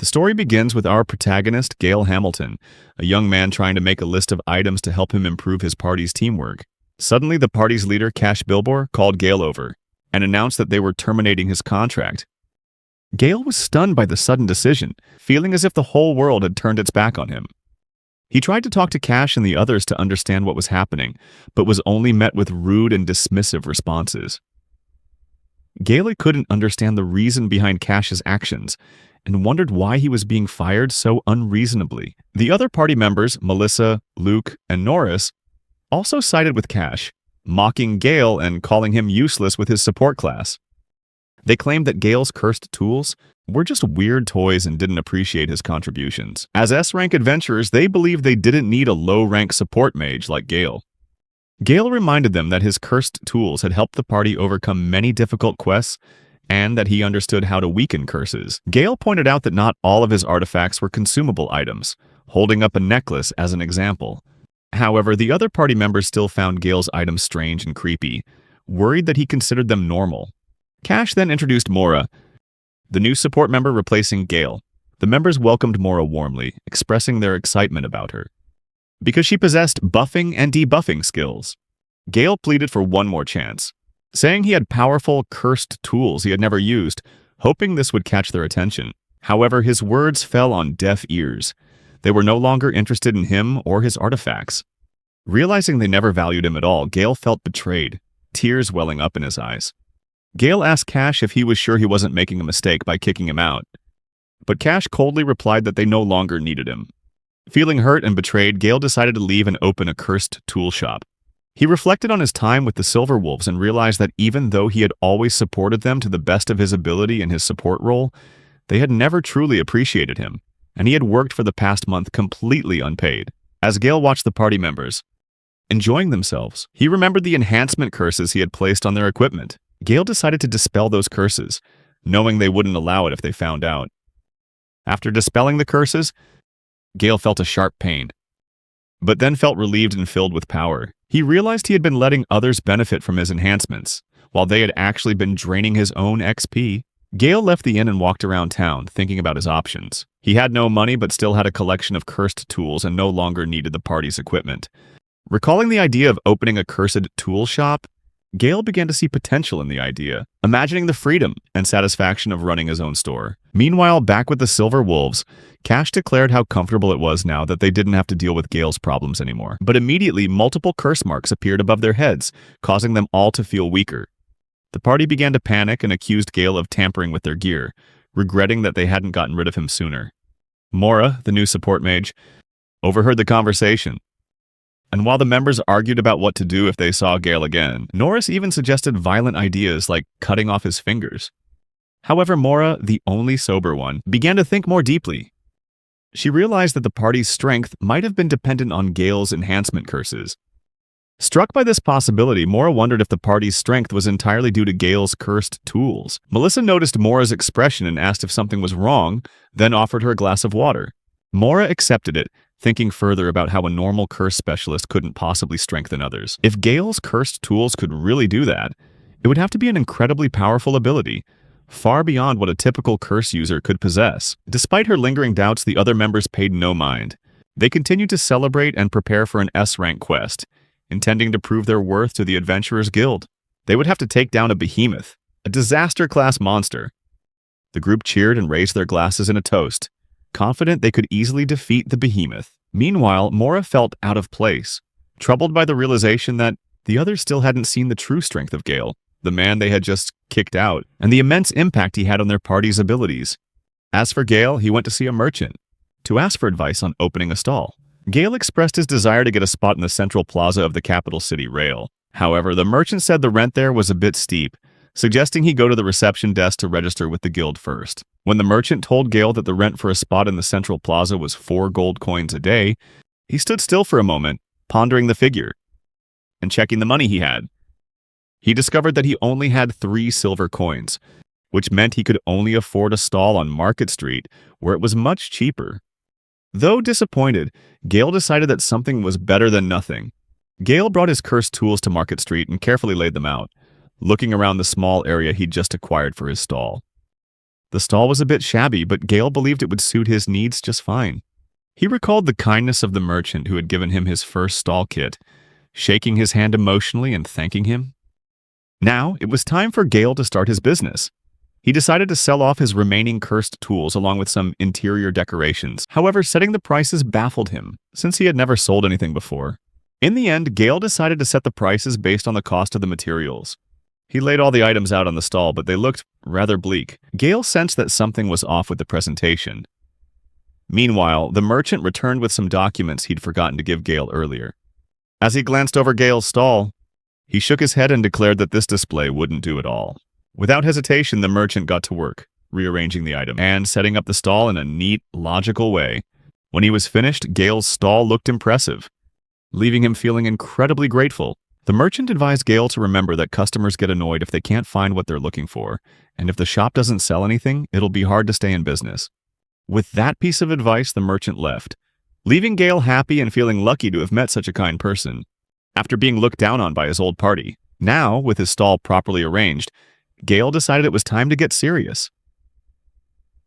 The story begins with our protagonist, Gale Hamilton, a young man trying to make a list of items to help him improve his party's teamwork. Suddenly, the party's leader, Cash Bilbor, called Gale over and announced that they were terminating his contract. Gale was stunned by the sudden decision, feeling as if the whole world had turned its back on him. He tried to talk to Cash and the others to understand what was happening, but was only met with rude and dismissive responses. Gale couldn't understand the reason behind Cash's actions and wondered why he was being fired so unreasonably. The other party members, Melissa, Luke, and Norris, also sided with Cash, mocking Gale and calling him useless with his support class. They claimed that Gale's cursed tools were just weird toys and didn't appreciate his contributions. As S-rank adventurers, they believed they didn't need a low-rank support mage like Gale. Gale reminded them that his cursed tools had helped the party overcome many difficult quests and that he understood how to weaken curses. Gale pointed out that not all of his artifacts were consumable items, holding up a necklace as an example. However, the other party members still found Gale's items strange and creepy, worried that he considered them normal. Cash then introduced Mora, the new support member replacing Gale. The members welcomed Mora warmly, expressing their excitement about her, because she possessed buffing and debuffing skills. Gale pleaded for one more chance, saying he had powerful, cursed tools he had never used, hoping this would catch their attention. However, his words fell on deaf ears. They were no longer interested in him or his artifacts. Realizing they never valued him at all, Gale felt betrayed, tears welling up in his eyes. Gale asked Cash if he was sure he wasn't making a mistake by kicking him out, but Cash coldly replied that they no longer needed him. Feeling hurt and betrayed, Gale decided to leave and open a cursed tool shop. He reflected on his time with the Silver Wolves and realized that even though he had always supported them to the best of his ability in his support role, they had never truly appreciated him, and he had worked for the past month completely unpaid. As Gale watched the party members enjoying themselves, he remembered the enhancement curses he had placed on their equipment. Gale decided to dispel those curses, knowing they wouldn't allow it if they found out. After dispelling the curses, Gale felt a sharp pain, but then felt relieved and filled with power. He realized he had been letting others benefit from his enhancements, while they had actually been draining his own XP. Gale left the inn and walked around town, thinking about his options. He had no money but still had a collection of cursed tools and no longer needed the party's equipment. Recalling the idea of opening a cursed tool shop, Gale began to see potential in the idea, imagining the freedom and satisfaction of running his own store. Meanwhile, back with the Silver Wolves, Cash declared how comfortable it was now that they didn't have to deal with Gale's problems anymore. But immediately, multiple curse marks appeared above their heads, causing them all to feel weaker. The party began to panic and accused Gale of tampering with their gear, regretting that they hadn't gotten rid of him sooner. Mora, the new support mage, overheard the conversation. And while the members argued about what to do if they saw Gale again, Norris even suggested violent ideas like cutting off his fingers. However, Mora, the only sober one, began to think more deeply. She realized that the party's strength might have been dependent on Gale's enhancement curses. Struck by this possibility, Mora wondered if the party's strength was entirely due to Gale's cursed tools. Melissa noticed Mora's expression and asked if something was wrong, then offered her a glass of water. Mora accepted it, thinking further about how a normal curse specialist couldn't possibly strengthen others. If Gale's cursed tools could really do that, it would have to be an incredibly powerful ability, far beyond what a typical curse user could possess. Despite her lingering doubts, the other members paid no mind. They continued to celebrate and prepare for an S-rank quest, intending to prove their worth to the Adventurers Guild. They would have to take down a behemoth, a disaster-class monster. The group cheered and raised their glasses in a toast, confident they could easily defeat the behemoth. Meanwhile, Mora felt out of place, troubled by the realization that the others still hadn't seen the true strength of Gale, the man they had just kicked out, and the immense impact he had on their party's abilities. As for Gale, he went to see a merchant to ask for advice on opening a stall. Gale expressed his desire to get a spot in the central plaza of the capital city rail. However, the merchant said the rent there was a bit steep, suggesting he go to the reception desk to register with the guild first. When the merchant told Gale that the rent for a spot in the central plaza was 4 gold coins a day, he stood still for a moment, pondering the figure and checking the money he had. He discovered that he only had 3 silver coins, which meant he could only afford a stall on Market Street, where it was much cheaper. Though disappointed, Gale decided that something was better than nothing. Gale brought his cursed tools to Market Street and carefully laid them out, looking around the small area he'd just acquired for his stall. The stall was a bit shabby, but Gale believed it would suit his needs just fine. He recalled the kindness of the merchant who had given him his first stall kit, shaking his hand emotionally and thanking him. Now, it was time for Gale to start his business. He decided to sell off his remaining cursed tools along with some interior decorations. However, setting the prices baffled him, since he had never sold anything before. In the end, Gale decided to set the prices based on the cost of the materials. He laid all the items out on the stall, but they looked rather bleak. Gale sensed that something was off with the presentation. Meanwhile, the merchant returned with some documents he'd forgotten to give Gale earlier. As he glanced over Gale's stall, he shook his head and declared that this display wouldn't do at all. Without hesitation, the merchant got to work, rearranging the item and setting up the stall in a neat, logical way. When he was finished, Gale's stall looked impressive, leaving him feeling incredibly grateful. The merchant advised Gale to remember that customers get annoyed if they can't find what they're looking for, and if the shop doesn't sell anything, it'll be hard to stay in business. With that piece of advice, the merchant left, leaving Gale happy and feeling lucky to have met such a kind person. After being looked down on by his old party, now, with his stall properly arranged, Gale decided it was time to get serious.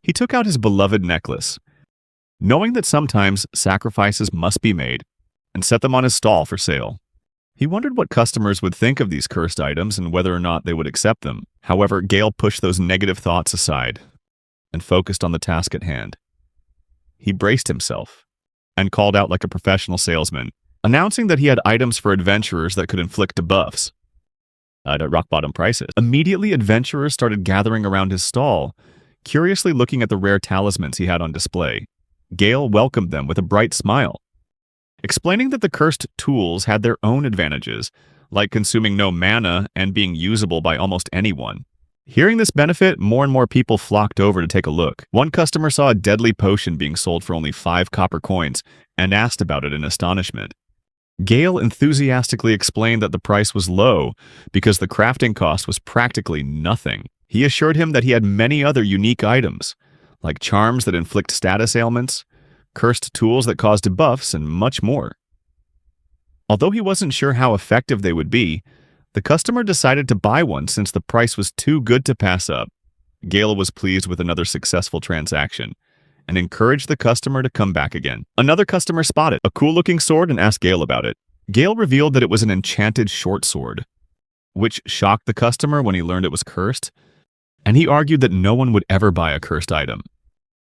He took out his beloved necklace, knowing that sometimes sacrifices must be made, and set them on his stall for sale. He wondered what customers would think of these cursed items and whether or not they would accept them. However, Gale pushed those negative thoughts aside and focused on the task at hand. He braced himself and called out like a professional salesman, announcing that he had items for adventurers that could inflict debuffs at rock-bottom prices. Immediately, adventurers started gathering around his stall, curiously looking at the rare talismans he had on display. Gale welcomed them with a bright smile, explaining that the cursed tools had their own advantages, like consuming no mana and being usable by almost anyone. Hearing this benefit, more and more people flocked over to take a look. One customer saw a deadly potion being sold for only 5 copper coins and asked about it in astonishment. Gale enthusiastically explained that the price was low because the crafting cost was practically nothing. He assured him that he had many other unique items, like charms that inflict status ailments, cursed tools that cause debuffs, and much more. Although he wasn't sure how effective they would be, the customer decided to buy one since the price was too good to pass up. Gale was pleased with another successful transaction and encouraged the customer to come back again. Another customer spotted a cool-looking sword and asked Gale about it. Gale revealed that it was an enchanted short sword, which shocked the customer when he learned it was cursed, and he argued that no one would ever buy a cursed item.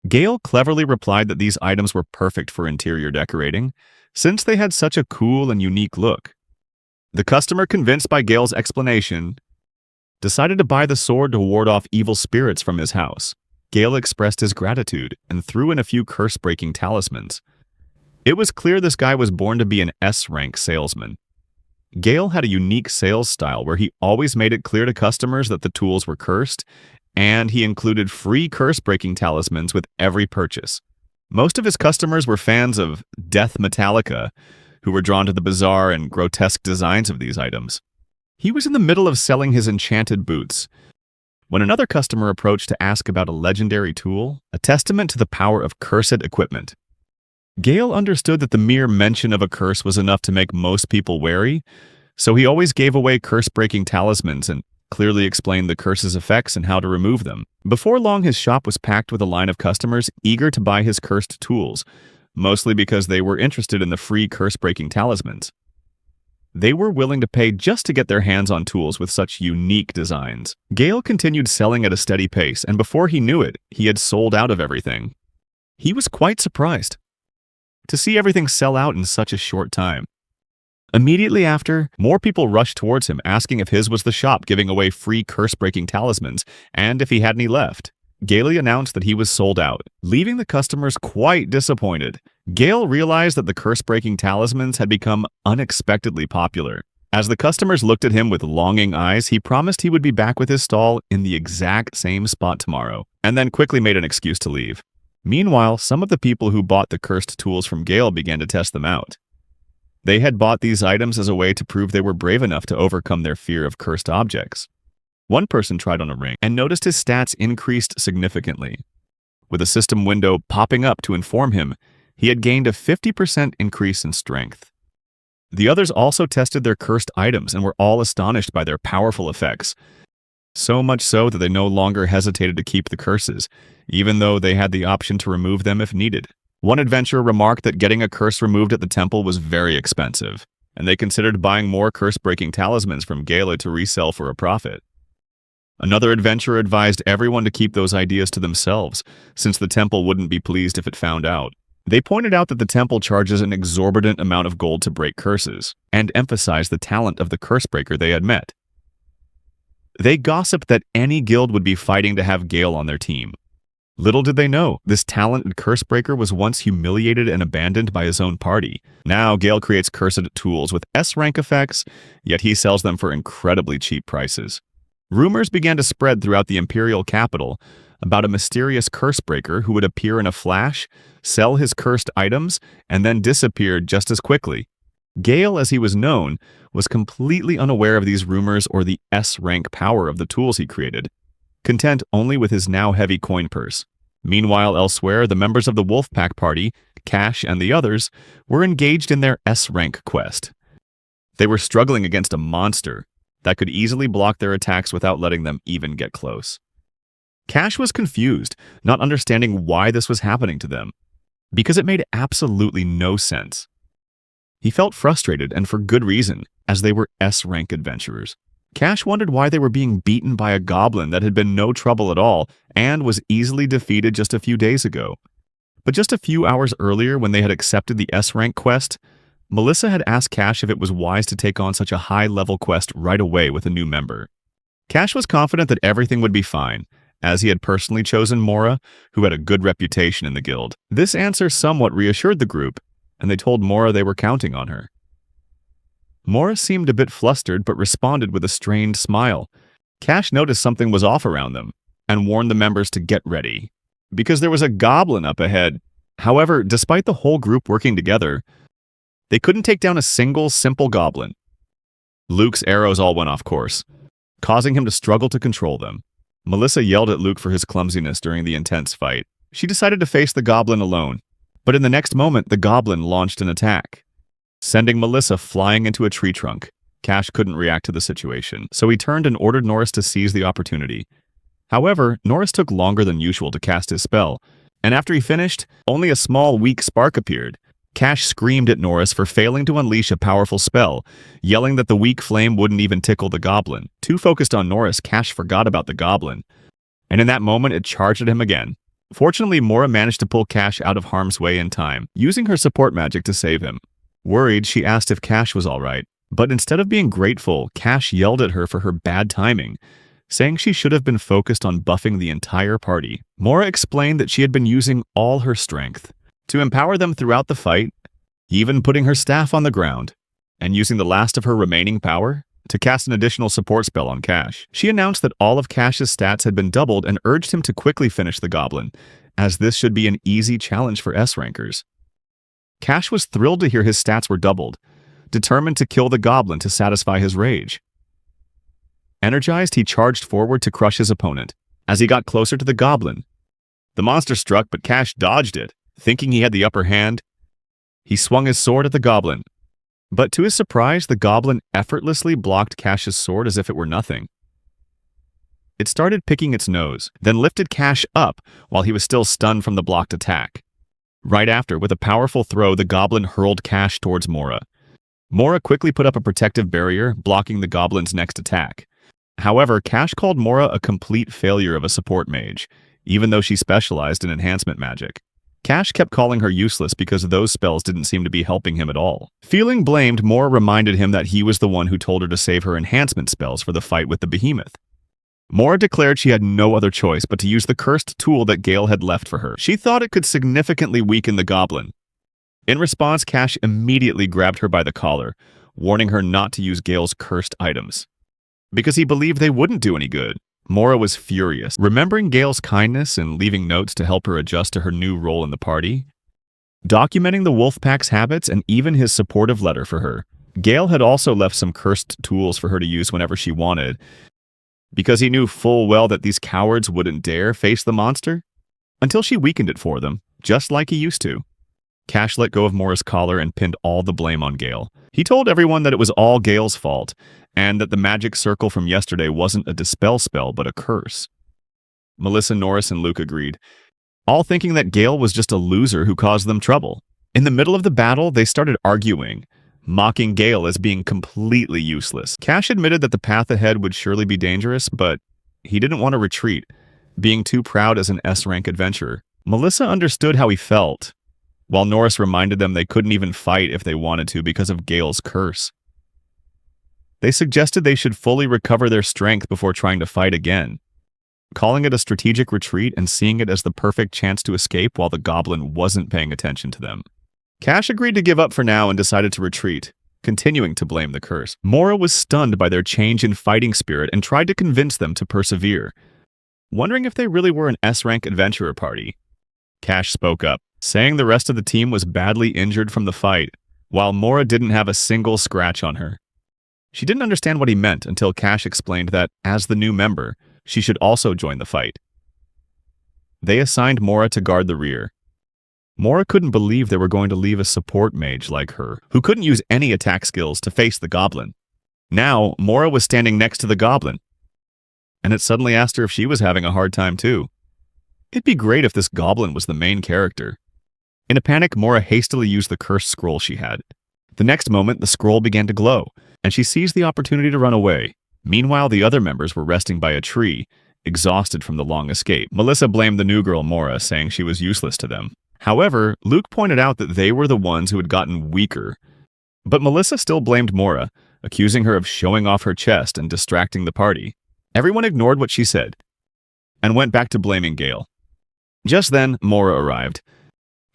Gale cleverly replied that these items were perfect for interior decorating, since they had such a cool and unique look. The customer, convinced by Gale's explanation, decided to buy the sword to ward off evil spirits from his house. Gale expressed his gratitude and threw in a few curse-breaking talismans. It was clear this guy was born to be an S-rank salesman. Gale had a unique sales style where he always made it clear to customers that the tools were cursed, and he included free curse-breaking talismans with every purchase. Most of his customers were fans of Death Metallica, who were drawn to the bizarre and grotesque designs of these items. He was in the middle of selling his enchanted boots when another customer approached to ask about a legendary tool, a testament to the power of cursed equipment. Gale understood that the mere mention of a curse was enough to make most people wary, so he always gave away curse-breaking talismans and clearly explained the curse's effects and how to remove them. Before long, his shop was packed with a line of customers eager to buy his cursed tools, mostly because they were interested in the free curse-breaking talismans. They were willing to pay just to get their hands on tools with such unique designs. Gale continued selling at a steady pace, and before he knew it, he had sold out of everything. He was quite surprised to see everything sell out in such a short time. Immediately after, more people rushed towards him, asking if his was the shop giving away free curse-breaking talismans, and if he had any left. Gale announced that he was sold out, leaving the customers quite disappointed. Gale realized that the curse-breaking talismans had become unexpectedly popular. As the customers looked at him with longing eyes, he promised he would be back with his stall in the exact same spot tomorrow, and then quickly made an excuse to leave. Meanwhile, some of the people who bought the cursed tools from Gale began to test them out. They had bought these items as a way to prove they were brave enough to overcome their fear of cursed objects. One person tried on a ring and noticed his stats increased significantly, with a system window popping up to inform him he had gained a 50% increase in strength. The others also tested their cursed items and were all astonished by their powerful effects. So much so that they no longer hesitated to keep the curses, even though they had the option to remove them if needed. One adventurer remarked that getting a curse removed at the temple was very expensive, and they considered buying more curse-breaking talismans from Gala to resell for a profit. Another adventurer advised everyone to keep those ideas to themselves, since the temple wouldn't be pleased if it found out. They pointed out that the temple charges an exorbitant amount of gold to break curses, and emphasized the talent of the curse-breaker they had met. They gossiped that any guild would be fighting to have Gale on their team. Little did they know, this talented curse-breaker was once humiliated and abandoned by his own party. Now Gale creates cursed tools with S-rank effects, yet he sells them for incredibly cheap prices. Rumors began to spread throughout the imperial capital about a mysterious curse-breaker who would appear in a flash, sell his cursed items, and then disappear just as quickly. Gale, as he was known, was completely unaware of these rumors or the S-rank power of the tools he created, content only with his now heavy coin purse. Meanwhile, elsewhere, the members of the Wolfpack party, Cash and the others, were engaged in their S-rank quest. They were struggling against a monster that could easily block their attacks without letting them even get close. Cash was confused, not understanding why this was happening to them, because it made absolutely no sense. He felt frustrated, and for good reason, as they were S-rank adventurers. Cash wondered why they were being beaten by a goblin that had been no trouble at all and was easily defeated just a few days ago. But just a few hours earlier, when they had accepted the S-rank quest, Melissa had asked Cash if it was wise to take on such a high-level quest right away with a new member. Cash was confident that everything would be fine, as he had personally chosen Mora, who had a good reputation in the guild. This answer somewhat reassured the group, and they told Mora they were counting on her. Mora seemed a bit flustered but responded with a strained smile. Cash noticed something was off around them, and warned the members to get ready, because there was a goblin up ahead. However, despite the whole group working together, they couldn't take down a single simple goblin. Luke's arrows all went off course, causing him to struggle to control them. Melissa yelled at Luke for his clumsiness during the intense fight. She decided to face the goblin alone, but in the next moment, the goblin launched an attack, sending Melissa flying into a tree trunk. Cash couldn't react to the situation, so he turned and ordered Norris to seize the opportunity. However, Norris took longer than usual to cast his spell, and after he finished, only a small, weak spark appeared. Cash screamed at Norris for failing to unleash a powerful spell, yelling that the weak flame wouldn't even tickle the goblin. Too focused on Norris, Cash forgot about the goblin, and in that moment it charged at him again. Fortunately, Mora managed to pull Cash out of harm's way in time, using her support magic to save him. Worried, she asked if Cash was alright, but instead of being grateful, Cash yelled at her for her bad timing, saying she should have been focused on buffing the entire party. Mora explained that she had been using all her strength to empower them throughout the fight, even putting her staff on the ground, and using the last of her remaining power to cast an additional support spell on Cash. She announced that all of Cash's stats had been doubled and urged him to quickly finish the goblin, as this should be an easy challenge for S-rankers. Cash was thrilled to hear his stats were doubled, determined to kill the goblin to satisfy his rage. Energized, he charged forward to crush his opponent. As he got closer to the goblin, the monster struck, but Cash dodged it. Thinking he had the upper hand, he swung his sword at the goblin. But to his surprise, the goblin effortlessly blocked Cash's sword as if it were nothing. It started picking its nose, then lifted Cash up while he was still stunned from the blocked attack. Right after, with a powerful throw, the goblin hurled Cash towards Mora. Mora quickly put up a protective barrier, blocking the goblin's next attack. However, Cash called Mora a complete failure of a support mage, even though she specialized in enhancement magic. Cash kept calling her useless because those spells didn't seem to be helping him at all. Feeling blamed, Mora reminded him that he was the one who told her to save her enhancement spells for the fight with the behemoth. Mora declared she had no other choice but to use the cursed tool that Gale had left for her. She thought it could significantly weaken the goblin. In response, Cash immediately grabbed her by the collar, warning her not to use Gale's cursed items, because he believed they wouldn't do any good. Mora was furious, remembering Gale's kindness and leaving notes to help her adjust to her new role in the party, documenting the Wolfpack's habits and even his supportive letter for her. Gale had also left some cursed tools for her to use whenever she wanted, because he knew full well that these cowards wouldn't dare face the monster until she weakened it for them, just like he used to. Cash let go of Mora's collar and pinned all the blame on Gale. He told everyone that it was all Gale's fault, and that the magic circle from yesterday wasn't a dispel spell but a curse. Melissa, Norris, and Luke agreed, all thinking that Gale was just a loser who caused them trouble. In the middle of the battle, they started arguing, mocking Gale as being completely useless. Cash admitted that the path ahead would surely be dangerous, but he didn't want to retreat, being too proud as an S-rank adventurer. Melissa understood how he felt, while Norris reminded them they couldn't even fight if they wanted to because of Gale's curse. They suggested they should fully recover their strength before trying to fight again, calling it a strategic retreat and seeing it as the perfect chance to escape while the goblin wasn't paying attention to them. Cash agreed to give up for now and decided to retreat, continuing to blame the curse. Mora was stunned by their change in fighting spirit and tried to convince them to persevere, wondering if they really were an S-rank adventurer party. Cash spoke up, saying the rest of the team was badly injured from the fight, while Mora didn't have a single scratch on her. She didn't understand what he meant until Cash explained that, as the new member, she should also join the fight. They assigned Mora to guard the rear. Mora couldn't believe they were going to leave a support mage like her, who couldn't use any attack skills, to face the goblin. Now, Mora was standing next to the goblin, and it suddenly asked her if she was having a hard time too. It'd be great if this goblin was the main character. In a panic, Mora hastily used the cursed scroll she had. The next moment, the scroll began to glow, and she seized the opportunity to run away. Meanwhile, the other members were resting by a tree, exhausted from the long escape. Melissa blamed the new girl Mora, saying she was useless to them. However, Luke pointed out that they were the ones who had gotten weaker. But Melissa still blamed Mora, accusing her of showing off her chest and distracting the party. Everyone ignored what she said and went back to blaming Gale. Just then, Mora arrived,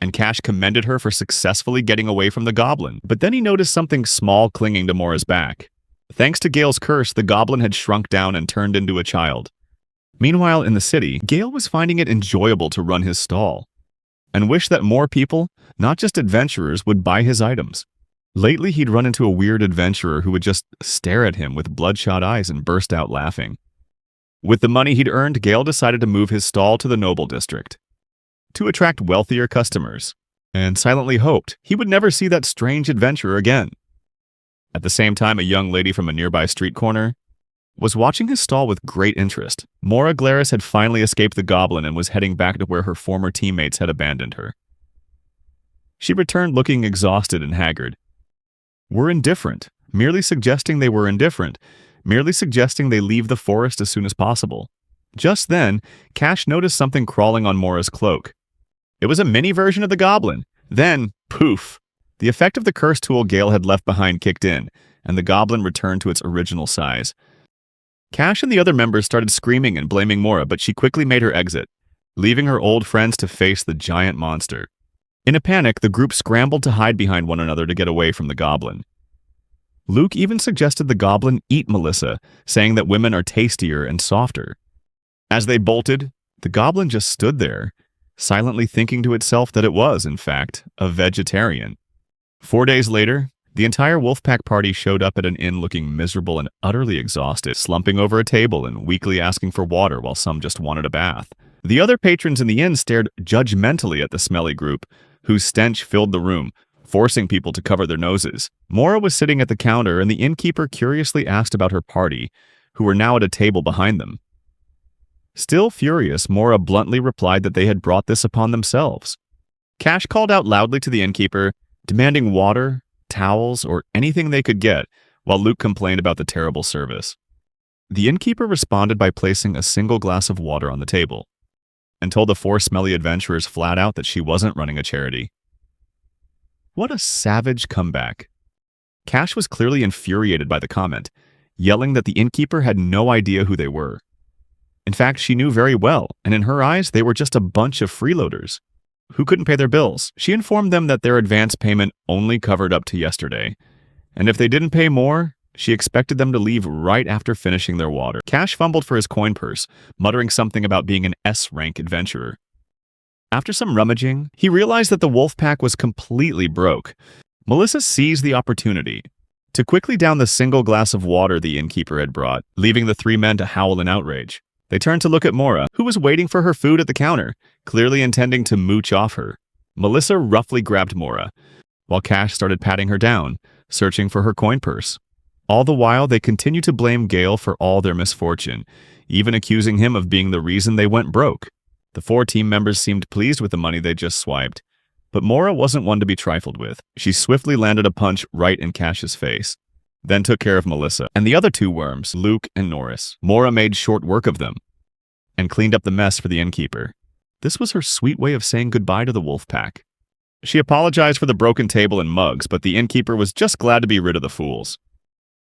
and Cash commended her for successfully getting away from the goblin. But then he noticed something small clinging to Mora's back. Thanks to Gale's curse, the goblin had shrunk down and turned into a child. Meanwhile, in the city, Gale was finding it enjoyable to run his stall, and wished that more people, not just adventurers, would buy his items. Lately, he'd run into a weird adventurer who would just stare at him with bloodshot eyes and burst out laughing. With the money he'd earned, Gale decided to move his stall to the Noble District to attract wealthier customers, and silently hoped he would never see that strange adventurer again. At the same time, a young lady from a nearby street corner was watching his stall with great interest. Mora Glaris had finally escaped the goblin and was heading back to where her former teammates had abandoned her. She returned looking exhausted and haggard. Were indifferent, merely suggesting they were indifferent, merely suggesting they leave the forest as soon as possible. Just then, Cash noticed something crawling on Mora's cloak. It was a mini version of the goblin. Then, poof! The effect of the curse tool Gale had left behind kicked in, and the goblin returned to its original size. Cash and the other members started screaming and blaming Mora, but she quickly made her exit, leaving her old friends to face the giant monster. In a panic, the group scrambled to hide behind one another to get away from the goblin. Luke even suggested the goblin eat Melissa, saying that women are tastier and softer. As they bolted, the goblin just stood there, silently thinking to itself that it was, in fact, a vegetarian. 4 days later, the entire Wolfpack party showed up at an inn looking miserable and utterly exhausted, slumping over a table and weakly asking for water while some just wanted a bath. The other patrons in the inn stared judgmentally at the smelly group, whose stench filled the room, forcing people to cover their noses. Mora was sitting at the counter, and the innkeeper curiously asked about her party, who were now at a table behind them. Still furious, Mora bluntly replied that they had brought this upon themselves. Cash called out loudly to the innkeeper, demanding water, towels, or anything they could get, while Luke complained about the terrible service. The innkeeper responded by placing a single glass of water on the table, and told the 4 smelly adventurers flat out that she wasn't running a charity. What a savage comeback. Cash was clearly infuriated by the comment, yelling that the innkeeper had no idea who they were. In fact, she knew very well, and in her eyes, they were just a bunch of freeloaders who couldn't pay their bills. She informed them that their advance payment only covered up to yesterday, and if they didn't pay more, she expected them to leave right after finishing their water. Cash fumbled for his coin purse, muttering something about being an S-rank adventurer. After some rummaging, he realized that the wolf pack was completely broke. Melissa seized the opportunity to quickly down the single glass of water the innkeeper had brought, leaving the 3 men to howl in outrage. They turned to look at Mora, who was waiting for her food at the counter, clearly intending to mooch off her. Melissa roughly grabbed Mora, while Cash started patting her down, searching for her coin purse. All the while, they continued to blame Gale for all their misfortune, even accusing him of being the reason they went broke. The 4 team members seemed pleased with the money they just swiped, but Mora wasn't one to be trifled with. She swiftly landed a punch right in Cash's face, then took care of Melissa and the other 2 worms, Luke and Norris. Mora made short work of them and cleaned up the mess for the innkeeper. This was her sweet way of saying goodbye to the wolf pack. She apologized for the broken table and mugs, but the innkeeper was just glad to be rid of the fools.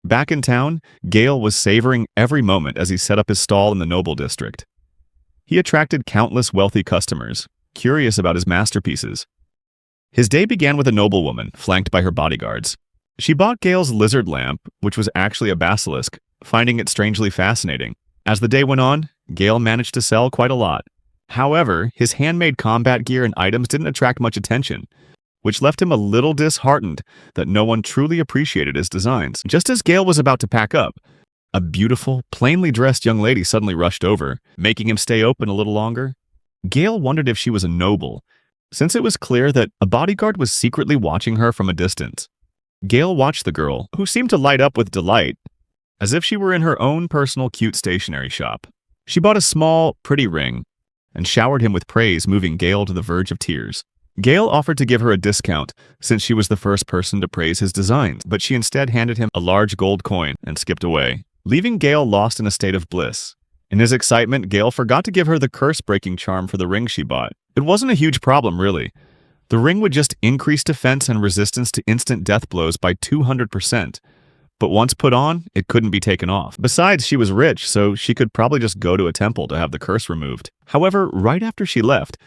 Back in town, Gale was savoring every moment as he set up his stall in the noble district. He attracted countless wealthy customers, curious about his masterpieces. His day began with a noblewoman, flanked by her bodyguards. She bought Gale's lizard lamp, which was actually a basilisk, finding it strangely fascinating. As the day went on, Gale managed to sell quite a lot. However, his handmade combat gear and items didn't attract much attention, which left him a little disheartened that no one truly appreciated his designs. Just as Gale was about to pack up, a beautiful, plainly dressed young lady suddenly rushed over, making him stay open a little longer. Gale wondered if she was a noble, since it was clear that a bodyguard was secretly watching her from a distance. Gale watched the girl, who seemed to light up with delight, as if she were in her own personal cute stationery shop. She bought a small, pretty ring, and showered him with praise, moving Gale to the verge of tears. Gale offered to give her a discount since she was the first person to praise his designs, but she instead handed him a large gold coin and skipped away, leaving Gale lost in a state of bliss. In his excitement, Gale forgot to give her the curse-breaking charm for the ring she bought. It wasn't a huge problem, really. The ring would just increase defense and resistance to instant death blows by 200%. But once put on, it couldn't be taken off. Besides, she was rich, so she could probably just go to a temple to have the curse removed. However, right after she left,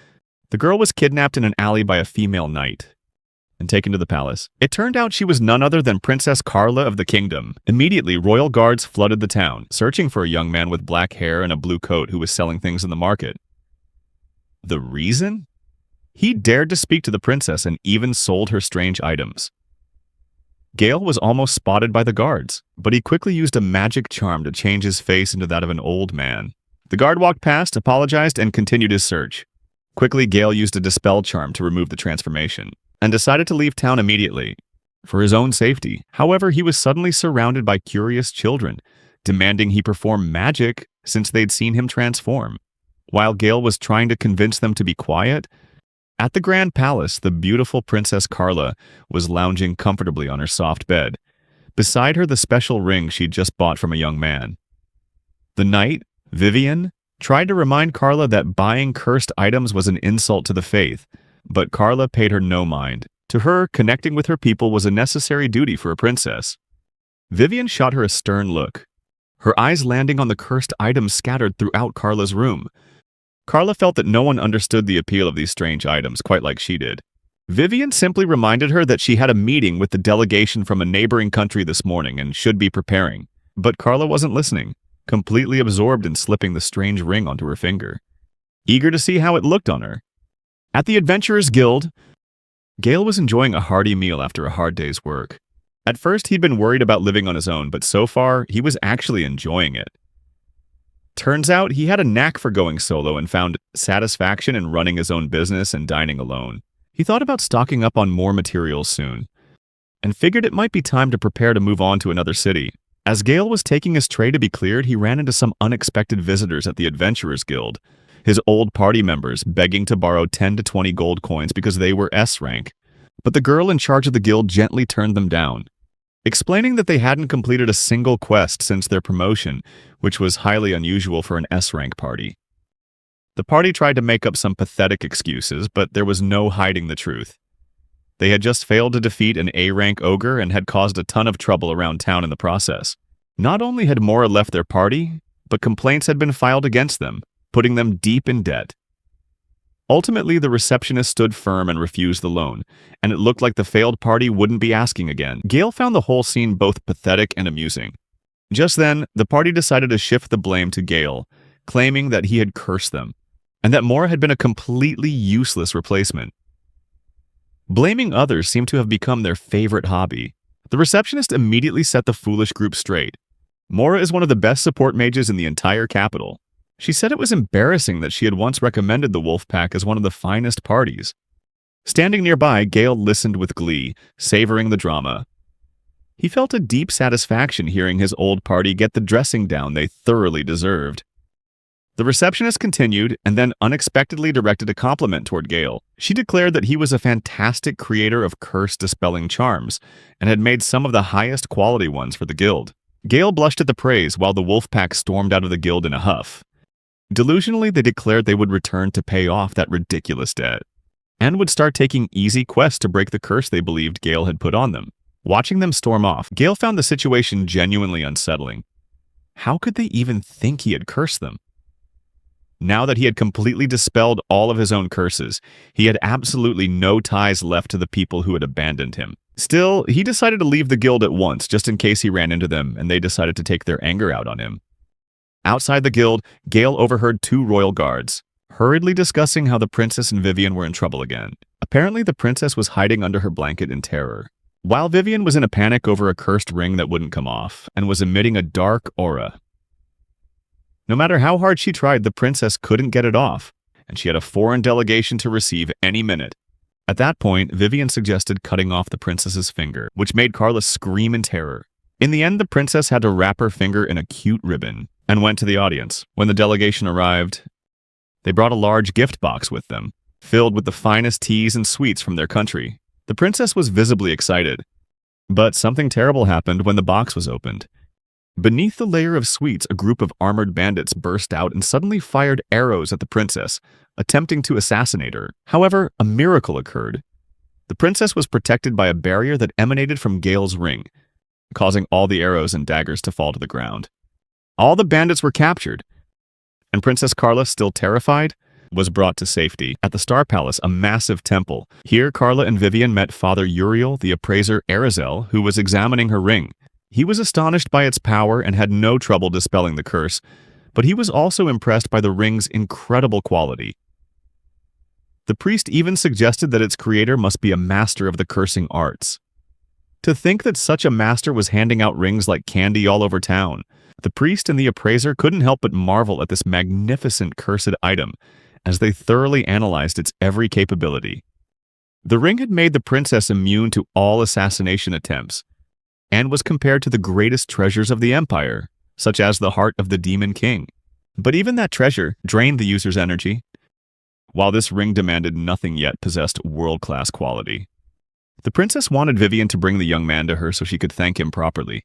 the girl was kidnapped in an alley by a female knight and taken to the palace. It turned out she was none other than Princess Carla of the kingdom. Immediately, royal guards flooded the town, searching for a young man with black hair and a blue coat who was selling things in the market. The reason? He dared to speak to the princess and even sold her strange items. Gale was almost spotted by the guards, but he quickly used a magic charm to change his face into that of an old man. The guard walked past, apologized, and continued his search. Quickly, Gale used a dispel charm to remove the transformation, and decided to leave town immediately, for his own safety. However, he was suddenly surrounded by curious children, demanding he perform magic since they'd seen him transform. While Gale was trying to convince them to be quiet, at the Grand Palace, the beautiful Princess Carla was lounging comfortably on her soft bed. Beside her, the special ring she'd just bought from a young man. The knight, Vivian, tried to remind Carla that buying cursed items was an insult to the faith, but Carla paid her no mind. To her, connecting with her people was a necessary duty for a princess. Vivian shot her a stern look, her eyes landing on the cursed items scattered throughout Carla's room. Carla felt that no one understood the appeal of these strange items quite like she did. Vivian simply reminded her that she had a meeting with the delegation from a neighboring country this morning and should be preparing. But Carla wasn't listening, completely absorbed in slipping the strange ring onto her finger, eager to see how it looked on her. At the Adventurers Guild, Gale was enjoying a hearty meal after a hard day's work. At first, he'd been worried about living on his own, but so far, he was actually enjoying it. Turns out, he had a knack for going solo and found satisfaction in running his own business and dining alone. He thought about stocking up on more materials soon, and figured it might be time to prepare to move on to another city. As Gale was taking his tray to be cleared, he ran into some unexpected visitors at the Adventurers Guild, his old party members begging to borrow 10 to 20 gold coins because they were S rank. But the girl in charge of the guild gently turned them down, explaining that they hadn't completed a single quest since their promotion, which was highly unusual for an S-rank party. The party tried to make up some pathetic excuses, but there was no hiding the truth. They had just failed to defeat an A-rank ogre and had caused a ton of trouble around town in the process. Not only had Mora left their party, but complaints had been filed against them, putting them deep in debt. Ultimately, the receptionist stood firm and refused the loan, and it looked like the failed party wouldn't be asking again. Gale found the whole scene both pathetic and amusing. Just then, the party decided to shift the blame to Gale, claiming that he had cursed them, and that Mora had been a completely useless replacement. Blaming others seemed to have become their favorite hobby. The receptionist immediately set the foolish group straight. Mora is one of the best support mages in the entire capital. She said it was embarrassing that she had once recommended the Wolf Pack as one of the finest parties. Standing nearby, Gale listened with glee, savoring the drama. He felt a deep satisfaction hearing his old party get the dressing down they thoroughly deserved. The receptionist continued and then unexpectedly directed a compliment toward Gale. She declared that he was a fantastic creator of curse-dispelling charms and had made some of the highest quality ones for the guild. Gale blushed at the praise while the wolf pack stormed out of the guild in a huff. Delusionally, they declared they would return to pay off that ridiculous debt and would start taking easy quests to break the curse they believed Gale had put on them. Watching them storm off, Gale found the situation genuinely unsettling. How could they even think he had cursed them? Now that he had completely dispelled all of his own curses, he had absolutely no ties left to the people who had abandoned him. Still, he decided to leave the guild at once, just in case he ran into them and they decided to take their anger out on him. Outside the guild, Gale overheard two royal guards, hurriedly discussing how the princess and Vivian were in trouble again. Apparently, the princess was hiding under her blanket in terror, while Vivian was in a panic over a cursed ring that wouldn't come off and was emitting a dark aura. No matter how hard she tried, the princess couldn't get it off, and she had a foreign delegation to receive any minute. At that point, Vivian suggested cutting off the princess's finger, which made Carla scream in terror. In the end, the princess had to wrap her finger in a cute ribbon and went to the audience. When the delegation arrived, they brought a large gift box with them, filled with the finest teas and sweets from their country. The princess was visibly excited, but something terrible happened when the box was opened. Beneath the layer of sweets, a group of armored bandits burst out and suddenly fired arrows at the princess, attempting to assassinate her. However, a miracle occurred. The princess was protected by a barrier that emanated from Gale's ring, causing all the arrows and daggers to fall to the ground. All the bandits were captured, and Princess Carla, still terrified, was brought to safety. At the Star Palace, a massive temple. Here, Carla and Vivian met Father Uriel, the appraiser Arizel, who was examining her ring. He was astonished by its power and had no trouble dispelling the curse, but he was also impressed by the ring's incredible quality. The priest even suggested that its creator must be a master of the cursing arts. To think that such a master was handing out rings like candy all over town, the priest and the appraiser couldn't help but marvel at this magnificent cursed item as they thoroughly analyzed its every capability. The ring had made the princess immune to all assassination attempts and was compared to the greatest treasures of the empire, such as the heart of the Demon King. But even that treasure drained the user's energy, while this ring demanded nothing yet possessed world-class quality. The princess wanted Vivian to bring the young man to her so she could thank him properly.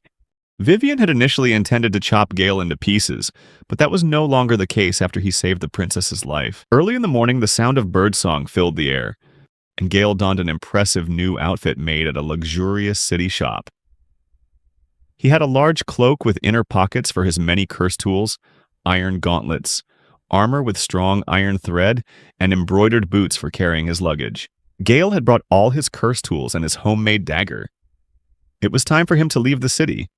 Vivian had initially intended to chop Gale into pieces, but that was no longer the case after he saved the princess's life. Early in the morning, the sound of birdsong filled the air, and Gale donned an impressive new outfit made at a luxurious city shop. He had a large cloak with inner pockets for his many curse tools, iron gauntlets, armor with strong iron thread, and embroidered boots for carrying his luggage. Gale had brought all his curse tools and his homemade dagger. It was time for him to leave the city.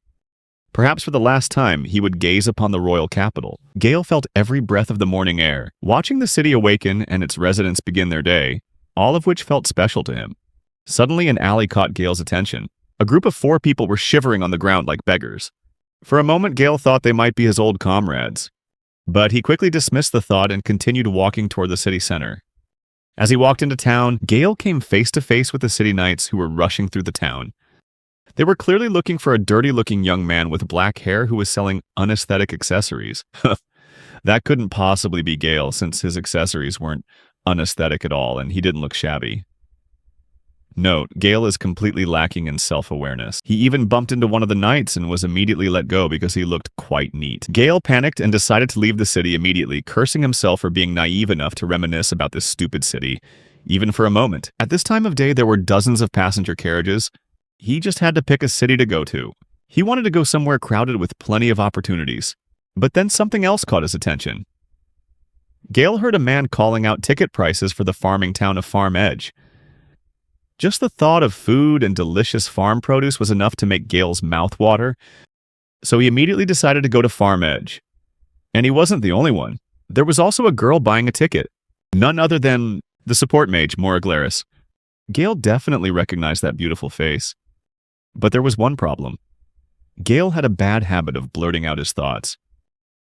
Perhaps for the last time, he would gaze upon the royal capital. Gale felt every breath of the morning air, watching the city awaken and its residents begin their day, all of which felt special to him. Suddenly, an alley caught Gale's attention. A group of 4 people were shivering on the ground like beggars. For a moment, Gale thought they might be his old comrades, but he quickly dismissed the thought and continued walking toward the city center. As he walked into town, Gale came face to face with the city knights who were rushing through the town. They were clearly looking for a dirty-looking young man with black hair who was selling unaesthetic accessories. That couldn't possibly be Gale, since his accessories weren't unaesthetic at all, and he didn't look shabby. Note, Gale is completely lacking in self-awareness. He even bumped into one of the knights and was immediately let go because he looked quite neat. Gale panicked and decided to leave the city immediately, cursing himself for being naive enough to reminisce about this stupid city, even for a moment. At this time of day, there were dozens of passenger carriages. He just had to pick a city to go to. He wanted to go somewhere crowded with plenty of opportunities. But then something else caught his attention. Gale heard a man calling out ticket prices for the farming town of Farm Edge. Just the thought of food and delicious farm produce was enough to make Gale's mouth water, so he immediately decided to go to Farm Edge. And he wasn't the only one. There was also a girl buying a ticket, none other than the support mage, Mora Glaris. Gale definitely recognized that beautiful face. But there was one problem. Gale had a bad habit of blurting out his thoughts.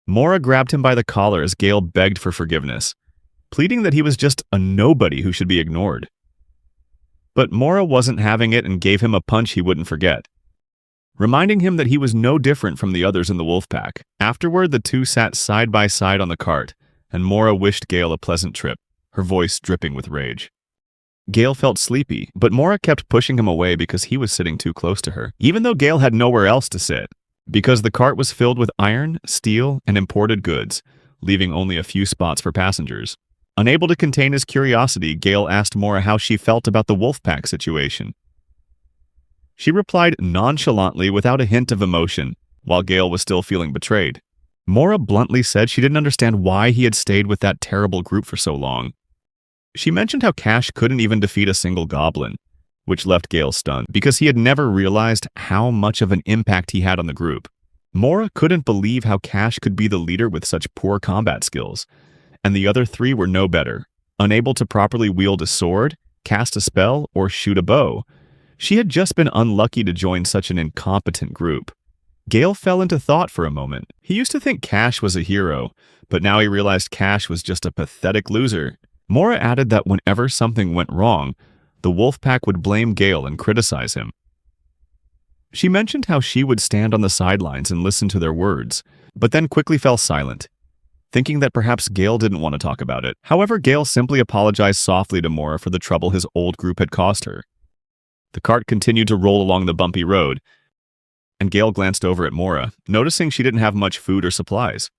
Mora grabbed him by the collar as Gale begged for forgiveness, pleading that he was just a nobody who should be ignored. But Mora wasn't having it and gave him a punch he wouldn't forget, reminding him that he was no different from the others in the wolf pack. Afterward, the two sat side by side on the cart, and Mora wished Gale a pleasant trip, her voice dripping with rage. Gale felt sleepy, but Mora kept pushing him away because he was sitting too close to her, even though Gale had nowhere else to sit, because the cart was filled with iron, steel, and imported goods, leaving only a few spots for passengers. Unable to contain his curiosity, Gale asked Mora how she felt about the wolf pack situation. She replied nonchalantly without a hint of emotion, while Gale was still feeling betrayed. Mora bluntly said she didn't understand why he had stayed with that terrible group for so long. She mentioned how Cash couldn't even defeat a single goblin, which left Gale stunned because he had never realized how much of an impact he had on the group. Mora couldn't believe how Cash could be the leader with such poor combat skills, and the other three were no better, unable to properly wield a sword, cast a spell, or shoot a bow. She had just been unlucky to join such an incompetent group. Gale fell into thought for a moment. He used to think Cash was a hero, but now he realized Cash was just a pathetic loser. Mora added that whenever something went wrong, the wolf pack would blame Gale and criticize him. She mentioned how she would stand on the sidelines and listen to their words, but then quickly fell silent, thinking that perhaps Gale didn't want to talk about it. However, Gale simply apologized softly to Mora for the trouble his old group had caused her. The cart continued to roll along the bumpy road, and Gale glanced over at Mora, noticing she didn't have much food or supplies.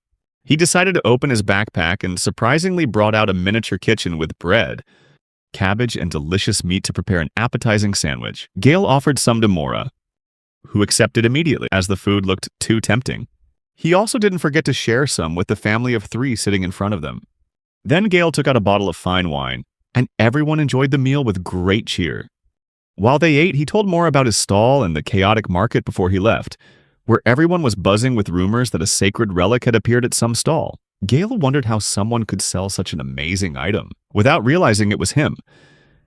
He decided to open his backpack and surprisingly brought out a miniature kitchen with bread, cabbage, and delicious meat to prepare an appetizing sandwich. Gale offered some to Mora, who accepted immediately as the food looked too tempting. He also didn't forget to share some with the family of 3 sitting in front of them. Then Gale took out a bottle of fine wine, and everyone enjoyed the meal with great cheer. While they ate, he told Mora about his stall and the chaotic market before he left, where everyone was buzzing with rumors that a sacred relic had appeared at some stall. Gale wondered how someone could sell such an amazing item without realizing it was him.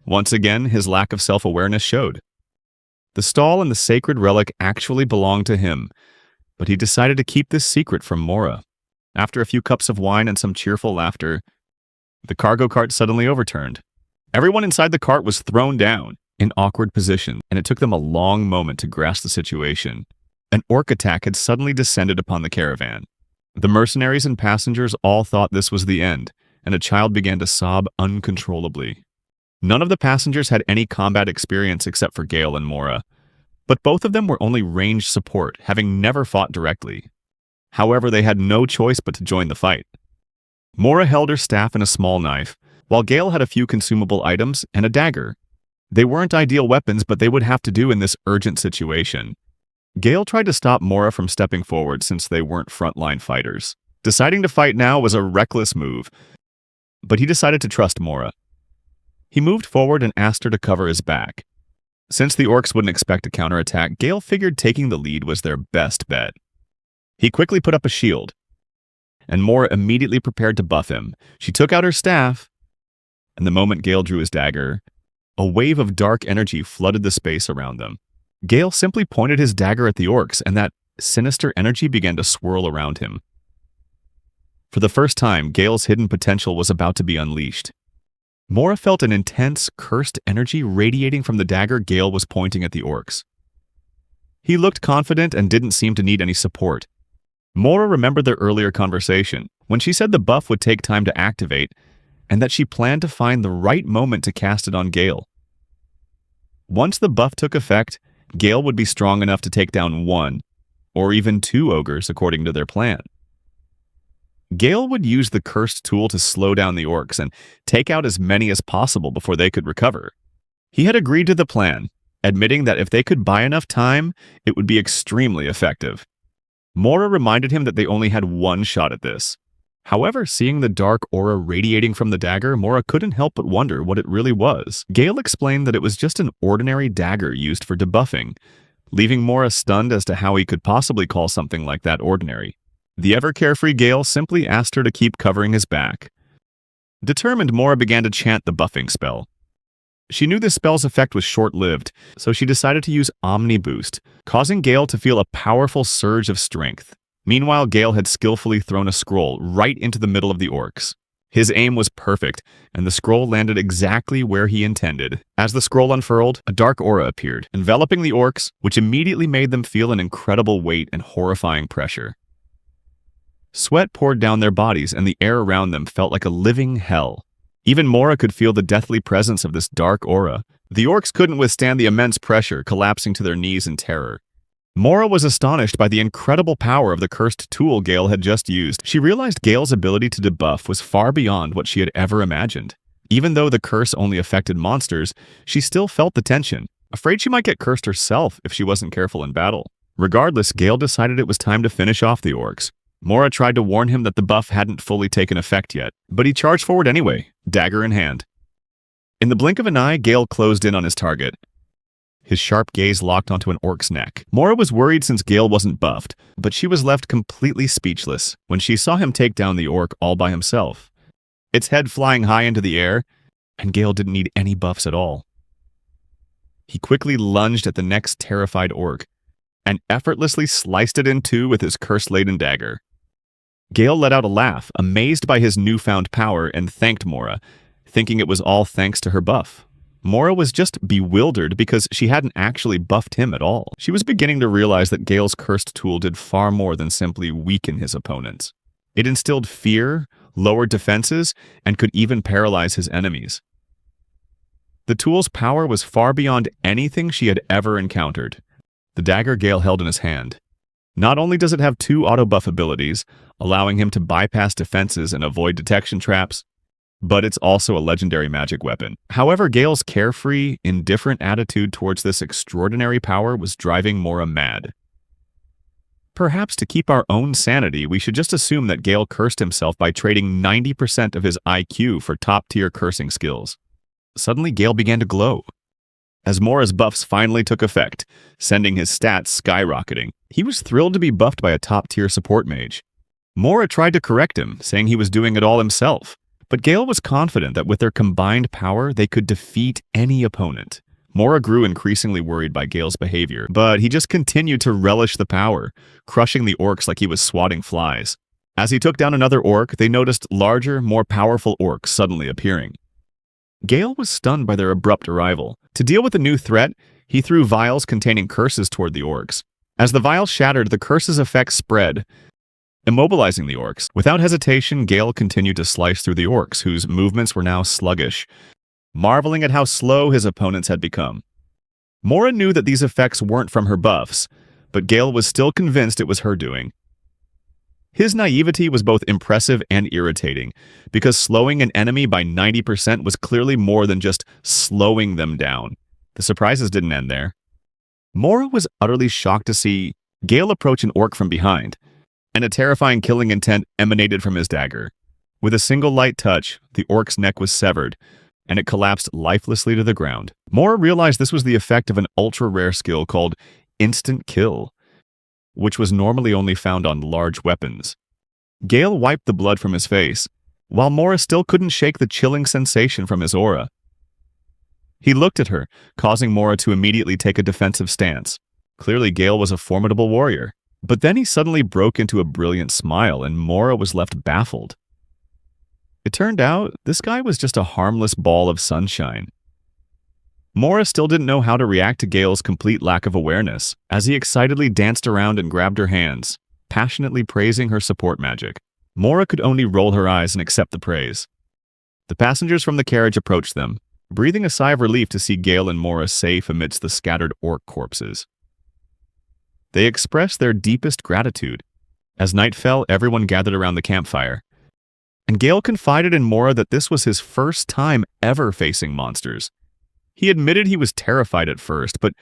Once again, his lack of self-awareness showed. The stall and the sacred relic actually belonged to him, but he decided to keep this secret from Mora. After a few cups of wine and some cheerful laughter, the cargo cart suddenly overturned. Everyone inside the cart was thrown down in awkward position, and it took them a long moment to grasp the situation. An orc attack had suddenly descended upon the caravan. The mercenaries and passengers all thought this was the end, and a child began to sob uncontrollably. None of the passengers had any combat experience except for Gale and Mora, but both of them were only ranged support, having never fought directly. However, they had no choice but to join the fight. Mora held her staff and a small knife, while Gale had a few consumable items and a dagger. They weren't ideal weapons, but they would have to do in this urgent situation. Gale tried to stop Mora from stepping forward since they weren't frontline fighters. Deciding to fight now was a reckless move, but he decided to trust Mora. He moved forward and asked her to cover his back. Since the orcs wouldn't expect a counterattack, Gale figured taking the lead was their best bet. He quickly put up a shield, and Mora immediately prepared to buff him. She took out her staff, and the moment Gale drew his dagger, a wave of dark energy flooded the space around them. Gale simply pointed his dagger at the orcs, and that sinister energy began to swirl around him. For the first time, Gale's hidden potential was about to be unleashed. Mora felt an intense, cursed energy radiating from the dagger Gale was pointing at the orcs. He looked confident and didn't seem to need any support. Mora remembered their earlier conversation, when she said the buff would take time to activate, and that she planned to find the right moment to cast it on Gale. Once the buff took effect, Gale would be strong enough to take down 1, or even 2 ogres according to their plan. Gale would use the cursed tool to slow down the orcs and take out as many as possible before they could recover. He had agreed to the plan, admitting that if they could buy enough time, it would be extremely effective. Mora reminded him that they only had 1 shot at this. However, seeing the dark aura radiating from the dagger, Mora couldn't help but wonder what it really was. Gale explained that it was just an ordinary dagger used for debuffing, leaving Mora stunned as to how he could possibly call something like that ordinary. The ever-carefree Gale simply asked her to keep covering his back. Determined, Mora began to chant the buffing spell. She knew this spell's effect was short-lived, so she decided to use Omni Boost, causing Gale to feel a powerful surge of strength. Meanwhile, Gale had skillfully thrown a scroll right into the middle of the orcs. His aim was perfect, and the scroll landed exactly where he intended. As the scroll unfurled, a dark aura appeared, enveloping the orcs, which immediately made them feel an incredible weight and horrifying pressure. Sweat poured down their bodies, and the air around them felt like a living hell. Even Mora could feel the deathly presence of this dark aura. The orcs couldn't withstand the immense pressure, collapsing to their knees in terror. Mora was astonished by the incredible power of the cursed tool Gale had just used. She realized Gale's ability to debuff was far beyond what she had ever imagined. Even though the curse only affected monsters, she still felt the tension, afraid she might get cursed herself if she wasn't careful in battle. Regardless, Gale decided it was time to finish off the orcs. Mora tried to warn him that the buff hadn't fully taken effect yet, but he charged forward anyway, dagger in hand. In the blink of an eye, Gale closed in on his target. His sharp gaze locked onto an orc's neck. Mora was worried since Gale wasn't buffed, but she was left completely speechless when she saw him take down the orc all by himself. Its head flying high into the air, and Gale didn't need any buffs at all. He quickly lunged at the next terrified orc, and effortlessly sliced it in two with his curse-laden dagger. Gale let out a laugh, amazed by his newfound power, and thanked Mora, thinking it was all thanks to her buff. Mora was just bewildered because she hadn't actually buffed him at all. She was beginning to realize that Gale's cursed tool did far more than simply weaken his opponents. It instilled fear, lowered defenses, and could even paralyze his enemies. The tool's power was far beyond anything she had ever encountered. The dagger Gale held in his hand. Not only does it have two auto-buff abilities, allowing him to bypass defenses and avoid detection traps, but it's also a legendary magic weapon. However, Gale's carefree, indifferent attitude towards this extraordinary power was driving Mora mad. Perhaps to keep our own sanity, we should just assume that Gale cursed himself by trading 90% of his IQ for top-tier cursing skills. Suddenly, Gale began to glow. As Mora's buffs finally took effect, sending his stats skyrocketing, he was thrilled to be buffed by a top-tier support mage. Mora tried to correct him, saying he was doing it all himself. But Gale was confident that with their combined power, they could defeat any opponent. Mora grew increasingly worried by Gale's behavior, but he just continued to relish the power, crushing the orcs like he was swatting flies. As he took down another orc, they noticed larger, more powerful orcs suddenly appearing. Gale was stunned by their abrupt arrival. To deal with the new threat, he threw vials containing curses toward the orcs. As the vials shattered, the curse's effects spread, immobilizing the orcs. Without hesitation, Gale continued to slice through the orcs, whose movements were now sluggish, marveling at how slow his opponents had become. Mora knew that these effects weren't from her buffs, but Gale was still convinced it was her doing. His naivety was both impressive and irritating, because slowing an enemy by 90% was clearly more than just slowing them down. The surprises didn't end there. Mora was utterly shocked to see Gale approach an orc from behind, and a terrifying killing intent emanated from his dagger. With a single light touch, the orc's neck was severed, and it collapsed lifelessly to the ground. Mora realized this was the effect of an ultra-rare skill called Instant Kill, which was normally only found on large weapons. Gale wiped the blood from his face, while Mora still couldn't shake the chilling sensation from his aura. He looked at her, causing Mora to immediately take a defensive stance. Clearly, Gale was a formidable warrior. But then he suddenly broke into a brilliant smile, and Mora was left baffled. It turned out, this guy was just a harmless ball of sunshine. Mora still didn't know how to react to Gale's complete lack of awareness, as he excitedly danced around and grabbed her hands, passionately praising her support magic. Mora could only roll her eyes and accept the praise. The passengers from the carriage approached them, breathing a sigh of relief to see Gale and Mora safe amidst the scattered orc corpses. They expressed their deepest gratitude. As night fell, everyone gathered around the campfire, and Gale confided in Mora that this was his first time ever facing monsters. He admitted he was terrified at first, but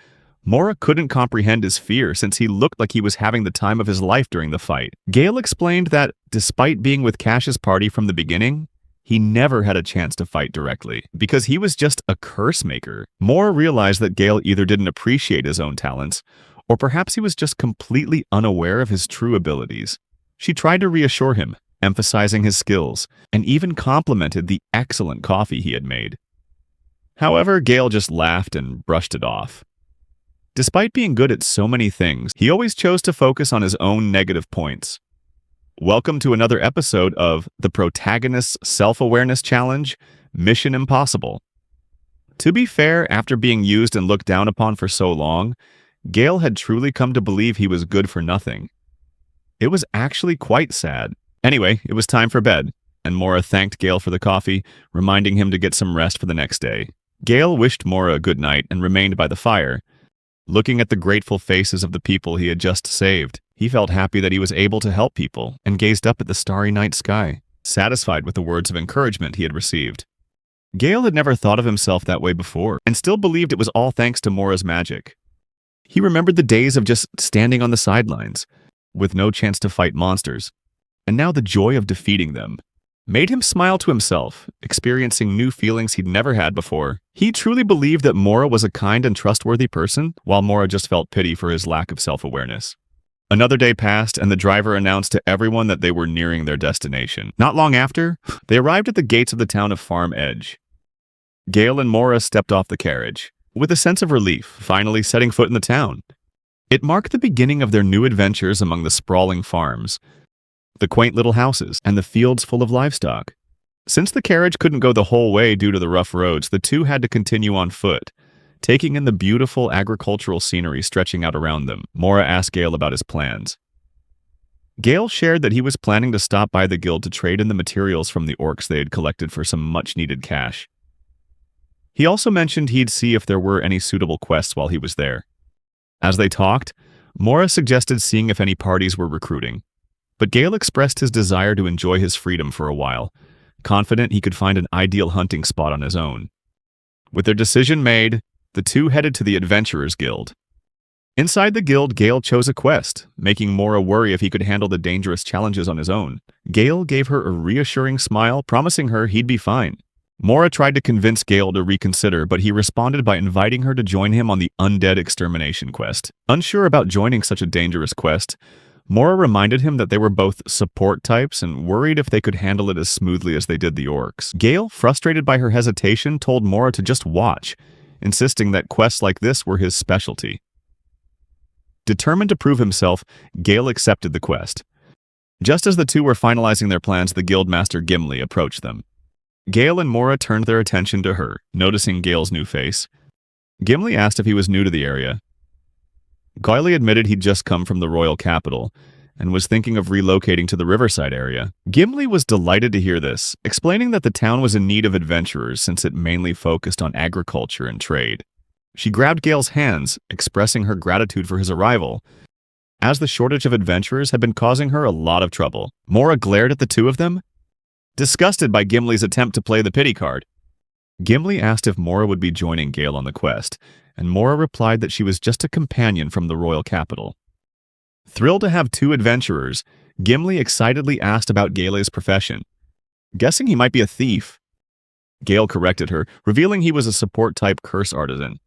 Mora couldn't comprehend his fear since he looked like he was having the time of his life during the fight. Gale explained that, despite being with Cash's party from the beginning, he never had a chance to fight directly, because he was just a curse maker. Mora realized that Gale either didn't appreciate his own talents, or perhaps he was just completely unaware of his true abilities. She tried to reassure him, emphasizing his skills, and even complimented the excellent coffee he had made. However, Gale just laughed and brushed it off. Despite being good at so many things, he always chose to focus on his own negative points. Welcome to another episode of the Protagonist's Self-Awareness Challenge, Mission Impossible. To be fair, after being used and looked down upon for so long, Gale had truly come to believe he was good for nothing. It was actually quite sad. Anyway, it was time for bed, and Mora thanked Gale for the coffee, reminding him to get some rest for the next day. Gale wished Mora a good night and remained by the fire. Looking at the grateful faces of the people he had just saved, he felt happy that he was able to help people and gazed up at the starry night sky, satisfied with the words of encouragement he had received. Gale had never thought of himself that way before and still believed it was all thanks to Mora's magic. He remembered the days of just standing on the sidelines, with no chance to fight monsters, and now the joy of defeating them made him smile to himself, experiencing new feelings he'd never had before. He truly believed that Mora was a kind and trustworthy person, while Mora just felt pity for his lack of self-awareness. Another day passed, and the driver announced to everyone that they were nearing their destination. Not long after, they arrived at the gates of the town of Farm Edge. Gale and Mora stepped off the carriage, with a sense of relief, finally setting foot in the town. It marked the beginning of their new adventures among the sprawling farms, the quaint little houses, and the fields full of livestock. Since the carriage couldn't go the whole way due to the rough roads, the two had to continue on foot, taking in the beautiful agricultural scenery stretching out around them. Mora asked Gale about his plans. Gale shared that he was planning to stop by the guild to trade in the materials from the orcs they had collected for some much-needed cash. He also mentioned he'd see if there were any suitable quests while he was there. As they talked, Mora suggested seeing if any parties were recruiting, but Gale expressed his desire to enjoy his freedom for a while, confident he could find an ideal hunting spot on his own. With their decision made, the two headed to the Adventurers Guild. Inside the guild, Gale chose a quest, making Mora worry if he could handle the dangerous challenges on his own. Gale gave her a reassuring smile, promising her he'd be fine. Mora tried to convince Gale to reconsider, but he responded by inviting her to join him on the Undead Extermination quest. Unsure about joining such a dangerous quest, Mora reminded him that they were both support types and worried if they could handle it as smoothly as they did the orcs. Gale, frustrated by her hesitation, told Mora to just watch, insisting that quests like this were his specialty. Determined to prove himself, Gale accepted the quest. Just as the two were finalizing their plans, the guildmaster Gimli approached them. Gale and Mora turned their attention to her, noticing Gale's new face. Gimli asked if he was new to the area. Gale admitted he'd just come from the royal capital and was thinking of relocating to the riverside area. Gimli was delighted to hear this, explaining that the town was in need of adventurers since it mainly focused on agriculture and trade. She grabbed Gale's hands, expressing her gratitude for his arrival, as the shortage of adventurers had been causing her a lot of trouble. Mora glared at the two of them, disgusted by Gimli's attempt to play the pity card. Gimli asked if Mora would be joining Gale on the quest, and Mora replied that she was just a companion from the royal capital. Thrilled to have two adventurers, Gimli excitedly asked about Gale's profession, guessing he might be a thief. Gale corrected her, revealing he was a support-type curse artisan.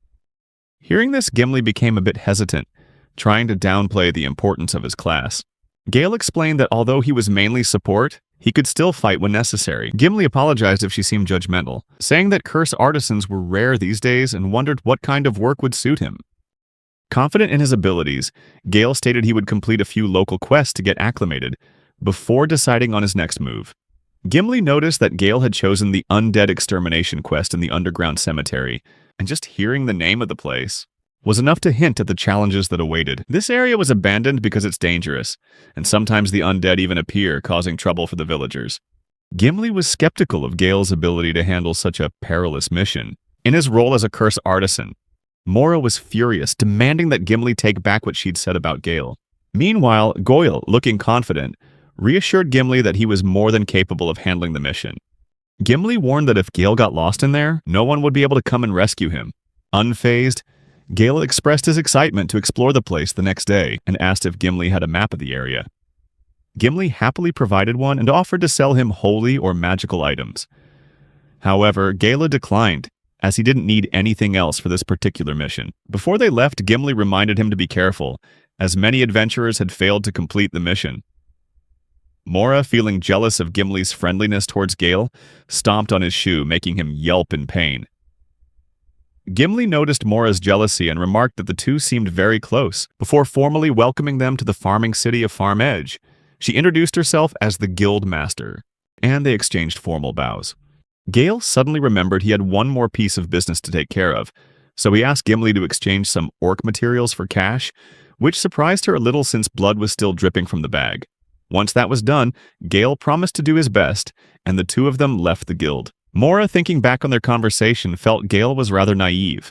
Hearing this, Gimli became a bit hesitant, trying to downplay the importance of his class. Gale explained that although he was mainly support, he could still fight when necessary. Gimli apologized if she seemed judgmental, saying that curse artisans were rare these days and wondered what kind of work would suit him. Confident in his abilities, Gale stated he would complete a few local quests to get acclimated, before deciding on his next move. Gimli noticed that Gale had chosen the Undead Extermination quest in the underground cemetery, and just hearing the name of the place was enough to hint at the challenges that awaited. This area was abandoned because it's dangerous, and sometimes the undead even appear, causing trouble for the villagers. Gimli was skeptical of Gale's ability to handle such a perilous mission. In his role as a curse artisan, Mora was furious, demanding that Gimli take back what she'd said about Gale. Meanwhile, Goyle, looking confident, reassured Gimli that he was more than capable of handling the mission. Gimli warned that if Gale got lost in there, no one would be able to come and rescue him. Unfazed, Gale expressed his excitement to explore the place the next day and asked if Gimli had a map of the area. Gimli happily provided one and offered to sell him holy or magical items. However, Gale declined, as he didn't need anything else for this particular mission. Before they left, Gimli reminded him to be careful, as many adventurers had failed to complete the mission. Mora, feeling jealous of Gimli's friendliness towards Gale, stomped on his shoe, making him yelp in pain. Gimli noticed Mora's jealousy and remarked that the two seemed very close. Before formally welcoming them to the farming city of Farm Edge, She introduced herself as the guild master, and they exchanged formal bows. Gale suddenly remembered he had one more piece of business to take care of, so he asked Gimli to exchange some orc materials for cash, which surprised her a little since blood was still dripping from the bag. Once that was done, Gale promised to do his best, and the two of them left the guild. Mora, thinking back on their conversation, felt Gale was rather naive,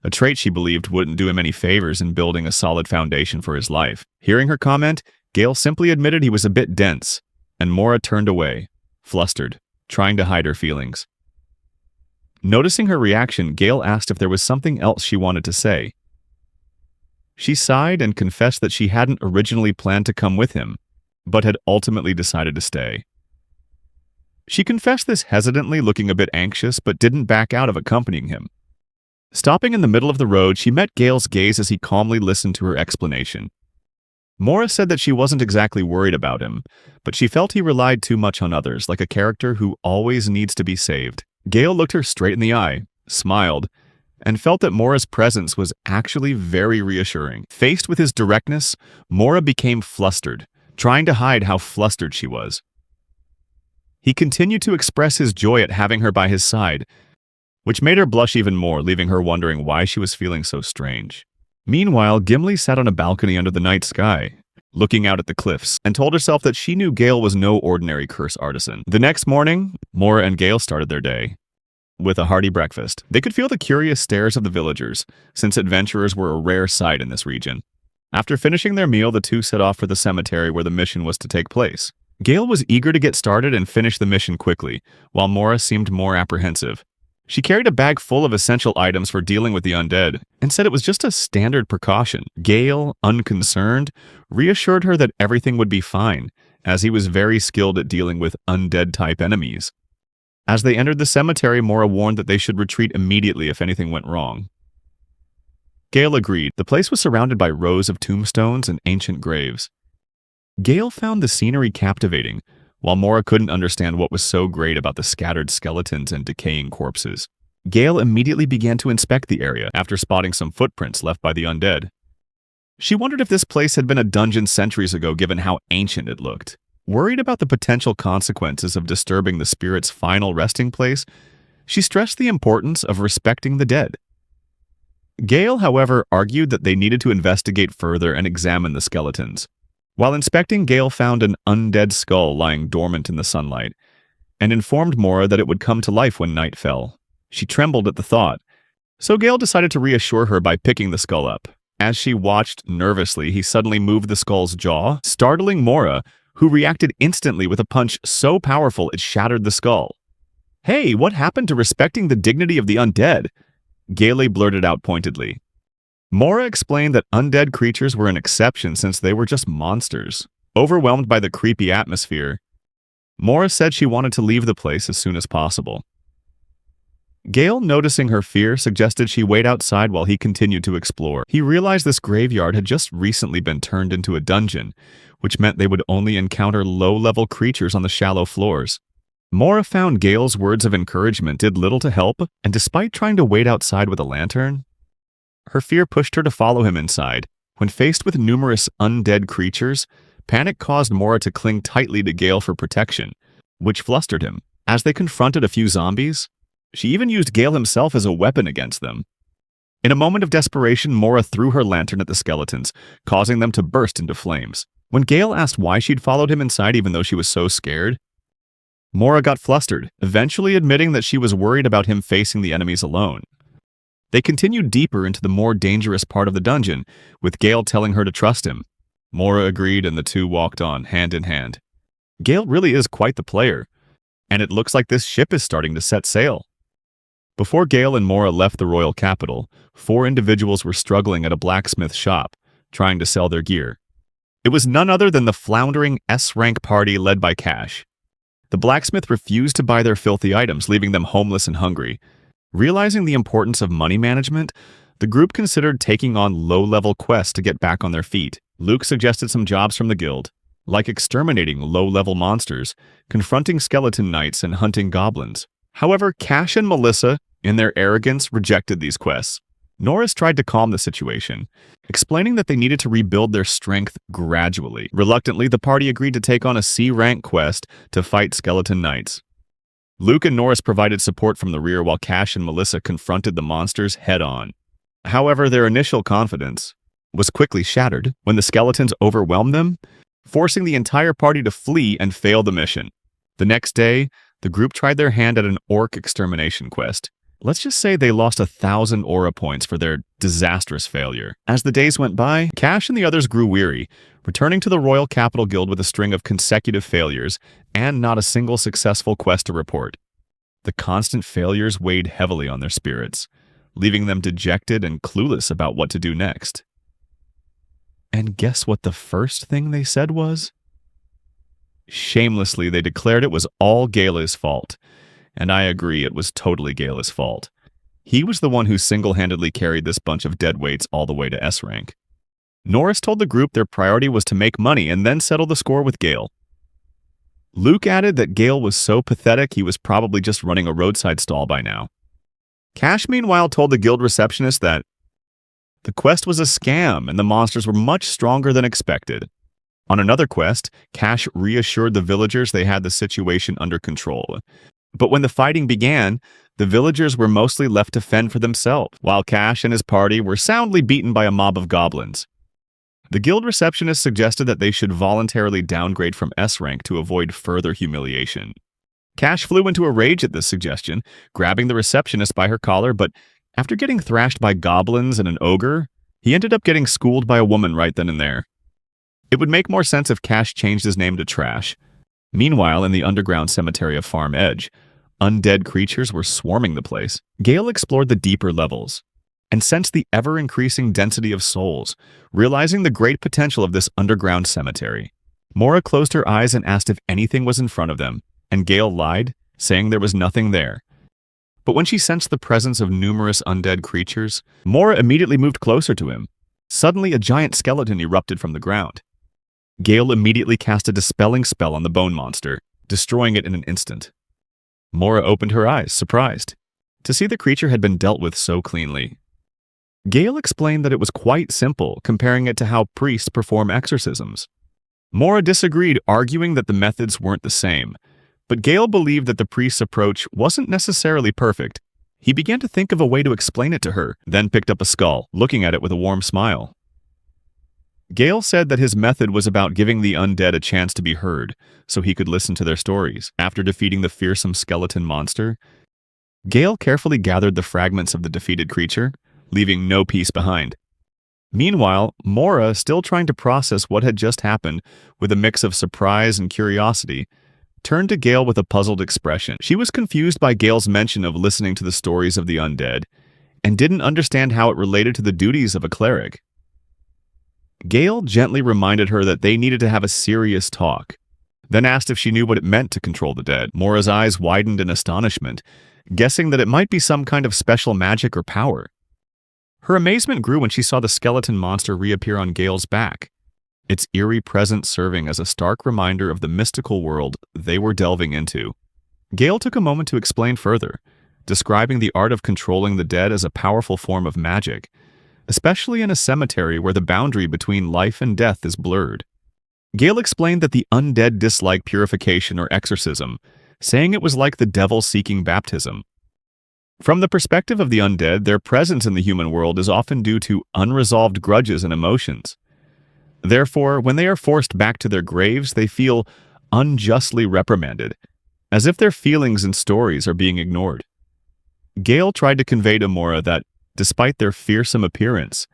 a trait she believed wouldn't do him any favors in building a solid foundation for his life. Hearing her comment, Gale simply admitted he was a bit dense, and Mora turned away, flustered, trying to hide her feelings. Noticing her reaction, Gale asked if there was something else she wanted to say. She sighed and confessed that she hadn't originally planned to come with him, but had ultimately decided to stay. She confessed this hesitantly, looking a bit anxious, but didn't back out of accompanying him. Stopping in the middle of the road, she met Gale's gaze as he calmly listened to her explanation. Mora said that she wasn't exactly worried about him, but she felt he relied too much on others, like a character who always needs to be saved. Gale looked her straight in the eye, smiled, and felt that Mora's presence was actually very reassuring. Faced with his directness, Mora became flustered, trying to hide how flustered she was. He continued to express his joy at having her by his side, which made her blush even more, leaving her wondering why she was feeling so strange. Meanwhile, Gimli sat on a balcony under the night sky, looking out at the cliffs, and told herself that she knew Gale was no ordinary curse artisan. The next morning, Mora and Gale started their day with a hearty breakfast. They could feel the curious stares of the villagers, since adventurers were a rare sight in this region. After finishing their meal, the two set off for the cemetery where the mission was to take place. Gale was eager to get started and finish the mission quickly, while Mora seemed more apprehensive. She carried a bag full of essential items for dealing with the undead, and said it was just a standard precaution. Gale, unconcerned, reassured her that everything would be fine, as he was very skilled at dealing with undead-type enemies. As they entered the cemetery, Mora warned that they should retreat immediately if anything went wrong. Gale agreed. The place was surrounded by rows of tombstones and ancient graves. Gale found the scenery captivating, while Mora couldn't understand what was so great about the scattered skeletons and decaying corpses. Gale immediately began to inspect the area after spotting some footprints left by the undead. She wondered if this place had been a dungeon centuries ago given how ancient it looked. Worried about the potential consequences of disturbing the spirit's final resting place, she stressed the importance of respecting the dead. Gale, however, argued that they needed to investigate further and examine the skeletons. While inspecting, Gale found an undead skull lying dormant in the sunlight, and informed Mora that it would come to life when night fell. She trembled at the thought, so Gale decided to reassure her by picking the skull up. As she watched nervously, he suddenly moved the skull's jaw, startling Mora, who reacted instantly with a punch so powerful it shattered the skull. "Hey, what happened to respecting the dignity of the undead?" Gale blurted out pointedly. Mora explained that undead creatures were an exception since they were just monsters. Overwhelmed by the creepy atmosphere, Mora said she wanted to leave the place as soon as possible. Gale, noticing her fear, suggested she wait outside while he continued to explore. He realized this graveyard had just recently been turned into a dungeon, which meant they would only encounter low-level creatures on the shallow floors. Mora found Gale's words of encouragement did little to help, and despite trying to wait outside with a lantern, her fear pushed her to follow him inside. When faced with numerous undead creatures, panic caused Mora to cling tightly to Gale for protection, which flustered him. As they confronted a few zombies, she even used Gale himself as a weapon against them. In a moment of desperation, Mora threw her lantern at the skeletons, causing them to burst into flames. When Gale asked why she'd followed him inside even though she was so scared, Mora got flustered, eventually admitting that she was worried about him facing the enemies alone. They continued deeper into the more dangerous part of the dungeon, with Gale telling her to trust him. Mora agreed and the two walked on, hand in hand. Gale really is quite the player, and it looks like this ship is starting to set sail. Before Gale and Mora left the royal capital, 4 individuals were struggling at a blacksmith shop, trying to sell their gear. It was none other than the floundering S-rank party led by Cash. The blacksmith refused to buy their filthy items, leaving them homeless and hungry. Realizing the importance of money management, the group considered taking on low-level quests to get back on their feet. Luke suggested some jobs from the guild, like exterminating low-level monsters, confronting skeleton knights, and hunting goblins. However, Cash and Melissa, in their arrogance, rejected these quests. Norris tried to calm the situation, explaining that they needed to rebuild their strength gradually. Reluctantly, the party agreed to take on a C-rank quest to fight skeleton knights. Luke and Norris provided support from the rear while Cash and Melissa confronted the monsters head-on. However, their initial confidence was quickly shattered when the skeletons overwhelmed them, forcing the entire party to flee and fail the mission. The next day, the group tried their hand at an orc extermination quest. Let's just say they lost 1,000 aura points for their disastrous failure. As the days went by, Cash and the others grew weary, returning to the Royal Capital Guild with a string of consecutive failures and not a single successful quest to report. The constant failures weighed heavily on their spirits, leaving them dejected and clueless about what to do next. And guess what the first thing they said was? Shamelessly, they declared it was all Gala's fault. And I agree, it was totally Gala's fault. He was the one who single-handedly carried this bunch of deadweights all the way to S rank. Norris told the group their priority was to make money and then settle the score with Gale. Luke added that Gale was so pathetic he was probably just running a roadside stall by now. Cash, meanwhile, told the guild receptionist that the quest was a scam and the monsters were much stronger than expected. On another quest, Cash reassured the villagers they had the situation under control. But when the fighting began, the villagers were mostly left to fend for themselves, while Cash and his party were soundly beaten by a mob of goblins. The guild receptionist suggested that they should voluntarily downgrade from S rank to avoid further humiliation. Cash flew into a rage at this suggestion, grabbing the receptionist by her collar, but after getting thrashed by goblins and an ogre, he ended up getting schooled by a woman right then and there. It would make more sense if Cash changed his name to Trash. Meanwhile, in the underground cemetery of Farm Edge, undead creatures were swarming the place. Gale explored the deeper levels and sensed the ever-increasing density of souls, realizing the great potential of this underground cemetery. Mora closed her eyes and asked if anything was in front of them, and Gale lied, saying there was nothing there. But when she sensed the presence of numerous undead creatures, Mora immediately moved closer to him. Suddenly, a giant skeleton erupted from the ground. Gale immediately cast a dispelling spell on the bone monster, destroying it in an instant. Mora opened her eyes, surprised, to see the creature had been dealt with so cleanly. Gale explained that it was quite simple, comparing it to how priests perform exorcisms. Mora disagreed, arguing that the methods weren't the same, but Gale believed that the priest's approach wasn't necessarily perfect. He began to think of a way to explain it to her, then picked up a skull, looking at it with a warm smile. Gale said that his method was about giving the undead a chance to be heard, so he could listen to their stories. After defeating the fearsome skeleton monster, Gale carefully gathered the fragments of the defeated creature, leaving no piece behind. Meanwhile, Mora, still trying to process what had just happened with a mix of surprise and curiosity, turned to Gale with a puzzled expression. She was confused by Gale's mention of listening to the stories of the undead, and didn't understand how it related to the duties of a cleric. Gale gently reminded her that they needed to have a serious talk, then asked if she knew what it meant to control the dead. Mora's eyes widened in astonishment, guessing that it might be some kind of special magic or power. Her amazement grew when she saw the skeleton monster reappear on Gale's back, its eerie presence serving as a stark reminder of the mystical world they were delving into. Gale took a moment to explain further, describing the art of controlling the dead as a powerful form of magic, especially in a cemetery where the boundary between life and death is blurred. Gale explained that the undead dislike purification or exorcism, saying it was like the devil seeking baptism. From the perspective of the undead, their presence in the human world is often due to unresolved grudges and emotions. Therefore, when they are forced back to their graves, they feel unjustly reprimanded, as if their feelings and stories are being ignored. Gale tried to convey to Mora that, despite their fearsome appearance,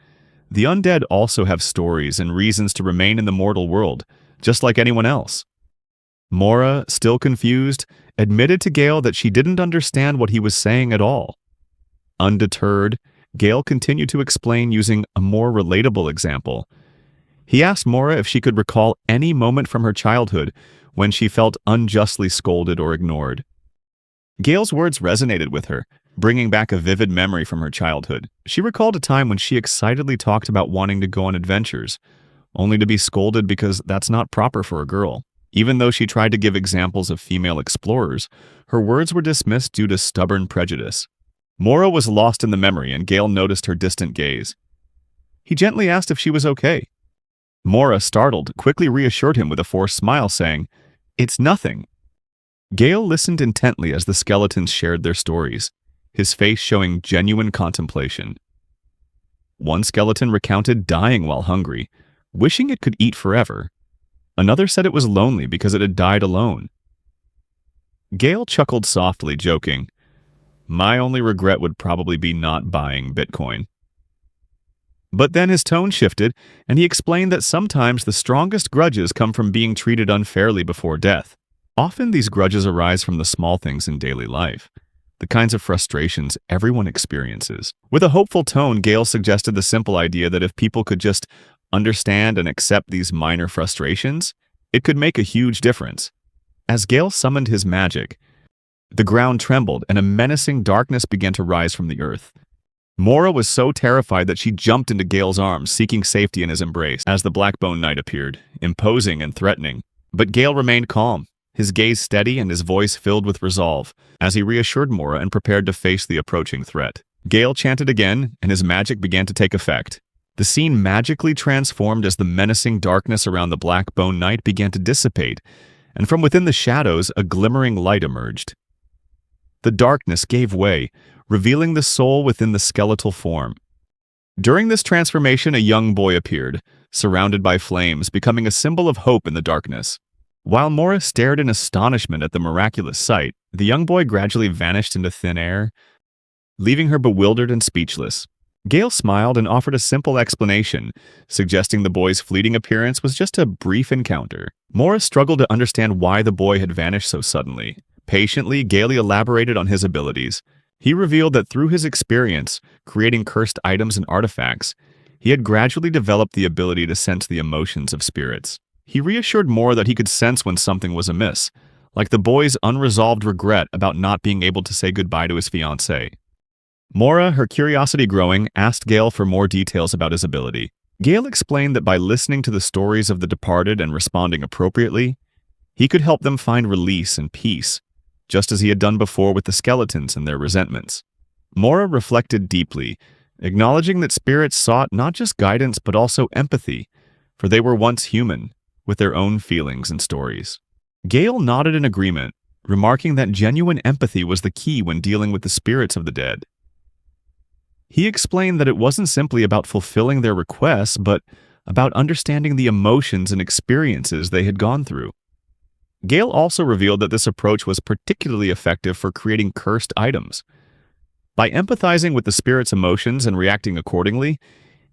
the undead also have stories and reasons to remain in the mortal world, just like anyone else. Mora, still confused, admitted to Gale that she didn't understand what he was saying at all. Undeterred, Gale continued to explain using a more relatable example. He asked Mora if she could recall any moment from her childhood when she felt unjustly scolded or ignored. Gale's words resonated with her, bringing back a vivid memory from her childhood. She recalled a time when she excitedly talked about wanting to go on adventures, only to be scolded because that's not proper for a girl. Even though she tried to give examples of female explorers, her words were dismissed due to stubborn prejudice. Mora was lost in the memory, and Gale noticed her distant gaze. He gently asked if she was okay. Mora, startled, quickly reassured him with a forced smile, saying, "It's nothing." Gale listened intently as the skeletons shared their stories, his face showing genuine contemplation. One skeleton recounted dying while hungry, wishing it could eat forever. Another said it was lonely because it had died alone. Gale chuckled softly, joking, "My only regret would probably be not buying Bitcoin." But then his tone shifted, and he explained that sometimes the strongest grudges come from being treated unfairly before death. Often these grudges arise from the small things in daily life, the kinds of frustrations everyone experiences. With a hopeful tone, Gale suggested the simple idea that if people could just understand and accept these minor frustrations, it could make a huge difference. As Gale summoned his magic, the ground trembled and a menacing darkness began to rise from the earth. Mora was so terrified that she jumped into Gale's arms, seeking safety in his embrace, as the Blackbone Knight appeared, imposing and threatening. But Gale remained calm, his gaze steady and his voice filled with resolve, as he reassured Mora and prepared to face the approaching threat. Gale chanted again, and his magic began to take effect. The scene magically transformed as the menacing darkness around the Blackbone Knight began to dissipate, and from within the shadows a glimmering light emerged. The darkness gave way, revealing the soul within the skeletal form. During this transformation, a young boy appeared, surrounded by flames, becoming a symbol of hope in the darkness. While Mora stared in astonishment at the miraculous sight, the young boy gradually vanished into thin air, leaving her bewildered and speechless. Gale smiled and offered a simple explanation, suggesting the boy's fleeting appearance was just a brief encounter. Mora struggled to understand why the boy had vanished so suddenly. Patiently, Gale elaborated on his abilities. He revealed that through his experience, creating cursed items and artifacts, he had gradually developed the ability to sense the emotions of spirits. He reassured Mora that he could sense when something was amiss, like the boy's unresolved regret about not being able to say goodbye to his fiancée. Mora, her curiosity growing, asked Gale for more details about his ability. Gale explained that by listening to the stories of the departed and responding appropriately, he could help them find release and peace, just as he had done before with the skeletons and their resentments. Mora reflected deeply, acknowledging that spirits sought not just guidance but also empathy, for they were once human, with their own feelings and stories. Gale nodded in agreement, remarking that genuine empathy was the key when dealing with the spirits of the dead. He explained that it wasn't simply about fulfilling their requests, but about understanding the emotions and experiences they had gone through. Gale also revealed that this approach was particularly effective for creating cursed items. By empathizing with the spirit's emotions and reacting accordingly,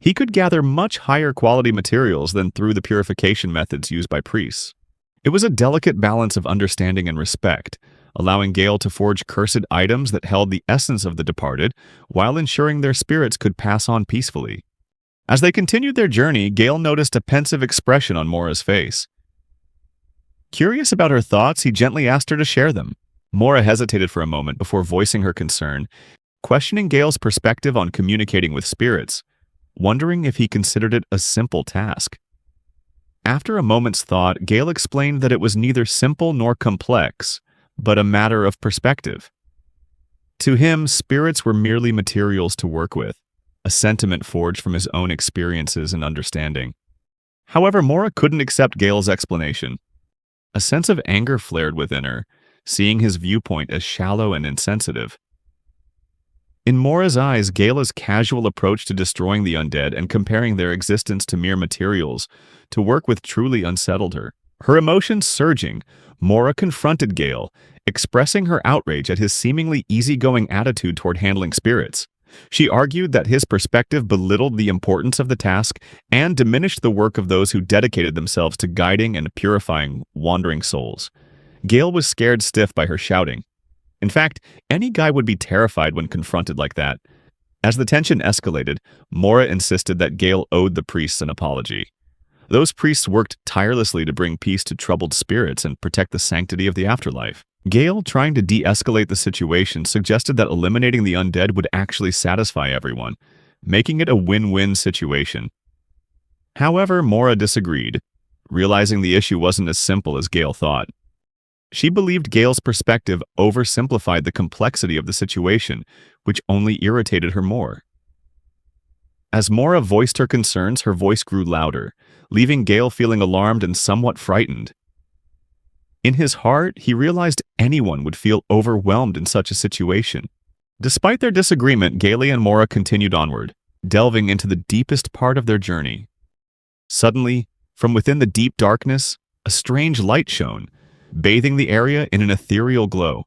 he could gather much higher quality materials than through the purification methods used by priests. It was a delicate balance of understanding and respect, allowing Gale to forge cursed items that held the essence of the departed, while ensuring their spirits could pass on peacefully. As they continued their journey, Gale noticed a pensive expression on Mora's face. Curious about her thoughts, he gently asked her to share them. Mora hesitated for a moment before voicing her concern, questioning Gale's perspective on communicating with spirits, wondering if he considered it a simple task. After a moment's thought, Gale explained that it was neither simple nor complex, but a matter of perspective. To him, spirits were merely materials to work with, a sentiment forged from his own experiences and understanding. However, Mora couldn't accept Gale's explanation. A sense of anger flared within her, seeing his viewpoint as shallow and insensitive. In Mora's eyes, Gale's casual approach to destroying the undead and comparing their existence to mere materials to work with truly unsettled her. Her emotions surging, Mora confronted Gale, expressing her outrage at his seemingly easygoing attitude toward handling spirits. She argued that his perspective belittled the importance of the task and diminished the work of those who dedicated themselves to guiding and purifying wandering souls. Gale was scared stiff by her shouting. In fact, any guy would be terrified when confronted like that. As the tension escalated, Mora insisted that Gale owed the priests an apology. Those priests worked tirelessly to bring peace to troubled spirits and protect the sanctity of the afterlife. Gale, trying to de-escalate the situation, suggested that eliminating the undead would actually satisfy everyone, making it a win-win situation. However, Mora disagreed, realizing the issue wasn't as simple as Gale thought. She believed Gale's perspective oversimplified the complexity of the situation, which only irritated her more. As Mora voiced her concerns, her voice grew louder, leaving Gale feeling alarmed and somewhat frightened. In his heart, he realized anyone would feel overwhelmed in such a situation. Despite their disagreement, Gale and Mora continued onward, delving into the deepest part of their journey. Suddenly, from within the deep darkness, a strange light shone, bathing the area in an ethereal glow.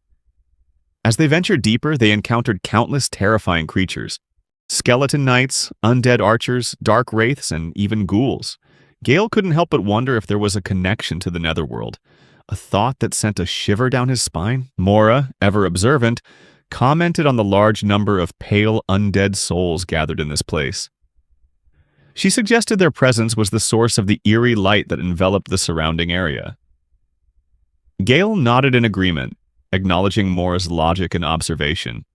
As they ventured deeper, they encountered countless terrifying creatures. Skeleton knights, undead archers, dark wraiths, and even ghouls. Gale couldn't help but wonder if there was a connection to the netherworld, a thought that sent a shiver down his spine. Mora, ever observant, commented on the large number of pale undead souls gathered in this place. She suggested their presence was the source of the eerie light that enveloped the surrounding area. Gale nodded in agreement, acknowledging Mora's logic and observation.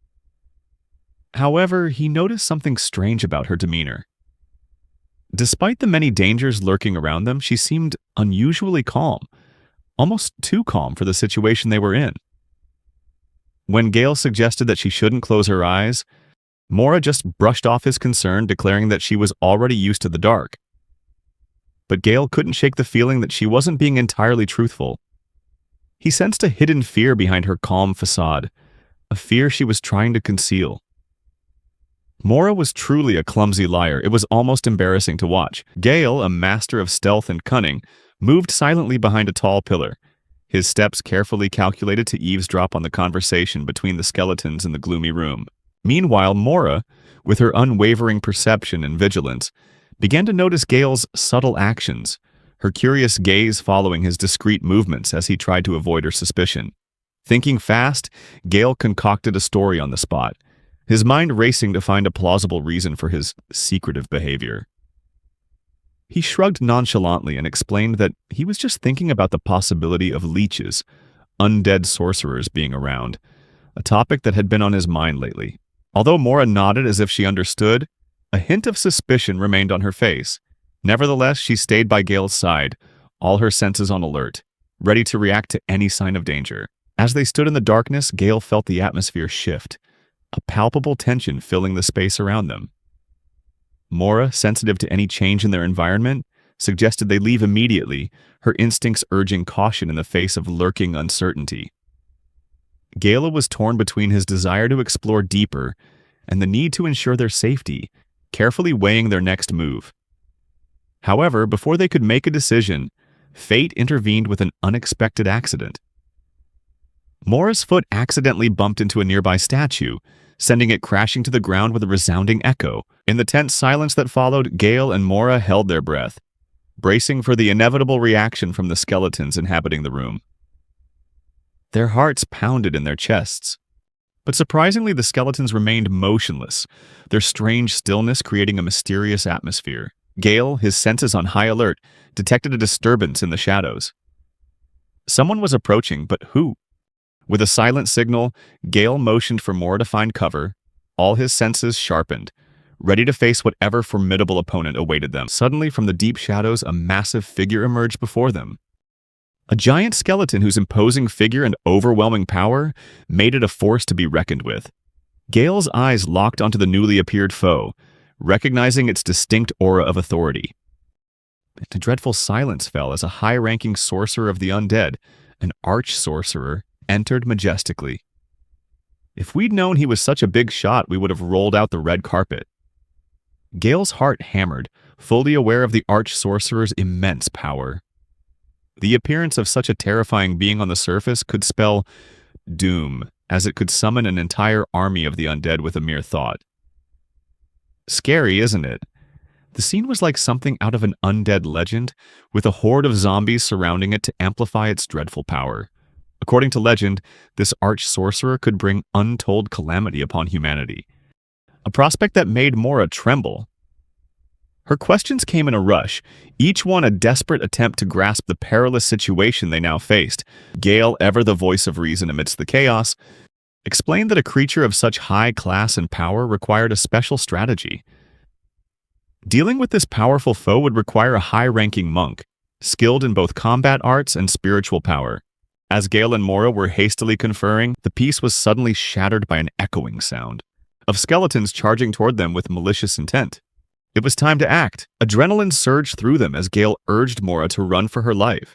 However, he noticed something strange about her demeanor. Despite the many dangers lurking around them, she seemed unusually calm, almost too calm for the situation they were in. When Gale suggested that she shouldn't close her eyes, Mora just brushed off his concern, declaring that she was already used to the dark. But Gale couldn't shake the feeling that she wasn't being entirely truthful. He sensed a hidden fear behind her calm facade, a fear she was trying to conceal. Mora was truly a clumsy liar. It was almost embarrassing to watch. Gale, a master of stealth and cunning, moved silently behind a tall pillar, his steps carefully calculated to eavesdrop on the conversation between the skeletons in the gloomy room. Meanwhile, Mora, with her unwavering perception and vigilance, began to notice Gale's subtle actions, her curious gaze following his discreet movements as he tried to avoid her suspicion. Thinking fast, Gale concocted a story on the spot, his mind racing to find a plausible reason for his secretive behavior. He shrugged nonchalantly and explained that he was just thinking about the possibility of leeches, undead sorcerers being around, a topic that had been on his mind lately. Although Mora nodded as if she understood, a hint of suspicion remained on her face. Nevertheless, she stayed by Gale's side, all her senses on alert, ready to react to any sign of danger. As they stood in the darkness, Gale felt the atmosphere shift, a palpable tension filling the space around them. Mora, sensitive to any change in their environment, suggested they leave immediately, her instincts urging caution in the face of lurking uncertainty. Gale was torn between his desire to explore deeper and the need to ensure their safety, carefully weighing their next move. However, before they could make a decision, fate intervened with an unexpected accident. Mora's foot accidentally bumped into a nearby statue, sending it crashing to the ground with a resounding echo. In the tense silence that followed, Gale and Mora held their breath, bracing for the inevitable reaction from the skeletons inhabiting the room. Their hearts pounded in their chests. But surprisingly, the skeletons remained motionless, their strange stillness creating a mysterious atmosphere. Gale, his senses on high alert, detected a disturbance in the shadows. Someone was approaching, but who? With a silent signal, Gale motioned for Mora to find cover, all his senses sharpened, ready to face whatever formidable opponent awaited them. Suddenly, from the deep shadows, a massive figure emerged before them. A giant skeleton whose imposing figure and overwhelming power made it a force to be reckoned with. Gale's eyes locked onto the newly appeared foe, recognizing its distinct aura of authority. A dreadful silence fell as a high-ranking sorcerer of the undead, an arch-sorcerer, entered majestically. If we'd known he was such a big shot, we would have rolled out the red carpet. Gale's heart hammered, fully aware of the arch-sorcerer's immense power. The appearance of such a terrifying being on the surface could spell doom, as it could summon an entire army of the undead with a mere thought. Scary, isn't it? The scene was like something out of an undead legend, with a horde of zombies surrounding it to amplify its dreadful power. According to legend, this arch-sorcerer could bring untold calamity upon humanity, a prospect that made Mora tremble. Her questions came in a rush, each one a desperate attempt to grasp the perilous situation they now faced. Gale, ever the voice of reason amidst the chaos, explained that a creature of such high class and power required a special strategy. Dealing with this powerful foe would require a high-ranking monk, skilled in both combat arts and spiritual power. As Gale and Mora were hastily conferring, the peace was suddenly shattered by an echoing sound of skeletons charging toward them with malicious intent. It was time to act. Adrenaline surged through them as Gale urged Mora to run for her life,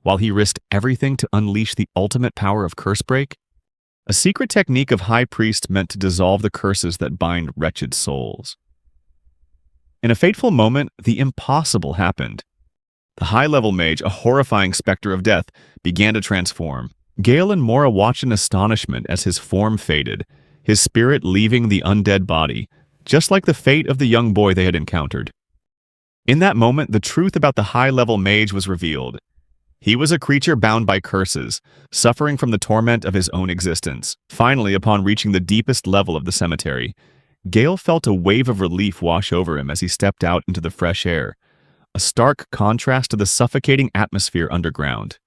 while he risked everything to unleash the ultimate power of Cursebreak, a secret technique of High Priest meant to dissolve the curses that bind wretched souls. In a fateful moment, the impossible happened. The high-level mage, a horrifying specter of death, began to transform. Gale and Mora watched in astonishment as his form faded, his spirit leaving the undead body, just like the fate of the young boy they had encountered. In that moment, the truth about the high-level mage was revealed. He was a creature bound by curses, suffering from the torment of his own existence. Finally, upon reaching the deepest level of the cemetery, Gale felt a wave of relief wash over him as he stepped out into the fresh air, a stark contrast to the suffocating atmosphere underground.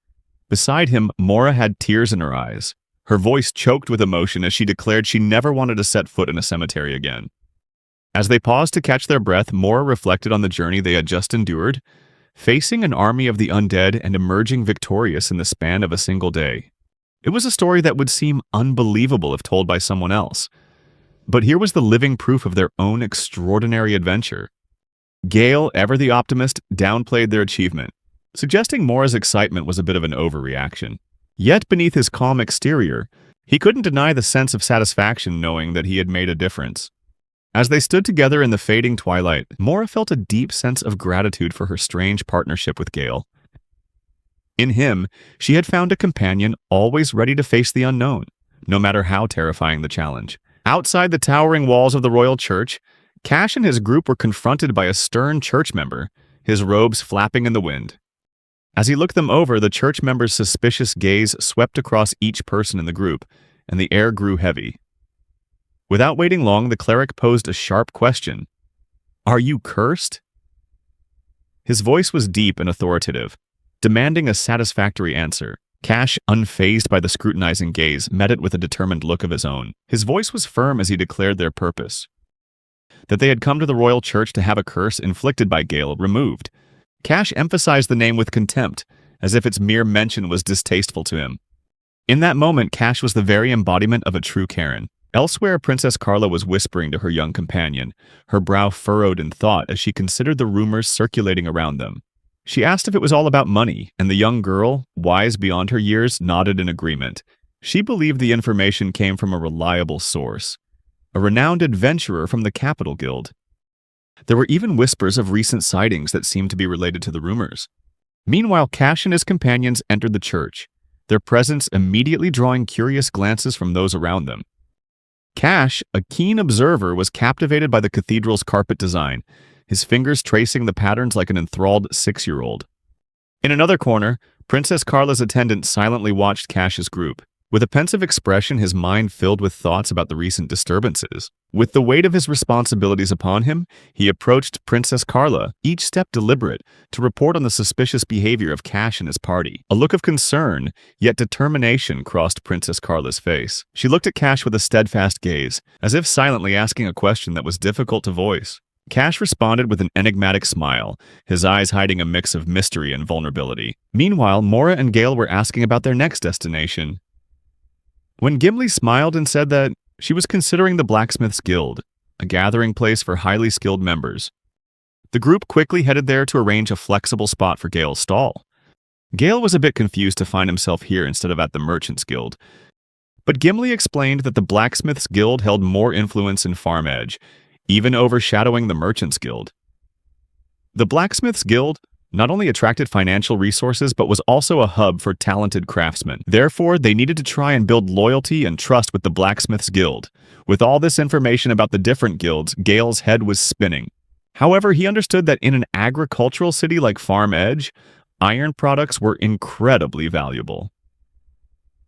Beside him, Mora had tears in her eyes. Her voice choked with emotion as she declared she never wanted to set foot in a cemetery again. As they paused to catch their breath, Mora reflected on the journey they had just endured, facing an army of the undead and emerging victorious in the span of a single day. It was a story that would seem unbelievable if told by someone else, but here was the living proof of their own extraordinary adventure. Gale, ever the optimist, downplayed their achievement, suggesting Mora's excitement was a bit of an overreaction. Yet beneath his calm exterior, he couldn't deny the sense of satisfaction knowing that he had made a difference. As they stood together in the fading twilight, Mora felt a deep sense of gratitude for her strange partnership with Gale. In him, she had found a companion always ready to face the unknown, no matter how terrifying the challenge. Outside the towering walls of the royal church, Cash and his group were confronted by a stern church member, his robes flapping in the wind. As he looked them over, the church member's suspicious gaze swept across each person in the group, and the air grew heavy. Without waiting long, the cleric posed a sharp question. "Are you cursed?" His voice was deep and authoritative, demanding a satisfactory answer. Cash, unfazed by the scrutinizing gaze, met it with a determined look of his own. His voice was firm as he declared their purpose: that they had come to the royal church to have a curse inflicted by Gale removed. Cash emphasized the name with contempt, as if its mere mention was distasteful to him. In that moment, Cash was the very embodiment of a true Karen. Elsewhere, Princess Carla was whispering to her young companion, her brow furrowed in thought as she considered the rumors circulating around them. She asked if it was all about money, and the young girl, wise beyond her years, nodded in agreement. She believed the information came from a reliable source, a renowned adventurer from the Capital Guild. There were even whispers of recent sightings that seemed to be related to the rumors. Meanwhile, Cash and his companions entered the church, their presence immediately drawing curious glances from those around them. Cash, a keen observer, was captivated by the cathedral's carpet design, his fingers tracing the patterns like an enthralled 6-year-old. In another corner, Princess Carla's attendant silently watched Cash's group. With a pensive expression, his mind filled with thoughts about the recent disturbances. With the weight of his responsibilities upon him, he approached Princess Carla, each step deliberate, to report on the suspicious behavior of Cash and his party. A look of concern, yet determination, crossed Princess Carla's face. She looked at Cash with a steadfast gaze, as if silently asking a question that was difficult to voice. Cash responded with an enigmatic smile, his eyes hiding a mix of mystery and vulnerability. Meanwhile, Mora and Gale were asking about their next destination. When Gimli smiled and said that she was considering the Blacksmith's Guild, a gathering place for highly skilled members, the group quickly headed there to arrange a flexible spot for Gale's stall. Gale was a bit confused to find himself here instead of at the Merchant's Guild, but Gimli explained that the Blacksmith's Guild held more influence in Farm Edge, even overshadowing the Merchant's Guild. The Blacksmith's Guild not only attracted financial resources, but was also a hub for talented craftsmen. Therefore, they needed to try and build loyalty and trust with the Blacksmith's Guild. With all this information about the different guilds, Gale's head was spinning. However, he understood that in an agricultural city like Farm Edge, iron products were incredibly valuable.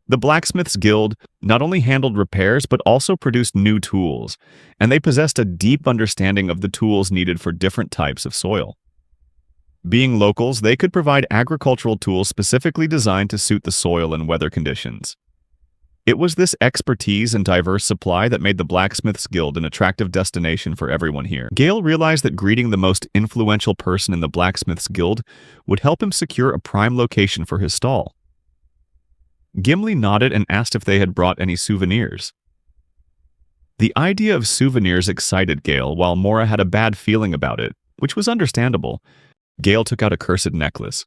The Blacksmith's Guild not only handled repairs, but also produced new tools, and they possessed a deep understanding of the tools needed for different types of soil. Being locals, they could provide agricultural tools specifically designed to suit the soil and weather conditions. It was this expertise and diverse supply that made the Blacksmith's Guild an attractive destination for everyone here. Gale realized that greeting the most influential person in the Blacksmith's Guild would help him secure a prime location for his stall. Gimli nodded and asked if they had brought any souvenirs. The idea of souvenirs excited Gale, while Mora had a bad feeling about it, which was understandable. Gale took out a cursed necklace,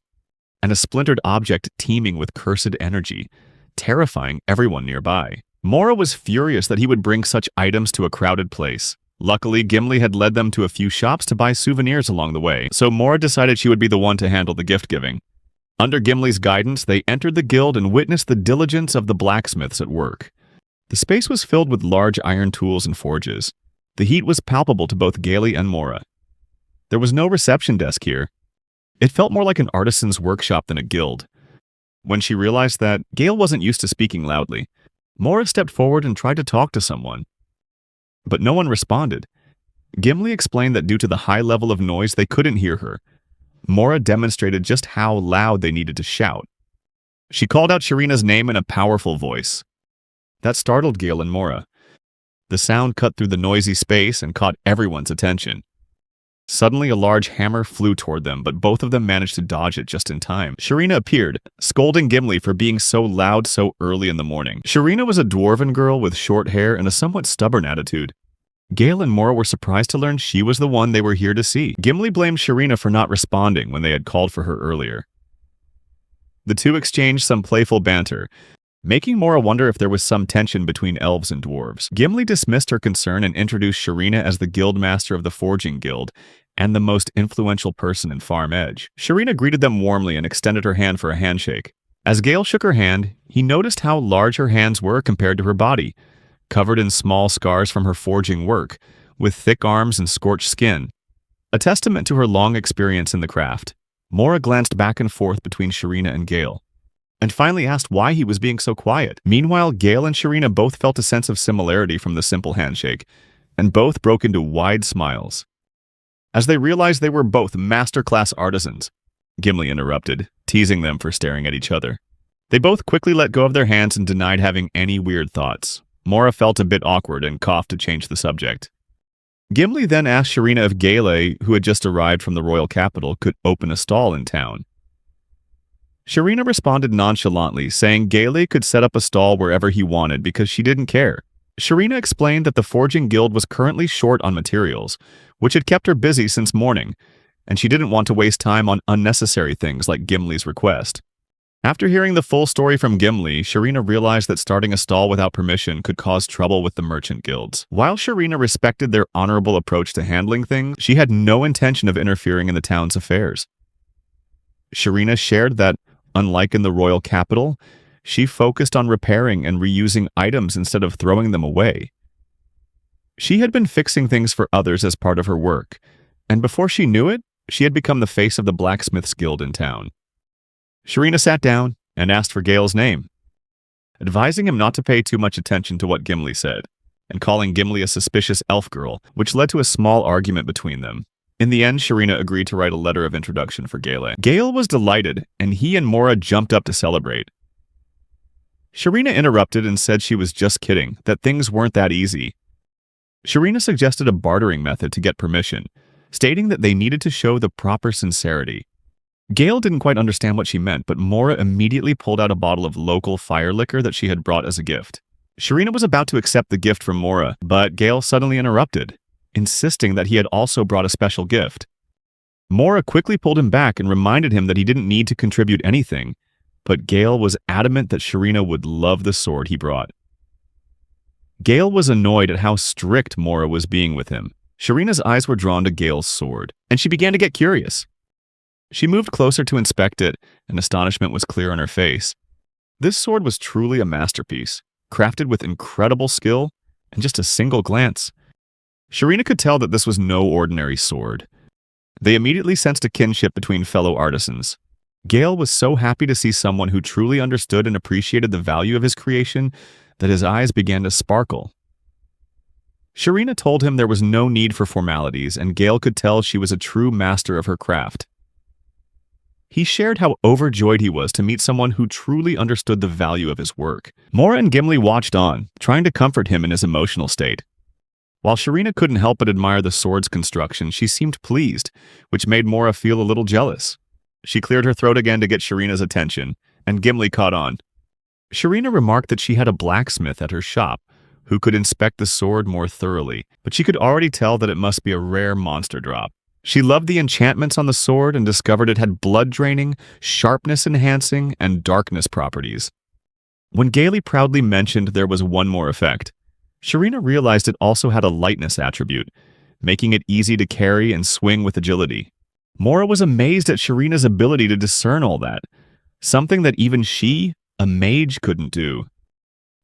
and a splintered object teeming with cursed energy, terrifying everyone nearby. Mora was furious that he would bring such items to a crowded place. Luckily, Gimli had led them to a few shops to buy souvenirs along the way, so Mora decided she would be the one to handle the gift-giving. Under Gimli's guidance, they entered the guild and witnessed the diligence of the blacksmiths at work. The space was filled with large iron tools and forges. The heat was palpable to both Gale and Mora. There was no reception desk here. It felt more like an artisan's workshop than a guild. When she realized that Gale wasn't used to speaking loudly, Mora stepped forward and tried to talk to someone. But no one responded. Gimli explained that due to the high level of noise, they couldn't hear her. Mora demonstrated just how loud they needed to shout. She called out Sharina's name in a powerful voice. That startled Gale and Mora. The sound cut through the noisy space and caught everyone's attention. Suddenly, a large hammer flew toward them, but both of them managed to dodge it just in time. Sharina appeared, scolding Gimli for being so loud so early in the morning. Sharina was a dwarven girl with short hair and a somewhat stubborn attitude. Gale and Mora were surprised to learn she was the one they were here to see. Gimli blamed Sharina for not responding when they had called for her earlier. The two exchanged some playful banter, making Mora wonder if there was some tension between elves and dwarves. Gimli dismissed her concern and introduced Sharina as the guildmaster of the Forging Guild and the most influential person in Farm Edge. Sharina greeted them warmly and extended her hand for a handshake. As Gale shook her hand, he noticed how large her hands were compared to her body, covered in small scars from her forging work, with thick arms and scorched skin. A testament to her long experience in the craft, Mora glanced back and forth between Sharina and Gale, and finally asked why he was being so quiet. Meanwhile, Gale and Sharina both felt a sense of similarity from the simple handshake, and both broke into wide smiles. As they realized they were both master-class artisans, Gimli interrupted, teasing them for staring at each other. They both quickly let go of their hands and denied having any weird thoughts. Mora felt a bit awkward and coughed to change the subject. Gimli then asked Sharina if Gale, who had just arrived from the royal capital, could open a stall in town. Sharina responded nonchalantly, saying Gale could set up a stall wherever he wanted because she didn't care. Sharina explained that the Forging Guild was currently short on materials, which had kept her busy since morning, and she didn't want to waste time on unnecessary things like Gimli's request. After hearing the full story from Gimli, Sharina realized that starting a stall without permission could cause trouble with the merchant guilds. While Sharina respected their honorable approach to handling things, she had no intention of interfering in the town's affairs. Sharina shared that, unlike in the royal capital, she focused on repairing and reusing items instead of throwing them away. She had been fixing things for others as part of her work, and before she knew it, she had become the face of the blacksmith's guild in town. Sharina sat down and asked for Gale's name, advising him not to pay too much attention to what Gimli said, and calling Gimli a suspicious elf girl, which led to a small argument between them. In the end, Sharina agreed to write a letter of introduction for Gale. Gale was delighted, and he and Mora jumped up to celebrate. Sharina interrupted and said she was just kidding, that things weren't that easy. Sharina suggested a bartering method to get permission, stating that they needed to show the proper sincerity. Gale didn't quite understand what she meant, but Mora immediately pulled out a bottle of local fire liquor that she had brought as a gift. Sharina was about to accept the gift from Mora, but Gale suddenly interrupted, insisting that he had also brought a special gift. Mora quickly pulled him back and reminded him that he didn't need to contribute anything, but Gale was adamant that Sharina would love the sword he brought. Gale was annoyed at how strict Mora was being with him. Sharina's eyes were drawn to Gale's sword, and she began to get curious. She moved closer to inspect it, and astonishment was clear on her face. This sword was truly a masterpiece, crafted with incredible skill and just a single glance. Sharina could tell that this was no ordinary sword. They immediately sensed a kinship between fellow artisans. Gale was so happy to see someone who truly understood and appreciated the value of his creation that his eyes began to sparkle. Sharina told him there was no need for formalities, and Gale could tell she was a true master of her craft. He shared how overjoyed he was to meet someone who truly understood the value of his work. Mora and Gimli watched on, trying to comfort him in his emotional state. While Sharina couldn't help but admire the sword's construction, she seemed pleased, which made Mora feel a little jealous. She cleared her throat again to get Sharina's attention, and Gimli caught on. Sharina remarked that she had a blacksmith at her shop who could inspect the sword more thoroughly, but she could already tell that it must be a rare monster drop. She loved the enchantments on the sword and discovered it had blood-draining, sharpness-enhancing, and darkness properties. When Gailey proudly mentioned there was one more effect, Sharina realized it also had a lightness attribute, making it easy to carry and swing with agility. Mora was amazed at Sharina's ability to discern all that, something that even she, a mage, couldn't do.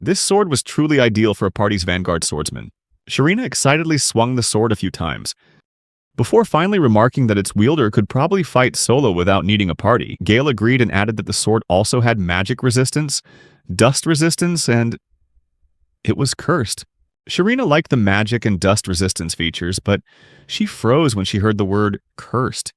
This sword was truly ideal for a party's vanguard swordsman. Sharina excitedly swung the sword a few times, before finally remarking that its wielder could probably fight solo without needing a party. Gale agreed and added that the sword also had magic resistance, dust resistance, and it was cursed. Sharina liked the magic and dust resistance features, but she froze when she heard the word cursed.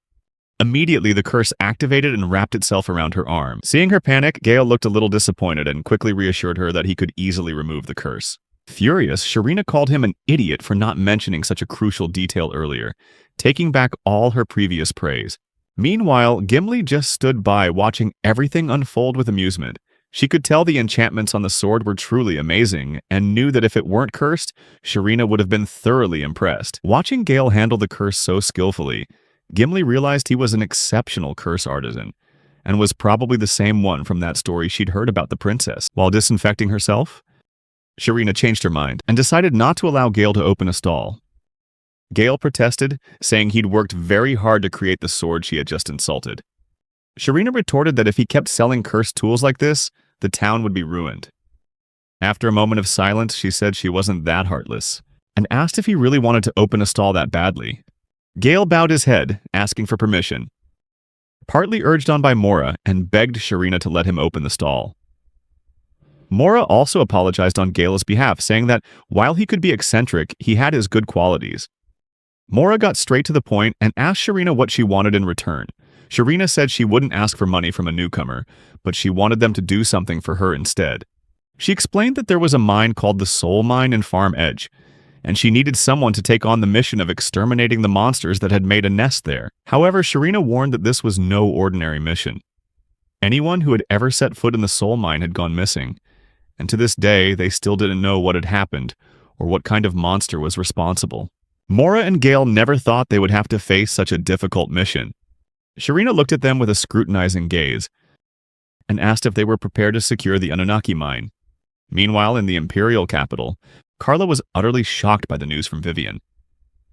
Immediately, the curse activated and wrapped itself around her arm. Seeing her panic, Gale looked a little disappointed and quickly reassured her that he could easily remove the curse. Furious, Sharina called him an idiot for not mentioning such a crucial detail earlier, taking back all her previous praise. Meanwhile, Gimli just stood by watching everything unfold with amusement. She could tell the enchantments on the sword were truly amazing, and knew that if it weren't cursed, Sharina would have been thoroughly impressed. Watching Gale handle the curse so skillfully, Gimli realized he was an exceptional curse artisan, and was probably the same one from that story she'd heard about the princess. While disinfecting herself, Sharina changed her mind and decided not to allow Gale to open a stall. Gale protested, saying he'd worked very hard to create the sword she had just insulted. Sharina retorted that if he kept selling cursed tools like this, the town would be ruined. After a moment of silence, she said she wasn't that heartless, and asked if he really wanted to open a stall that badly. Gale bowed his head, asking for permission, partly urged on by Mora, and begged Sharina to let him open the stall. Mora also apologized on Gale's behalf, saying that while he could be eccentric, he had his good qualities. Mora got straight to the point and asked Sharina what she wanted in return. Sharina said she wouldn't ask for money from a newcomer, but she wanted them to do something for her instead. She explained that there was a mine called the Soul Mine in Farm Edge, and she needed someone to take on the mission of exterminating the monsters that had made a nest there. However, Sharina warned that this was no ordinary mission. Anyone who had ever set foot in the Soul Mine had gone missing, and to this day they still didn't know what had happened or what kind of monster was responsible. Mora and Gale never thought they would have to face such a difficult mission. Sharina looked at them with a scrutinizing gaze and asked if they were prepared to secure the Anunnaki mine. Meanwhile, in the Imperial capital, Carla was utterly shocked by the news from Vivian.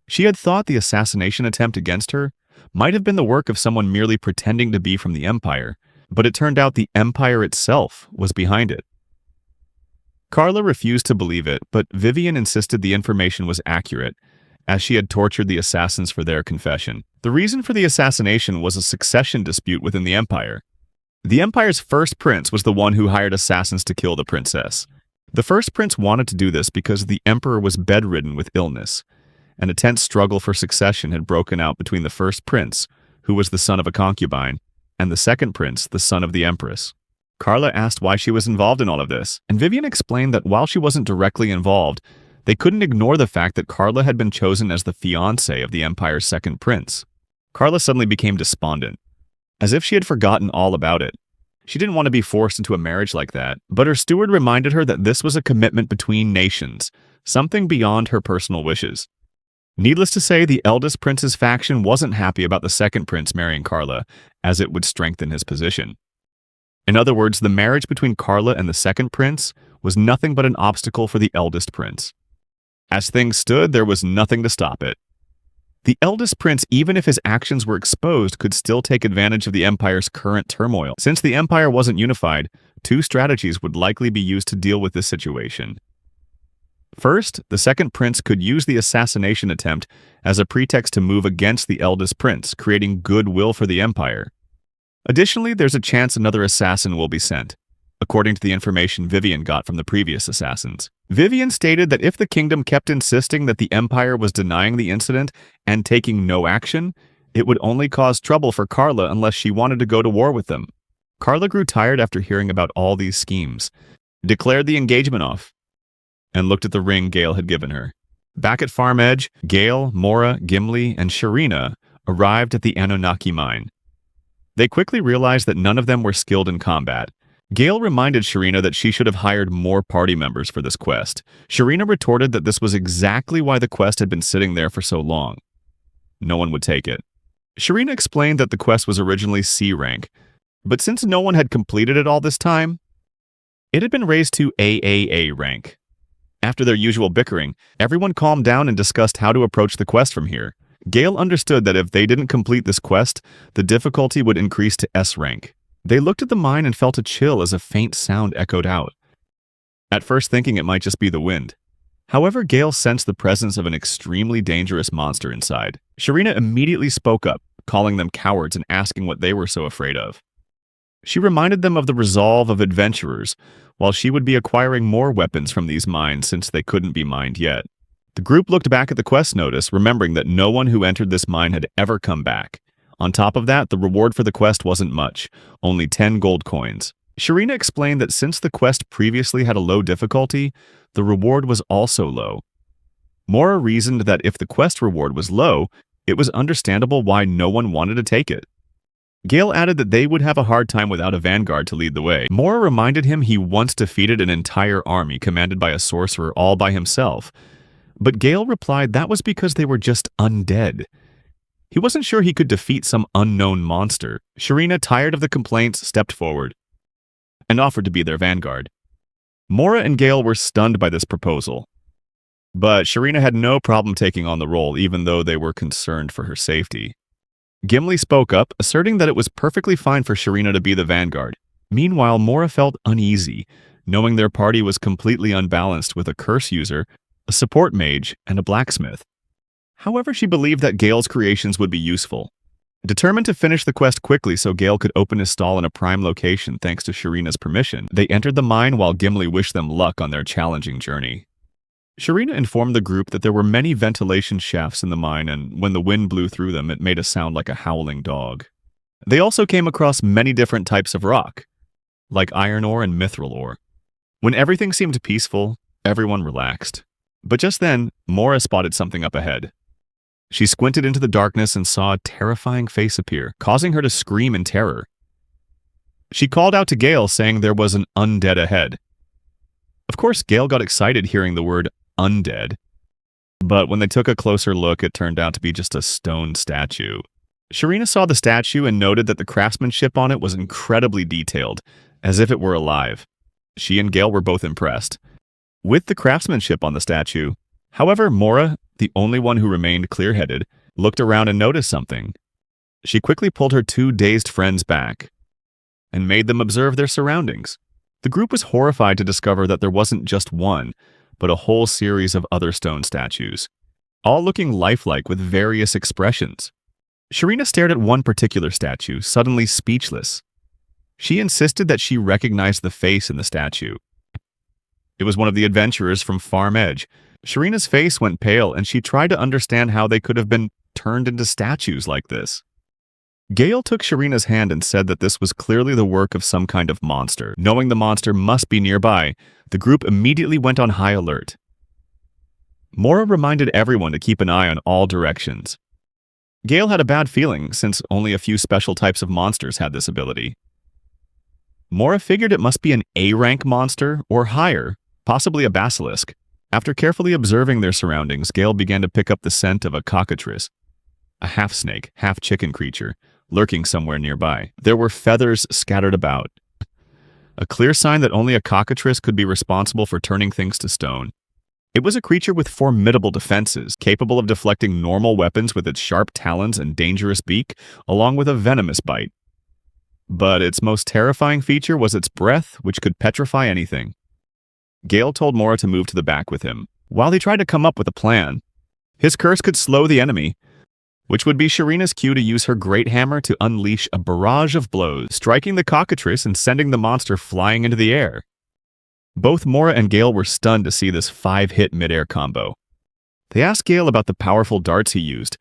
She had thought the assassination attempt against her might have been the work of someone merely pretending to be from the Empire, but it turned out the Empire itself was behind it. Carla refused to believe it, but Vivian insisted the information was accurate, as she had tortured the assassins for their confession. The reason for the assassination was a succession dispute within the Empire. The Empire's first prince was the one who hired assassins to kill the princess. The first prince wanted to do this because the emperor was bedridden with illness, and a tense struggle for succession had broken out between the first prince, who was the son of a concubine, and the second prince, the son of the empress. Carla asked why she was involved in all of this, and Vivian explained that while she wasn't directly involved, they couldn't ignore the fact that Carla had been chosen as the fiancée of the Empire's second prince. Carla suddenly became despondent, as if she had forgotten all about it. She didn't want to be forced into a marriage like that, but her steward reminded her that this was a commitment between nations, something beyond her personal wishes. Needless to say, the eldest prince's faction wasn't happy about the second prince marrying Carla, as it would strengthen his position. In other words, the marriage between Carla and the second prince was nothing but an obstacle for the eldest prince. As things stood, there was nothing to stop it. The eldest prince, even if his actions were exposed, could still take advantage of the Empire's current turmoil. Since the Empire wasn't unified, two strategies would likely be used to deal with this situation. First, the second prince could use the assassination attempt as a pretext to move against the eldest prince, creating goodwill for the Empire. Additionally, there's a chance another assassin will be sent, according to the information Vivian got from the previous assassins. Vivian stated that if the kingdom kept insisting that the Empire was denying the incident and taking no action, it would only cause trouble for Carla unless she wanted to go to war with them. Carla grew tired after hearing about all these schemes, declared the engagement off, and looked at the ring Gale had given her. Back at Farm Edge, Gale, Mora, Gimli, and Sharina arrived at the Anunnaki mine. They quickly realized that none of them were skilled in combat, Gale reminded Sharina that she should have hired more party members for this quest. Sharina retorted that this was exactly why the quest had been sitting there for so long. No one would take it. Sharina explained that the quest was originally C rank, but since no one had completed it all this time, it had been raised to AAA rank. After their usual bickering, everyone calmed down and discussed how to approach the quest from here. Gale understood that if they didn't complete this quest, the difficulty would increase to S rank. They looked at the mine and felt a chill as a faint sound echoed out, at first thinking it might just be the wind. However, Gale sensed the presence of an extremely dangerous monster inside. Sharina immediately spoke up, calling them cowards and asking what they were so afraid of. She reminded them of the resolve of adventurers, while she would be acquiring more weapons from these mines since they couldn't be mined yet. The group looked back at the quest notice, remembering that no one who entered this mine had ever come back. On top of that, the reward for the quest wasn't much, only 10 gold coins. Sharina explained that since the quest previously had a low difficulty, the reward was also low. Mora reasoned that if the quest reward was low, it was understandable why no one wanted to take it. Gale added that they would have a hard time without a vanguard to lead the way. Mora reminded him he once defeated an entire army commanded by a sorcerer all by himself, but Gale replied that was because they were just undead. He wasn't sure he could defeat some unknown monster. Sharina, tired of the complaints, stepped forward and offered to be their vanguard. Mora and Gale were stunned by this proposal, but Sharina had no problem taking on the role even though they were concerned for her safety. Gimli spoke up, asserting that it was perfectly fine for Sharina to be the vanguard. Meanwhile, Mora felt uneasy, knowing their party was completely unbalanced with a curse user, a support mage, and a blacksmith. However, she believed that Gale's creations would be useful. Determined to finish the quest quickly so Gale could open his stall in a prime location thanks to Sharina's permission, they entered the mine while Gimli wished them luck on their challenging journey. Sharina informed the group that there were many ventilation shafts in the mine, and when the wind blew through them, it made a sound like a howling dog. They also came across many different types of rock, like iron ore and mithril ore. When everything seemed peaceful, everyone relaxed. But just then, Mora spotted something up ahead. She squinted into the darkness and saw a terrifying face appear, causing her to scream in terror. She called out to Gale, saying there was an undead ahead. Of course, Gale got excited hearing the word undead, but when they took a closer look, it turned out to be just a stone statue. Sharina saw the statue and noted that the craftsmanship on it was incredibly detailed, as if it were alive. She and Gale were both impressed with the craftsmanship on the statue. However, Mora, the only one who remained clear-headed, looked around and noticed something. She quickly pulled her two dazed friends back and made them observe their surroundings. The group was horrified to discover that there wasn't just one, but a whole series of other stone statues, all looking lifelike with various expressions. Sharina stared at one particular statue, suddenly speechless. She insisted that she recognized the face in the statue. It was one of the adventurers from Farm Edge. Sharina's face went pale, and she tried to understand how they could have been turned into statues like this. Gale took Sharina's hand and said that this was clearly the work of some kind of monster. Knowing the monster must be nearby, the group immediately went on high alert. Mora reminded everyone to keep an eye on all directions. Gale had a bad feeling, since only a few special types of monsters had this ability. Mora figured it must be an A-rank monster or higher, possibly a basilisk. After carefully observing their surroundings, Gale began to pick up the scent of a cockatrice, a half-snake, half-chicken creature, lurking somewhere nearby. There were feathers scattered about, a clear sign that only a cockatrice could be responsible for turning things to stone. It was a creature with formidable defenses, capable of deflecting normal weapons with its sharp talons and dangerous beak, along with a venomous bite. But its most terrifying feature was its breath, which could petrify anything. Gale told Mora to move to the back with him, while he tried to come up with a plan. His curse could slow the enemy, which would be Sharina's cue to use her great hammer to unleash a barrage of blows, striking the cockatrice and sending the monster flying into the air. Both Mora and Gale were stunned to see this 5-hit mid-air combo. They asked Gale about the powerful darts he used,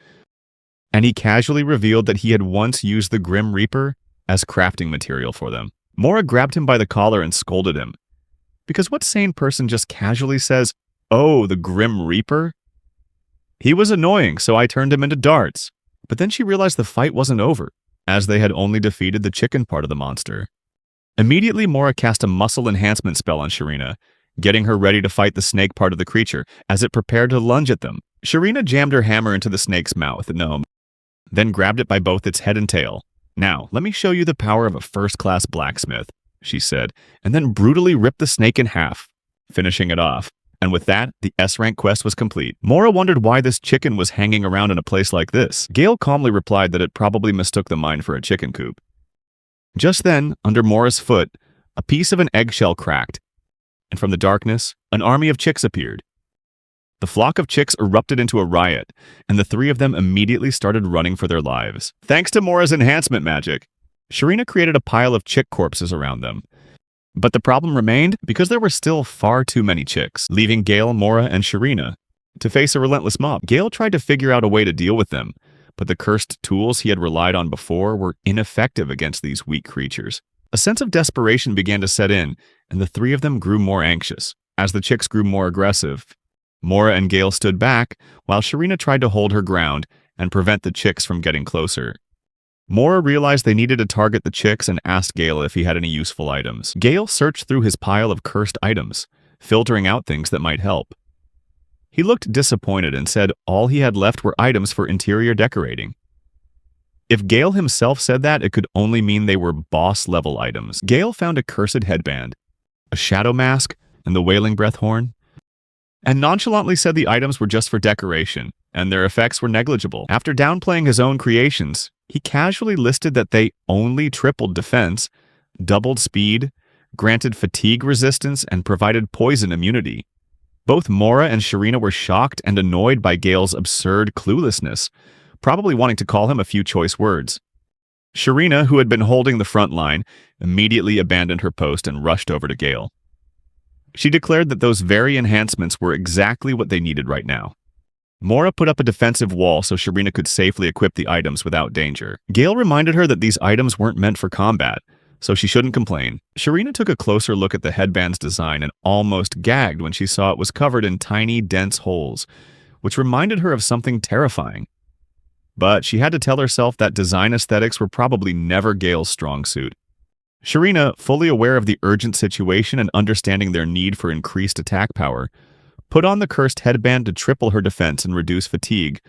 and he casually revealed that he had once used the Grim Reaper as crafting material for them. Mora grabbed him by the collar and scolded him, because what sane person just casually says, "Oh, the Grim Reaper?" He was annoying, so I turned him into darts. But then she realized the fight wasn't over, as they had only defeated the chicken part of the monster. Immediately, Mora cast a muscle enhancement spell on Shirina, getting her ready to fight the snake part of the creature as it prepared to lunge at them. Shirina jammed her hammer into the snake's mouth, then grabbed it by both its head and tail. "Now, let me show you the power of a first-class blacksmith," she said, and then brutally ripped the snake in half, finishing it off. And with that, the S-rank quest was complete. Mora wondered why this chicken was hanging around in a place like this. Gale calmly replied that it probably mistook the mine for a chicken coop. Just then, under Mora's foot, a piece of an eggshell cracked, and from the darkness, an army of chicks appeared. The flock of chicks erupted into a riot, and the three of them immediately started running for their lives. Thanks to Mora's enhancement magic, Shirina created a pile of chick corpses around them. But the problem remained because there were still far too many chicks, leaving Gale, Mora, and Shirina to face a relentless mob. Gale tried to figure out a way to deal with them, but the cursed tools he had relied on before were ineffective against these weak creatures. A sense of desperation began to set in, and the three of them grew more anxious. As the chicks grew more aggressive, Mora and Gale stood back, while Shirina tried to hold her ground and prevent the chicks from getting closer. Mora realized they needed to target the chicks and asked Gale if he had any useful items. Gale searched through his pile of cursed items, filtering out things that might help. He looked disappointed and said all he had left were items for interior decorating. If Gale himself said that, it could only mean they were boss-level items. Gale found a cursed headband, a shadow mask, and the wailing breath horn, and nonchalantly said the items were just for decoration, and their effects were negligible. After downplaying his own creations, he casually listed that they only tripled defense, doubled speed, granted fatigue resistance, and provided poison immunity. Both Mora and Shirina were shocked and annoyed by Gale's absurd cluelessness, probably wanting to call him a few choice words. Shirina, who had been holding the front line, immediately abandoned her post and rushed over to Gale. She declared that those very enhancements were exactly what they needed right now. Mora put up a defensive wall so Shirina could safely equip the items without danger. Gale reminded her that these items weren't meant for combat, so she shouldn't complain. Shirina took a closer look at the headband's design and almost gagged when she saw it was covered in tiny, dense holes, which reminded her of something terrifying. But she had to tell herself that design aesthetics were probably never Gale's strong suit. Shirina, fully aware of the urgent situation and understanding their need for increased attack power, put on the cursed headband to triple her defense and reduce fatigue,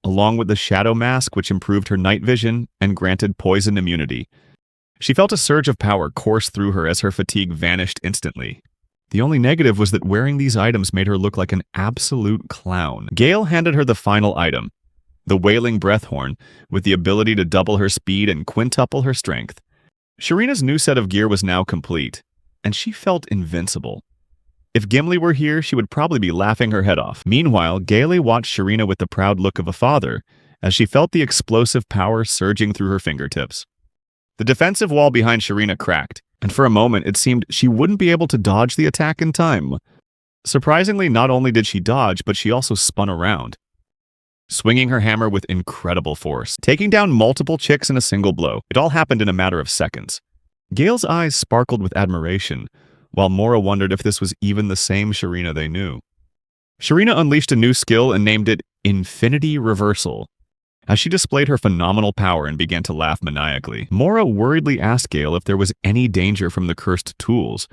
along with the shadow mask which improved her night vision and granted poison immunity. She felt a surge of power course through her as her fatigue vanished instantly. The only negative was that wearing these items made her look like an absolute clown. Gale handed her the final item, the wailing breath horn, with the ability to double her speed and quintuple her strength. Shirina's new set of gear was now complete, and she felt invincible. If Gimli were here, she would probably be laughing her head off. Meanwhile, Gale watched Shirina with the proud look of a father, as she felt the explosive power surging through her fingertips. The defensive wall behind Shirina cracked, and for a moment it seemed she wouldn't be able to dodge the attack in time. Surprisingly, not only did she dodge, but she also spun around, swinging her hammer with incredible force, taking down multiple chicks in a single blow. It all happened in a matter of seconds. Gale's eyes sparkled with admiration, while Mora wondered if this was even the same Shirina they knew. Shirina unleashed a new skill and named it Infinity Reversal, as she displayed her phenomenal power and began to laugh maniacally. Mora worriedly asked Gale if there was any danger from the cursed tools,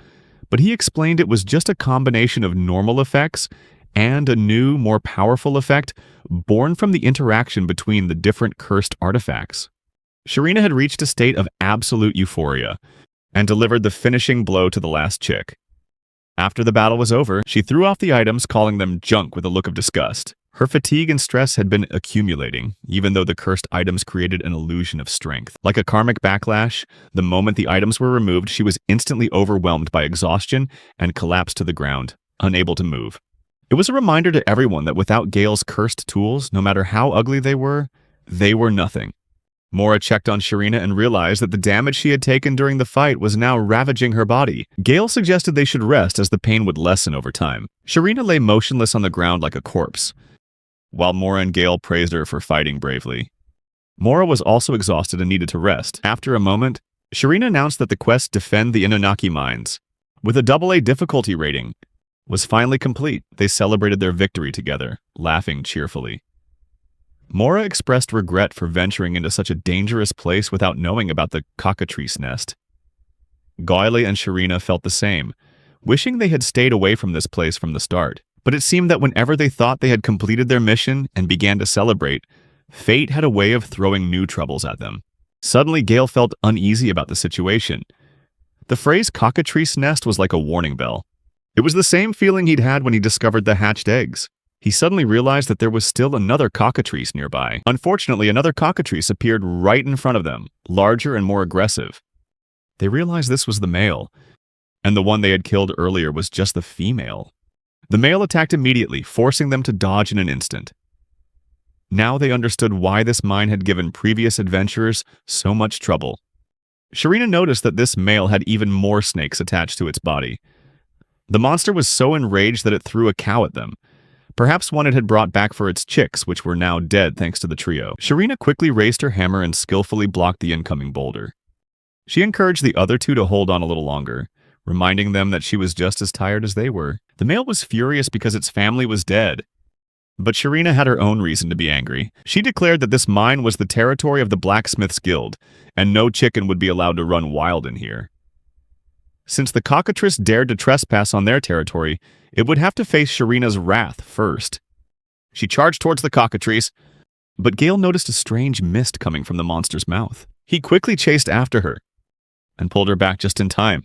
but he explained it was just a combination of normal effects and a new, more powerful effect born from the interaction between the different cursed artifacts. Shirina had reached a state of absolute euphoria and delivered the finishing blow to the last chick. After the battle was over, she threw off the items, calling them junk with a look of disgust. Her fatigue and stress had been accumulating, even though the cursed items created an illusion of strength. Like a karmic backlash, the moment the items were removed, she was instantly overwhelmed by exhaustion and collapsed to the ground, unable to move. It was a reminder to everyone that without Gale's cursed tools, no matter how ugly they were nothing. Mora checked on Shirina and realized that the damage she had taken during the fight was now ravaging her body. Gale suggested they should rest as the pain would lessen over time. Shirina lay motionless on the ground like a corpse, while Mora and Gale praised her for fighting bravely. Mora was also exhausted and needed to rest. After a moment, Shirina announced that the quest Defend the Inunaki Mines, with a AA difficulty rating, was finally complete. They celebrated their victory together, laughing cheerfully. Mora expressed regret for venturing into such a dangerous place without knowing about the cockatrice nest. Gaile and Sharina felt the same, wishing they had stayed away from this place from the start. But it seemed that whenever they thought they had completed their mission and began to celebrate, fate had a way of throwing new troubles at them. Suddenly, Gale felt uneasy about the situation. The phrase cockatrice nest was like a warning bell. It was the same feeling he'd had when he discovered the hatched eggs. He suddenly realized that there was still another cockatrice nearby. Unfortunately, another cockatrice appeared right in front of them, larger and more aggressive. They realized this was the male, and the one they had killed earlier was just the female. The male attacked immediately, forcing them to dodge in an instant. Now they understood why this mine had given previous adventurers so much trouble. Sharina noticed that this male had even more snakes attached to its body. The monster was so enraged that it threw a cow at them. Perhaps one it had brought back for its chicks, which were now dead thanks to the trio. Sharina quickly raised her hammer and skillfully blocked the incoming boulder. She encouraged the other two to hold on a little longer, reminding them that she was just as tired as they were. The male was furious because its family was dead. But Sharina had her own reason to be angry. She declared that this mine was the territory of the Blacksmiths Guild, and no chicken would be allowed to run wild in here. Since the cockatrice dared to trespass on their territory, it would have to face Sharina's wrath first. She charged towards the cockatrice, but Gale noticed a strange mist coming from the monster's mouth. He quickly chased after her and pulled her back just in time,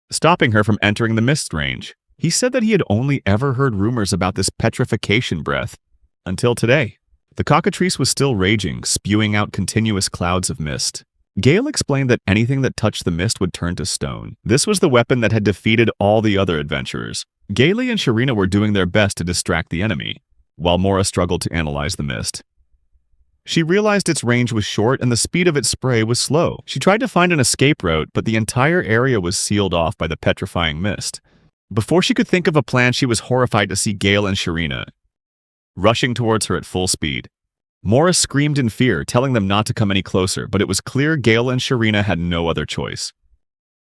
stopping her from entering the mist range. He said that he had only ever heard rumors about this petrification breath until today. The cockatrice was still raging, spewing out continuous clouds of mist. Gale explained that anything that touched the mist would turn to stone. This was the weapon that had defeated all the other adventurers. Gale and Sharina were doing their best to distract the enemy, while Mora struggled to analyze the mist. She realized its range was short and the speed of its spray was slow. She tried to find an escape route, but the entire area was sealed off by the petrifying mist. Before she could think of a plan, she was horrified to see Gale and Sharina rushing towards her at full speed. Mora screamed in fear, telling them not to come any closer, but it was clear Gale and Sharina had no other choice.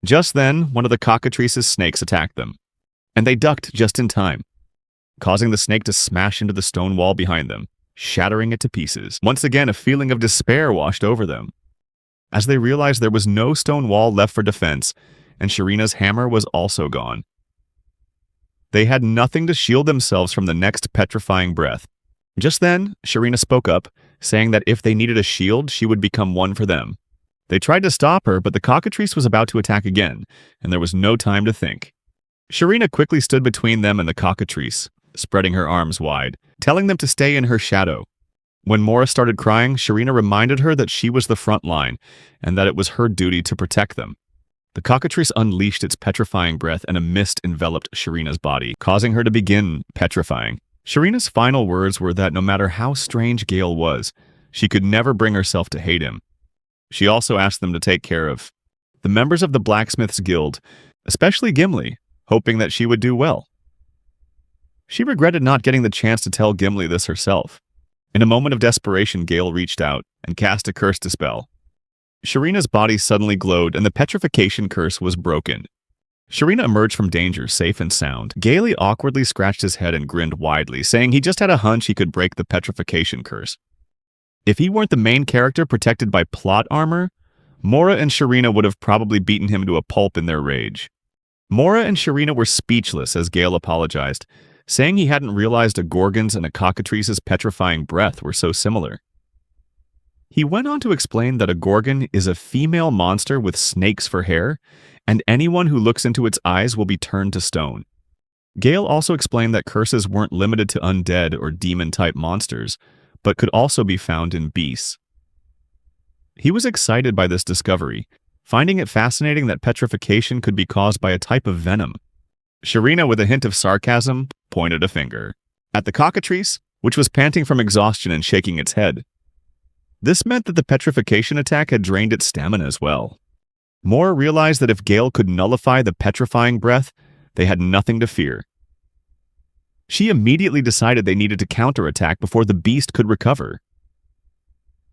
Just then, one of the cockatrice's snakes attacked them, and they ducked just in time, causing the snake to smash into the stone wall behind them, shattering it to pieces. Once again, a feeling of despair washed over them, as they realized there was no stone wall left for defense, and Sharina's hammer was also gone. They had nothing to shield themselves from the next petrifying breath. Just then, Sharina spoke up, saying that if they needed a shield, she would become one for them. They tried to stop her, but the cockatrice was about to attack again, and there was no time to think. Sharina quickly stood between them and the cockatrice, spreading her arms wide, telling them to stay in her shadow. When Mora started crying, Sharina reminded her that she was the front line, and that it was her duty to protect them. The cockatrice unleashed its petrifying breath and a mist enveloped Sharina's body, causing her to begin petrifying. Sharina's final words were that no matter how strange Gale was, she could never bring herself to hate him. She also asked them to take care of the members of the Blacksmiths Guild, especially Gimli, hoping that she would do well. She regretted not getting the chance to tell Gimli this herself. In a moment of desperation, Gale reached out and cast a curse to spell. Sharina's body suddenly glowed and the petrification curse was broken. Sharina emerged from danger safe and sound. Gale awkwardly scratched his head and grinned widely, saying he just had a hunch he could break the petrification curse. If he weren't the main character protected by plot armor, Mora and Sharina would have probably beaten him to a pulp in their rage. Mora and Sharina were speechless as Gale apologized, saying he hadn't realized a Gorgon's and a cockatrice's petrifying breath were so similar. He went on to explain that a Gorgon is a female monster with snakes for hair, and anyone who looks into its eyes will be turned to stone. Gale also explained that curses weren't limited to undead or demon-type monsters, but could also be found in beasts. He was excited by this discovery, finding it fascinating that petrification could be caused by a type of venom. Sharina, with a hint of sarcasm, pointed a finger at the cockatrice, which was panting from exhaustion and shaking its head. This meant that the petrification attack had drained its stamina as well. Mora realized that if Gale could nullify the petrifying breath, they had nothing to fear. She immediately decided they needed to counterattack before the beast could recover.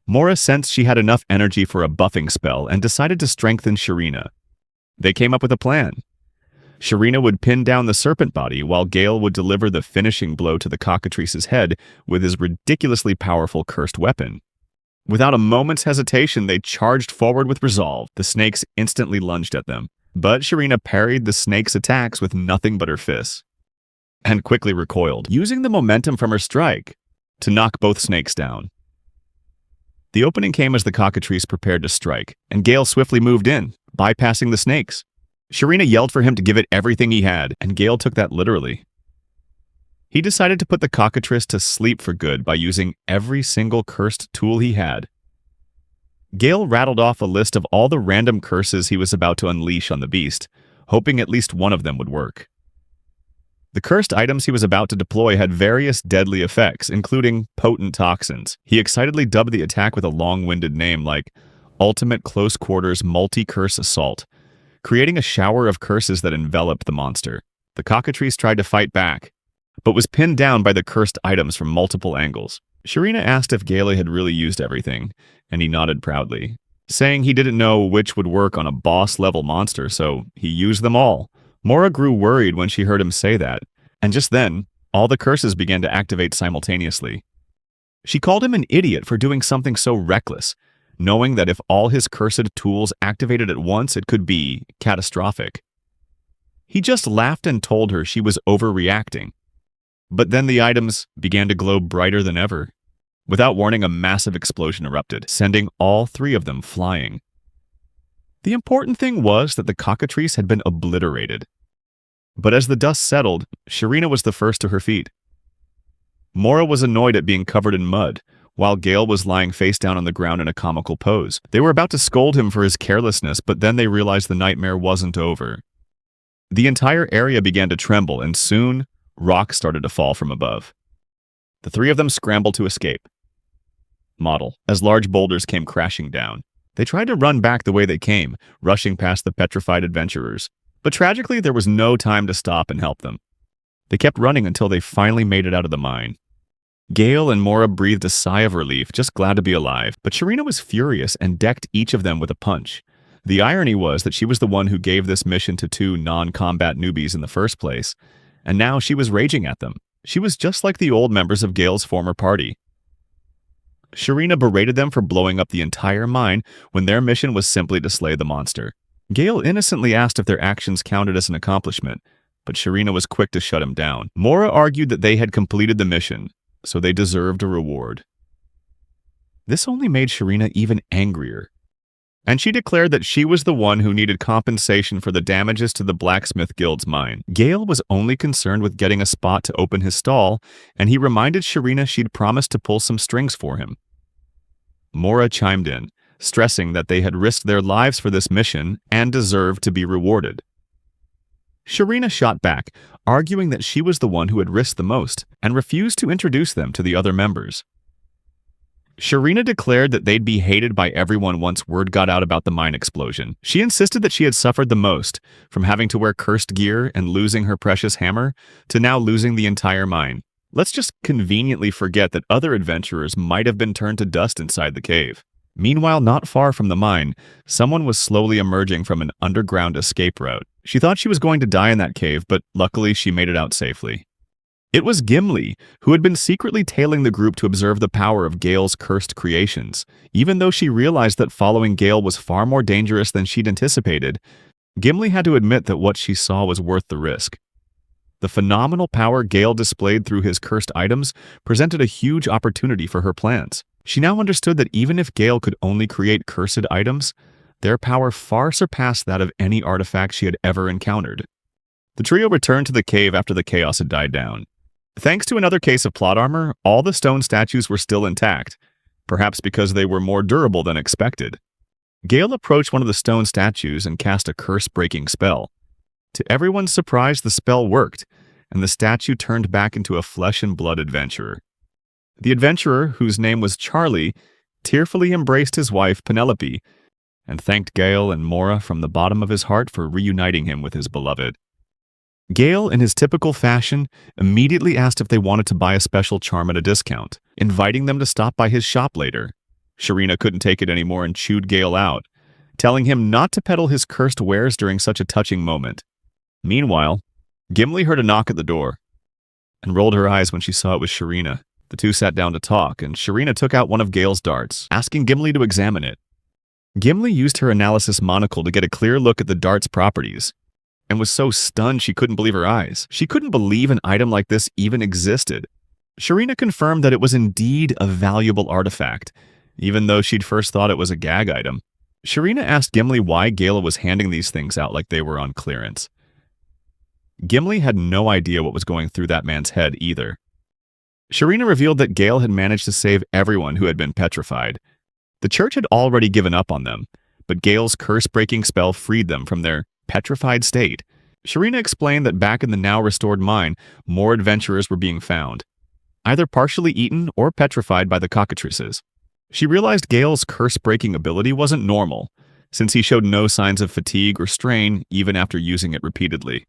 Mora sensed she had enough energy for a buffing spell and decided to strengthen Sharina. They came up with a plan. Sharina would pin down the serpent body while Gale would deliver the finishing blow to the cockatrice's head with his ridiculously powerful cursed weapon. Without a moment's hesitation, they charged forward with resolve. The snakes instantly lunged at them. But Sharina parried the snake's attacks with nothing but her fists, and quickly recoiled, using the momentum from her strike to knock both snakes down. The opening came as the cockatrice prepared to strike, and Gale swiftly moved in, bypassing the snakes. Sharina yelled for him to give it everything he had, and Gale took that literally. He decided to put the cockatrice to sleep for good by using every single cursed tool he had. Gale rattled off a list of all the random curses he was about to unleash on the beast, hoping at least one of them would work. The cursed items he was about to deploy had various deadly effects, including potent toxins. He excitedly dubbed the attack with a long-winded name like Ultimate Close Quarters Multi-Curse Assault, creating a shower of curses that enveloped the monster. The cockatrice tried to fight back, but was pinned down by the cursed items from multiple angles. Sharina asked if Gale had really used everything, and he nodded proudly, saying he didn't know which would work on a boss-level monster, so he used them all. Mora grew worried when she heard him say that, and just then, all the curses began to activate simultaneously. She called him an idiot for doing something so reckless, knowing that if all his cursed tools activated at once, it could be catastrophic. He just laughed and told her she was overreacting. But then the items began to glow brighter than ever. Without warning, a massive explosion erupted, sending all three of them flying. The important thing was that the cockatrice had been obliterated. But as the dust settled, Sharina was the first to her feet. Mora was annoyed at being covered in mud, while Gale was lying face down on the ground in a comical pose. They were about to scold him for his carelessness, but then they realized the nightmare wasn't over. The entire area began to tremble, and soon, rocks started to fall from above. The three of them scrambled to escape. Model, as large boulders came crashing down. They tried to run back the way they came, rushing past the petrified adventurers. But tragically, there was no time to stop and help them. They kept running until they finally made it out of the mine. Gale and Mora breathed a sigh of relief, just glad to be alive, but Sharina was furious and decked each of them with a punch. The irony was that she was the one who gave this mission to two non-combat newbies in the first place, and now she was raging at them. She was just like the old members of Gale's former party. Sharina berated them for blowing up the entire mine when their mission was simply to slay the monster. Gale innocently asked if their actions counted as an accomplishment, but Sharina was quick to shut him down. Mora argued that they had completed the mission, so they deserved a reward. This only made Sharina even angrier, and she declared that she was the one who needed compensation for the damages to the Blacksmith Guild's mine. Gale was only concerned with getting a spot to open his stall, and he reminded Sharina she'd promised to pull some strings for him. Mora chimed in, stressing that they had risked their lives for this mission and deserved to be rewarded. Sharina shot back, arguing that she was the one who had risked the most, and refused to introduce them to the other members. Sharina declared that they'd be hated by everyone once word got out about the mine explosion. She insisted that she had suffered the most, from having to wear cursed gear and losing her precious hammer, to now losing the entire mine. Let's just conveniently forget that other adventurers might have been turned to dust inside the cave. Meanwhile, not far from the mine, someone was slowly emerging from an underground escape route. She thought she was going to die in that cave, but luckily she made it out safely. It was Gimli, who had been secretly tailing the group to observe the power of Gale's cursed creations. Even though she realized that following Gale was far more dangerous than she'd anticipated, Gimli had to admit that what she saw was worth the risk. The phenomenal power Gale displayed through his cursed items presented a huge opportunity for her plans. She now understood that even if Gale could only create cursed items, their power far surpassed that of any artifact she had ever encountered. The trio returned to the cave after the chaos had died down. Thanks to another case of plot armor, all the stone statues were still intact, perhaps because they were more durable than expected. Gale approached one of the stone statues and cast a curse-breaking spell. To everyone's surprise, the spell worked, and the statue turned back into a flesh-and-blood adventurer. The adventurer, whose name was Charlie, tearfully embraced his wife, Penelope, and thanked Gale and Mora from the bottom of his heart for reuniting him with his beloved. Gale, in his typical fashion, immediately asked if they wanted to buy a special charm at a discount, inviting them to stop by his shop later. Sharina couldn't take it anymore and chewed Gale out, telling him not to peddle his cursed wares during such a touching moment. Meanwhile, Gimli heard a knock at the door and rolled her eyes when she saw it was Sharina. The two sat down to talk, and Sharina took out one of Gale's darts, asking Gimli to examine it. Gimli used her analysis monocle to get a clear look at the dart's properties, and was so stunned she couldn't believe her eyes. She couldn't believe an item like this even existed. Sharina confirmed that it was indeed a valuable artifact, even though she'd first thought it was a gag item. Sharina asked Gimli why Gala was handing these things out like they were on clearance. Gimli had no idea what was going through that man's head either. Sharina revealed that Gale had managed to save everyone who had been petrified. The church had already given up on them, but Gale's curse-breaking spell freed them from their petrified state. Sharina explained that back in the now-restored mine, more adventurers were being found, either partially eaten or petrified by the cockatrices. She realized Gale's curse-breaking ability wasn't normal, since he showed no signs of fatigue or strain even after using it repeatedly.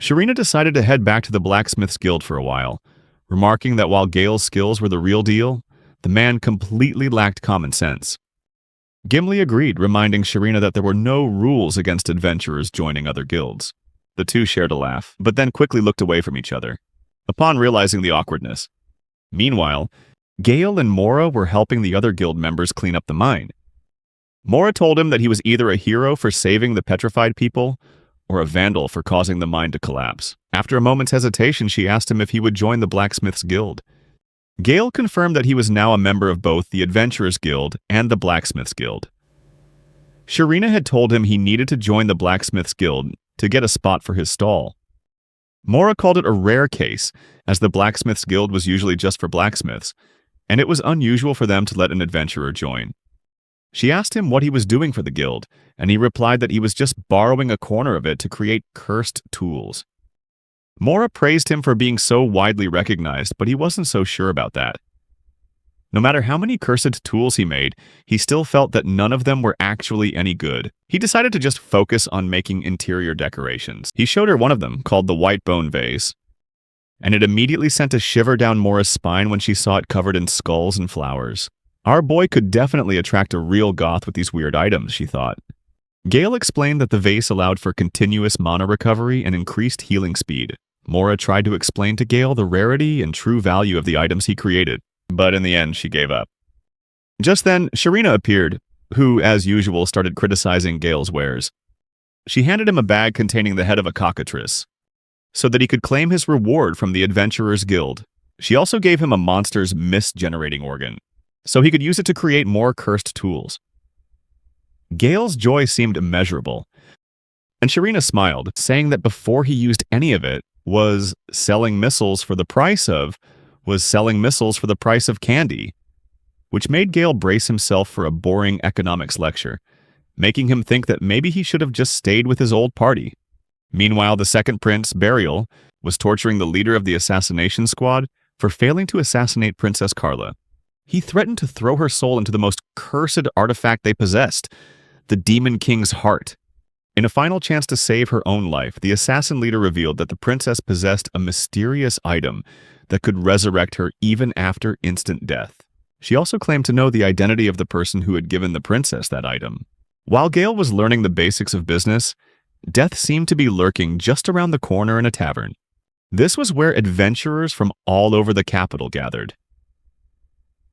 Sharina decided to head back to the Blacksmith's Guild for a while, remarking that while Gale's skills were the real deal, the man completely lacked common sense. Gimli agreed, reminding Sharina that there were no rules against adventurers joining other guilds. The two shared a laugh, but then quickly looked away from each other, upon realizing the awkwardness. Meanwhile, Gale and Mora were helping the other guild members clean up the mine. Mora told him that he was either a hero for saving the petrified people, or a vandal for causing the mine to collapse. After a moment's hesitation, she asked him if he would join the Blacksmith's Guild. Gale confirmed that he was now a member of both the Adventurers Guild and the Blacksmith's Guild. Sharina had told him he needed to join the Blacksmith's Guild to get a spot for his stall. Mora called it a rare case, as the Blacksmith's Guild was usually just for blacksmiths, and it was unusual for them to let an adventurer join. She asked him what he was doing for the guild, and he replied that he was just borrowing a corner of it to create cursed tools. Mora praised him for being so widely recognized, but he wasn't so sure about that. No matter how many cursed tools he made, he still felt that none of them were actually any good. He decided to just focus on making interior decorations. He showed her one of them, called the White Bone Vase, and it immediately sent a shiver down Mora's spine when she saw it covered in skulls and flowers. Our boy could definitely attract a real goth with these weird items, she thought. Gale explained that the vase allowed for continuous mana recovery and increased healing speed. Mora tried to explain to Gale the rarity and true value of the items he created, but in the end she gave up. Just then, Sharina appeared, who, as usual, started criticizing Gale's wares. She handed him a bag containing the head of a cockatrice, so that he could claim his reward from the Adventurers Guild. She also gave him a monster's mist-generating organ, so he could use it to create more cursed tools. Gale's joy seemed immeasurable, and Sharina smiled, saying that before he used any of it, was selling missiles for the price of candy, which made Gale brace himself for a boring economics lecture, making him think that maybe he should have just stayed with his old party. Meanwhile, the second prince, Burial, was torturing the leader of the assassination squad for failing to assassinate Princess Carla. He threatened to throw her soul into the most cursed artifact they possessed, the Demon King's heart. In a final chance to save her own life, the assassin leader revealed that the princess possessed a mysterious item that could resurrect her even after instant death. She also claimed to know the identity of the person who had given the princess that item. While Gale was learning the basics of business, death seemed to be lurking just around the corner in a tavern. This was where adventurers from all over the capital gathered.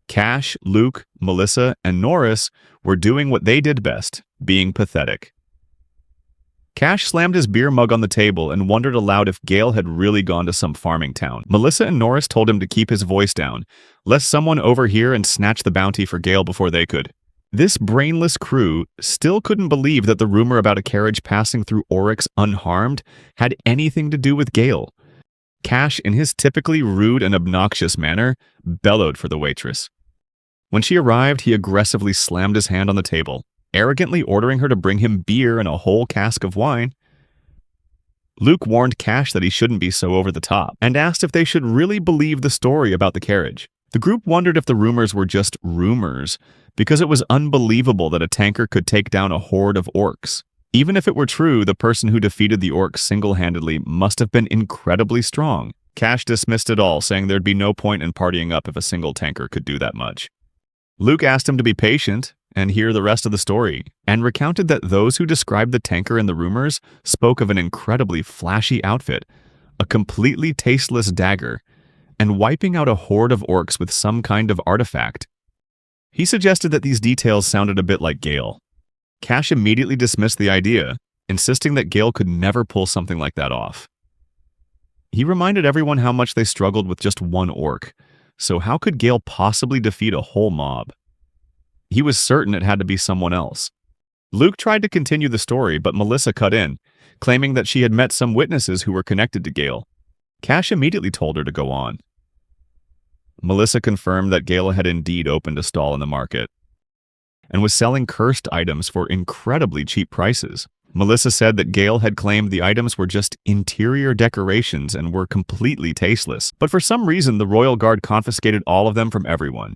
Cash, Luke, Melissa, and Norris were doing what they did best, being pathetic. Cash slammed his beer mug on the table and wondered aloud if Gale had really gone to some farming town. Melissa and Norris told him to keep his voice down, lest someone overhear and snatch the bounty for Gale before they could. This brainless crew still couldn't believe that the rumor about a carriage passing through Oryx unharmed had anything to do with Gale. Cash, in his typically rude and obnoxious manner, bellowed for the waitress. When she arrived, he aggressively slammed his hand on the table, arrogantly ordering her to bring him beer and a whole cask of wine. Luke warned Cash that he shouldn't be so over the top, and asked if they should really believe the story about the carriage. The group wondered if the rumors were just rumors, because it was unbelievable that a tanker could take down a horde of orcs. Even if it were true, the person who defeated the orcs single-handedly must have been incredibly strong. Cash dismissed it all, saying there'd be no point in partying up if a single tanker could do that much. Luke asked him to be patient and hear the rest of the story, and recounted that those who described the tanker in the rumors spoke of an incredibly flashy outfit, a completely tasteless dagger, and wiping out a horde of orcs with some kind of artifact. He suggested that these details sounded a bit like Gale. Cash immediately dismissed the idea, insisting that Gale could never pull something like that off. He reminded everyone how much they struggled with just one orc, so how could Gale possibly defeat a whole mob? He was certain it had to be someone else. Luke tried to continue the story, but Melissa cut in, claiming that she had met some witnesses who were connected to Gale. Cash immediately told her to go on. Melissa confirmed that Gale had indeed opened a stall in the market and was selling cursed items for incredibly cheap prices. Melissa said that Gale had claimed the items were just interior decorations and were completely tasteless, but for some reason the Royal Guard confiscated all of them from everyone.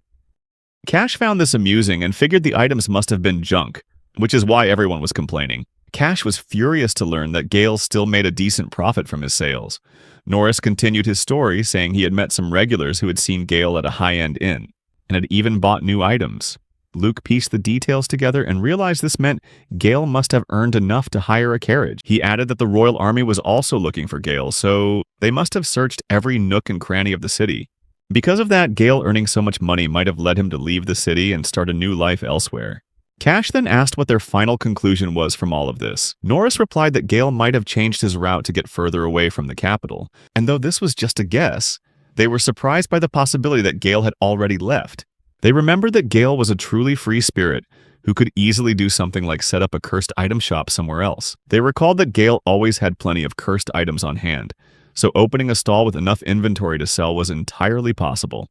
Cash found this amusing and figured the items must have been junk, which is why everyone was complaining. Cash was furious to learn that Gale still made a decent profit from his sales. Norris continued his story, saying he had met some regulars who had seen Gale at a high-end inn, and had even bought new items. Luke pieced the details together and realized this meant Gale must have earned enough to hire a carriage. He added that the Royal Army was also looking for Gale, so they must have searched every nook and cranny of the city. Because of that, Gale earning so much money might have led him to leave the city and start a new life elsewhere. Cash then asked what their final conclusion was from all of this. Norris replied that Gale might have changed his route to get further away from the capital, and though this was just a guess, they were surprised by the possibility that Gale had already left. They remembered that Gale was a truly free spirit who could easily do something like set up a cursed item shop somewhere else. They recalled that Gale always had plenty of cursed items on hand, so opening a stall with enough inventory to sell was entirely possible.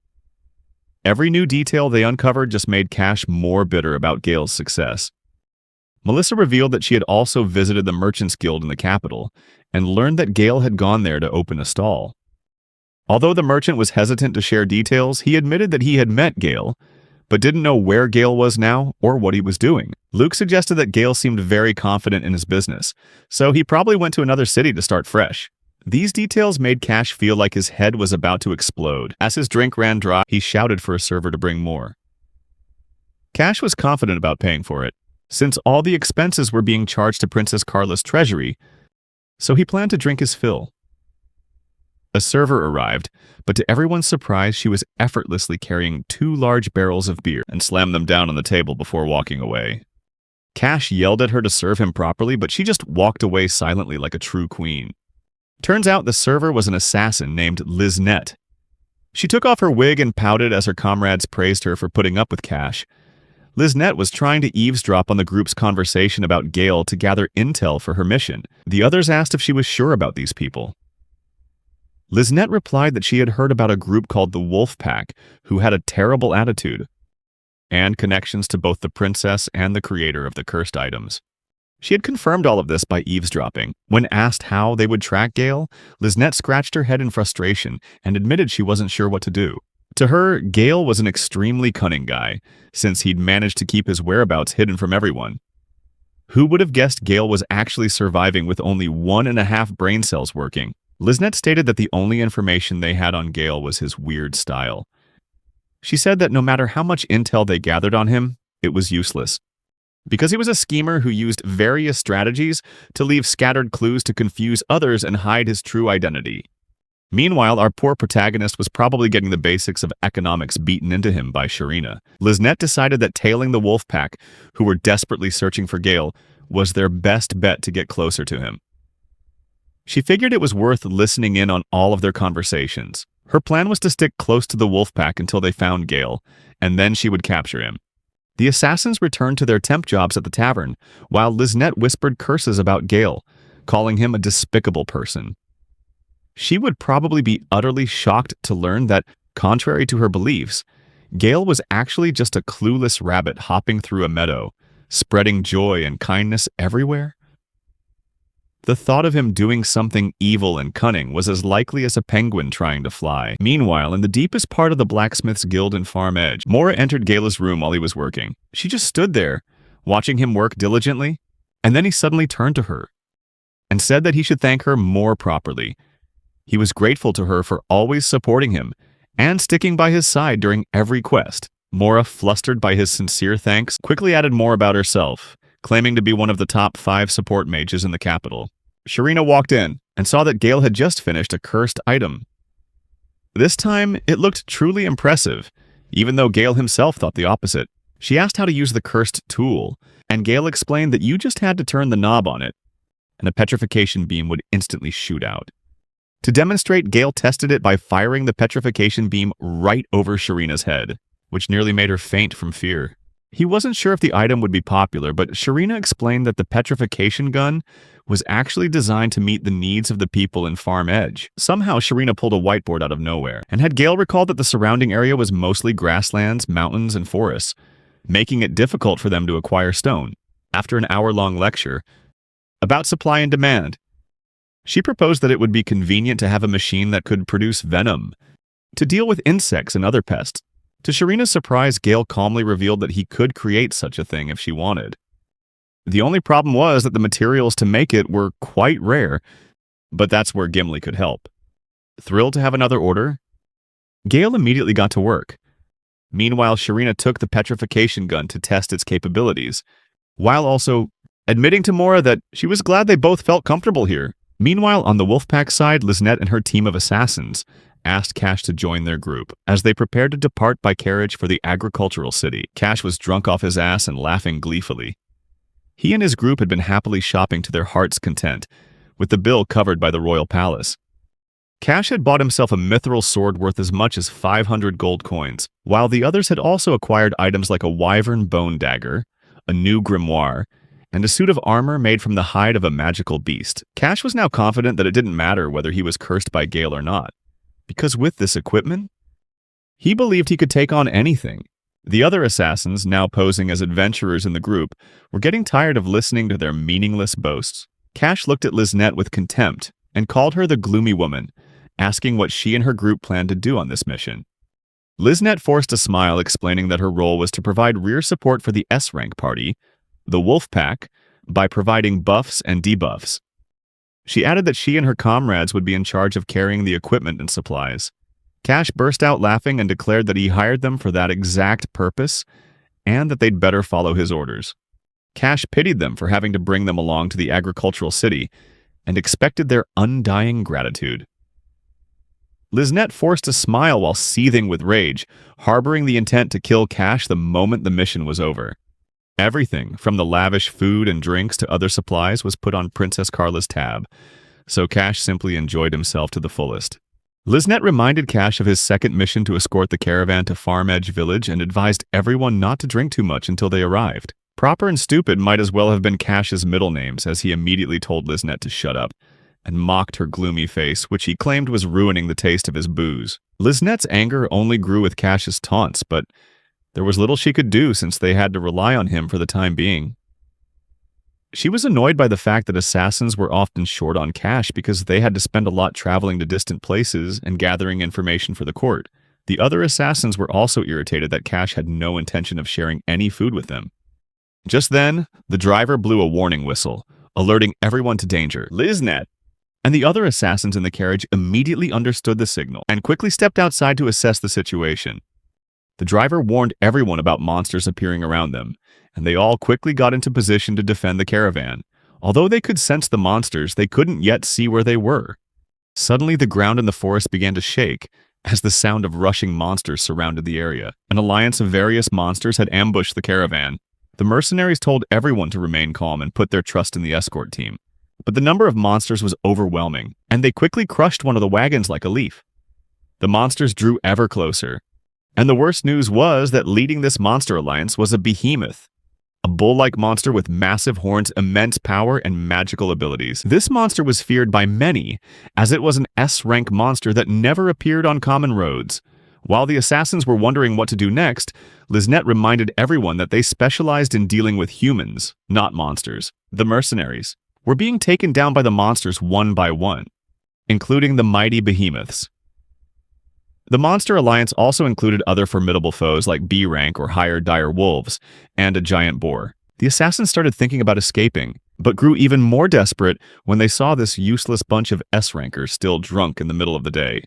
Every new detail they uncovered just made Cash more bitter about Gale's success. Melissa revealed that she had also visited the Merchants Guild in the capital and learned that Gale had gone there to open a stall. Although the merchant was hesitant to share details, he admitted that he had met Gale, but didn't know where Gale was now or what he was doing. Luke suggested that Gale seemed very confident in his business, so he probably went to another city to start fresh. These details made Cash feel like his head was about to explode. As his drink ran dry, he shouted for a server to bring more. Cash was confident about paying for it, since all the expenses were being charged to Princess Carla's treasury, so he planned to drink his fill. A server arrived, but to everyone's surprise, she was effortlessly carrying 2 large barrels of beer and slammed them down on the table before walking away. Cash yelled at her to serve him properly, but she just walked away silently like a true queen. Turns out the server was an assassin named Liznette. She took off her wig and pouted as her comrades praised her for putting up with Cash. Liznette was trying to eavesdrop on the group's conversation about Gale to gather intel for her mission. The others asked if she was sure about these people. Liznette replied that she had heard about a group called the Wolf Pack, who had a terrible attitude, and connections to both the princess and the creator of the cursed items. She had confirmed all of this by eavesdropping. When asked how they would track Gale, Liznette scratched her head in frustration and admitted she wasn't sure what to do. To her, Gale was an extremely cunning guy, since he'd managed to keep his whereabouts hidden from everyone. Who would have guessed Gale was actually surviving with only 1.5 brain cells working? Liznette stated that the only information they had on Gale was his weird style. She said that no matter how much intel they gathered on him, it was useless, because he was a schemer who used various strategies to leave scattered clues to confuse others and hide his true identity. Meanwhile, our poor protagonist was probably getting the basics of economics beaten into him by Sharina. Liznette decided that tailing the wolf pack, who were desperately searching for Gale, was their best bet to get closer to him. She figured it was worth listening in on all of their conversations. Her plan was to stick close to the wolf pack until they found Gale, and then she would capture him. The assassins returned to their temp jobs at the tavern, while Liznette whispered curses about Gale, calling him a despicable person. She would probably be utterly shocked to learn that, contrary to her beliefs, Gale was actually just a clueless rabbit hopping through a meadow, spreading joy and kindness everywhere. The thought of him doing something evil and cunning was as likely as a penguin trying to fly. Meanwhile, in the deepest part of the blacksmith's guild in Farm Edge, Mora entered Gala's room while he was working. She just stood there, watching him work diligently, and then he suddenly turned to her and said that he should thank her more properly. He was grateful to her for always supporting him and sticking by his side during every quest. Mora, flustered by his sincere thanks, quickly added more about herself, claiming to be one of the top 5 support mages in the capital. Sharina walked in and saw that Gale had just finished a cursed item. This time, it looked truly impressive. even though Gale himself thought the opposite. She asked how to use the cursed tool, and Gale explained that you just had to turn the knob on it, and a petrification beam would instantly shoot out. To demonstrate, Gale tested it by firing the petrification beam right over Sharina's head, which nearly made her faint from fear. He wasn't sure if the item would be popular, but Sharina explained that the petrification gun was actually designed to meet the needs of the people in Farm Edge. Somehow, Sharina pulled a whiteboard out of nowhere, and had Gale recalled that the surrounding area was mostly grasslands, mountains, and forests, making it difficult for them to acquire stone. After an hour-long lecture about supply and demand, she proposed that it would be convenient to have a machine that could produce venom to deal with insects and other pests. To Sharina's surprise, Gale calmly revealed that he could create such a thing if she wanted. The only problem was that the materials to make it were quite rare, but that's where Gimli could help. Thrilled to have another order, Gale immediately got to work. Meanwhile, Sharina took the petrification gun to test its capabilities, while also admitting to Mora that she was glad they both felt comfortable here. Meanwhile, on the Wolfpack side, Liznette and her team of assassins asked Cash to join their group as they prepared to depart by carriage for the agricultural city. Cash was drunk off his ass and laughing gleefully. He and his group had been happily shopping to their heart's content, with the bill covered by the royal palace. Cash had bought himself a mithril sword worth as much as 500 gold coins, while the others had also acquired items like a wyvern bone dagger, a new grimoire, and a suit of armor made from the hide of a magical beast. Cash was now confident that it didn't matter whether he was cursed by Gale or not, because with this equipment, he believed he could take on anything. The other assassins, now posing as adventurers in the group, were getting tired of listening to their meaningless boasts. Cash looked at Liznette with contempt and called her the gloomy woman, asking what she and her group planned to do on this mission. Liznette forced a smile, explaining that her role was to provide rear support for the S-rank party, the Wolfpack, by providing buffs and debuffs. She added that she and her comrades would be in charge of carrying the equipment and supplies. Cash burst out laughing and declared that he hired them for that exact purpose and that they'd better follow his orders. Cash pitied them for having to bring them along to the agricultural city and expected their undying gratitude. Liznette forced a smile while seething with rage, harboring the intent to kill Cash the moment the mission was over. Everything, from the lavish food and drinks to other supplies, was put on Princess Carla's tab, so Cash simply enjoyed himself to the fullest. Liznette reminded Cash of his second mission to escort the caravan to Farm Edge Village and advised everyone not to drink too much until they arrived. Proper and Stupid might as well have been Cash's middle names, as he immediately told Liznette to shut up and mocked her gloomy face, which he claimed was ruining the taste of his booze. Liznette's anger only grew with Cash's taunts, but there was little she could do since they had to rely on him for the time being. She was annoyed by the fact that assassins were often short on cash because they had to spend a lot traveling to distant places and gathering information for the court. The other assassins were also irritated that Cash had no intention of sharing any food with them. Just then, the driver blew a warning whistle, alerting everyone to danger. Liznette and the other assassins in the carriage immediately understood the signal and quickly stepped outside to assess the situation. The driver warned everyone about monsters appearing around them, and they all quickly got into position to defend the caravan. Although they could sense the monsters, they couldn't yet see where they were. Suddenly, the ground in the forest began to shake as the sound of rushing monsters surrounded the area. An alliance of various monsters had ambushed the caravan. The mercenaries told everyone to remain calm and put their trust in the escort team. But the number of monsters was overwhelming, and they quickly crushed one of the wagons like a leaf. The monsters drew ever closer. And the worst news was that leading this monster alliance was a behemoth, a bull-like monster with massive horns, immense power, and magical abilities. This monster was feared by many, as it was an S-rank monster that never appeared on common roads. While the assassins were wondering what to do next, Liznette reminded everyone that they specialized in dealing with humans, not monsters. The mercenaries were being taken down by the monsters one by one, including the mighty behemoths. The Monster Alliance also included other formidable foes like B-rank or higher dire wolves, and a giant boar. The assassins started thinking about escaping, but grew even more desperate when they saw this useless bunch of S-rankers still drunk in the middle of the day.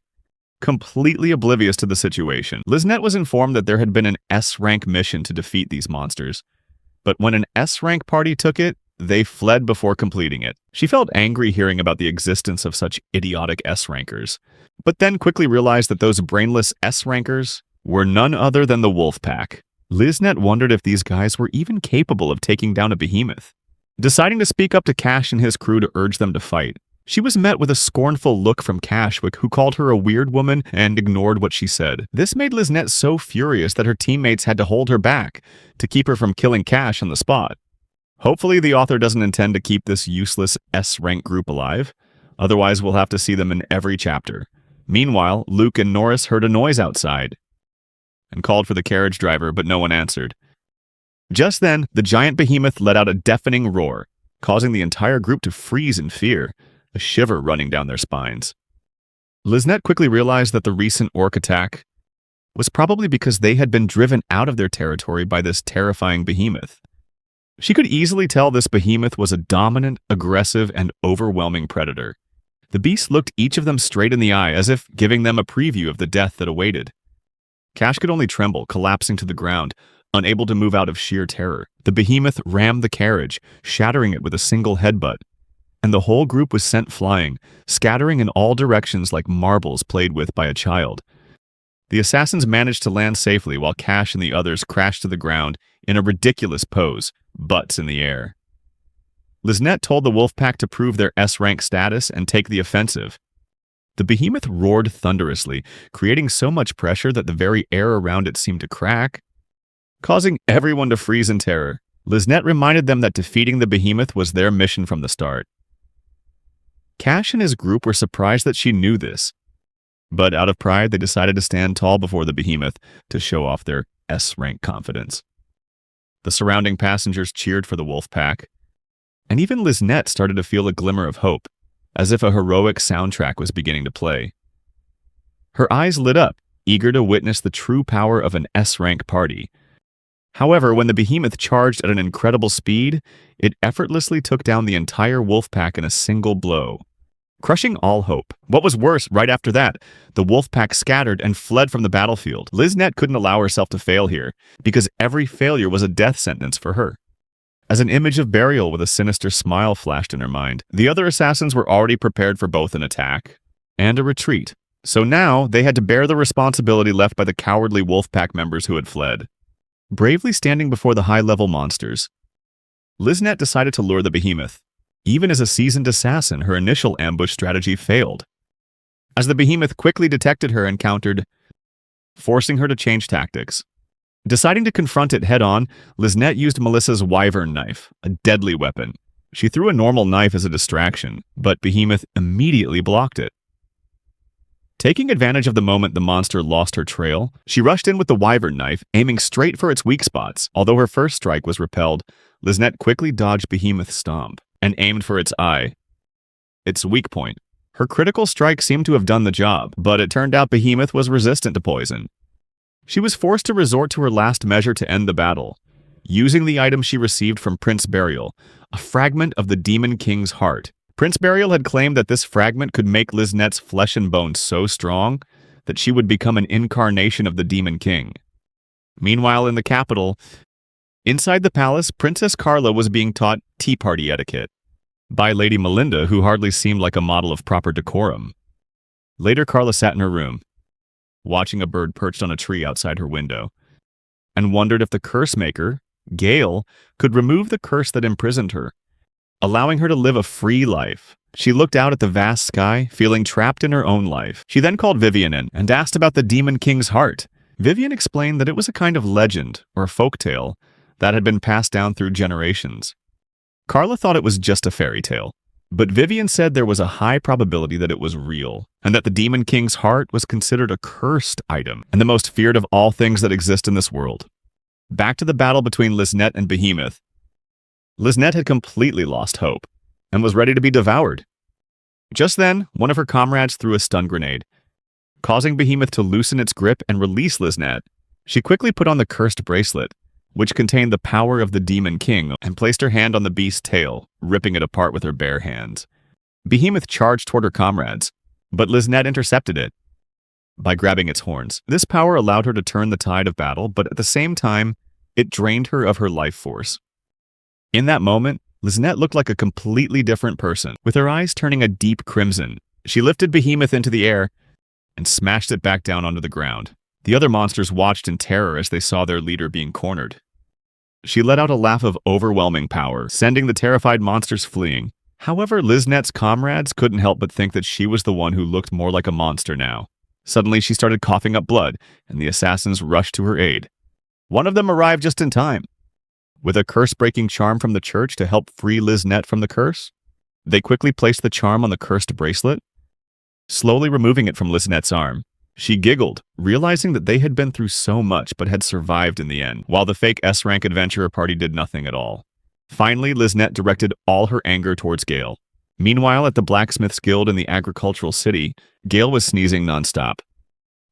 Completely oblivious to the situation, Liznette was informed that there had been an S-rank mission to defeat these monsters. But when an S-rank party took it, they fled before completing it. She felt angry hearing about the existence of such idiotic S-rankers, but then quickly realized that those brainless S-rankers were none other than the wolf pack. Liznet wondered if these guys were even capable of taking down a behemoth. Deciding to speak up to Cash and his crew to urge them to fight, she was met with a scornful look from Cashwick, who called her a weird woman and ignored what she said. This made Liznet so furious that her teammates had to hold her back to keep her from killing Cash on the spot. Hopefully the author doesn't intend to keep this useless S-rank group alive. Otherwise, we'll have to see them in every chapter. Meanwhile, Luke and Norris heard a noise outside and called for the carriage driver, but no one answered. Just then, the giant behemoth let out a deafening roar, causing the entire group to freeze in fear, a shiver running down their spines. Liznet quickly realized that the recent orc attack was probably because they had been driven out of their territory by this terrifying behemoth. She could easily tell this behemoth was a dominant, aggressive, and overwhelming predator. The beast looked each of them straight in the eye, as if giving them a preview of the death that awaited. Cash could only tremble, collapsing to the ground, unable to move out of sheer terror. The behemoth rammed the carriage, shattering it with a single headbutt, and the whole group was sent flying, scattering in all directions like marbles played with by a child. The assassins managed to land safely while Cash and the others crashed to the ground in a ridiculous pose, butts in the air. Liznet told the Wolfpack to prove their S-rank status and take the offensive. The behemoth roared thunderously, creating so much pressure that the very air around it seemed to crack, causing everyone to freeze in terror. Liznet reminded them that defeating the behemoth was their mission from the start. Cash and his group were surprised that she knew this, but out of pride they decided to stand tall before the behemoth to show off their S-rank confidence. The surrounding passengers cheered for the Wolfpack, and even Liznet started to feel a glimmer of hope, as if a heroic soundtrack was beginning to play. Her eyes lit up, eager to witness the true power of an S-rank party. However, when the behemoth charged at an incredible speed, it effortlessly took down the entire Wolfpack in a single blow, crushing all hope. What was worse, right after that, the Wolfpack scattered and fled from the battlefield. Liznet couldn't allow herself to fail here, because every failure was a death sentence for her. As an image of burial with a sinister smile flashed in her mind, the other assassins were already prepared for both an attack and a retreat. So now they had to bear the responsibility left by the cowardly Wolfpack members who had fled. Bravely standing before the high-level monsters, Liznet decided to lure the behemoth. Even as a seasoned assassin, her initial ambush strategy failed, as the behemoth quickly detected her and countered, forcing her to change tactics. Deciding to confront it head-on, Liznet used Melissa's wyvern knife, a deadly weapon. She threw a normal knife as a distraction, but Behemoth immediately blocked it. Taking advantage of the moment the monster lost her trail, she rushed in with the wyvern knife, aiming straight for its weak spots. Although her first strike was repelled, Liznet quickly dodged Behemoth's stomp and aimed for its eye, its weak point. Her critical strike seemed to have done the job, but it turned out Behemoth was resistant to poison. She was forced to resort to her last measure to end the battle, using the item she received from Prince Burial, a fragment of the Demon King's heart. Prince Burial had claimed that this fragment could make Liznet's flesh and bone so strong that she would become an incarnation of the Demon King. Meanwhile, in the capital, inside the palace, Princess Carla was being taught tea party etiquette by Lady Melinda, who hardly seemed like a model of proper decorum. Later, Carla sat in her room, watching a bird perched on a tree outside her window, and wondered if the curse maker, Gale, could remove the curse that imprisoned her, allowing her to live a free life. She looked out at the vast sky, feeling trapped in her own life. She then called Vivian in and asked about the Demon King's heart. Vivian explained that it was a kind of legend or folktale that had been passed down through generations. Carla thought it was just a fairy tale, but Vivian said there was a high probability that it was real, and that the Demon King's heart was considered a cursed item and the most feared of all things that exist in this world. Back to the battle between Liznet and Behemoth. Liznet had completely lost hope and was ready to be devoured. Just then, one of her comrades threw a stun grenade, causing Behemoth to loosen its grip and release Liznet. She quickly put on the cursed bracelet, which contained the power of the Demon King, and placed her hand on the beast's tail, ripping it apart with her bare hands. Behemoth charged toward her comrades, but Liznet intercepted it by grabbing its horns. This power allowed her to turn the tide of battle, but at the same time, it drained her of her life force. In that moment, Liznet looked like a completely different person, with her eyes turning a deep crimson. She lifted Behemoth into the air and smashed it back down onto the ground. The other monsters watched in terror as they saw their leader being cornered. She let out a laugh of overwhelming power, sending the terrified monsters fleeing. However, Liznet's comrades couldn't help but think that she was the one who looked more like a monster now. Suddenly, she started coughing up blood, and the assassins rushed to her aid. One of them arrived just in time. With a curse-breaking charm from the church to help free Liznet from the curse, they quickly placed the charm on the cursed bracelet, slowly removing it from Liznet's arm. She giggled, realizing that they had been through so much but had survived in the end, while the fake S-rank adventurer party did nothing at all. Finally, Liznet directed all her anger towards Gale. Meanwhile, at the Blacksmith's Guild in the agricultural city, Gale was sneezing nonstop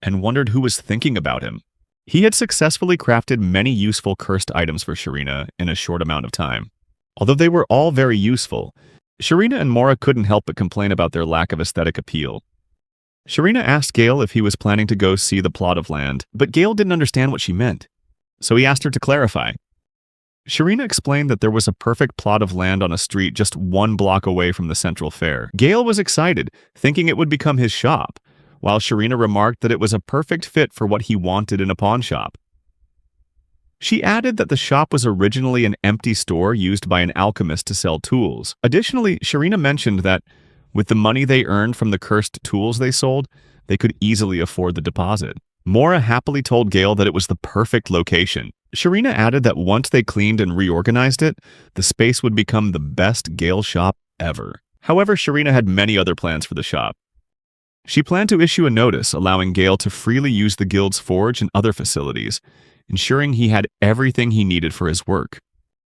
and wondered who was thinking about him. He had successfully crafted many useful cursed items for Sharina in a short amount of time. Although they were all very useful, Sharina and Mora couldn't help but complain about their lack of aesthetic appeal. Sharina asked Gale if he was planning to go see the plot of land, but Gale didn't understand what she meant, so he asked her to clarify. Sharina explained that there was a perfect plot of land on a street just 1 block away from the central fair. Gale was excited, thinking it would become his shop, while Sharina remarked that it was a perfect fit for what he wanted in a pawn shop. She added that the shop was originally an empty store used by an alchemist to sell tools. Additionally, Sharina mentioned that with the money they earned from the cursed tools they sold, they could easily afford the deposit. Mora happily told Gale that it was the perfect location. Sharina added that once they cleaned and reorganized it, the space would become the best Gale shop ever. However, Sharina had many other plans for the shop. She planned to issue a notice allowing Gale to freely use the guild's forge and other facilities, ensuring he had everything he needed for his work.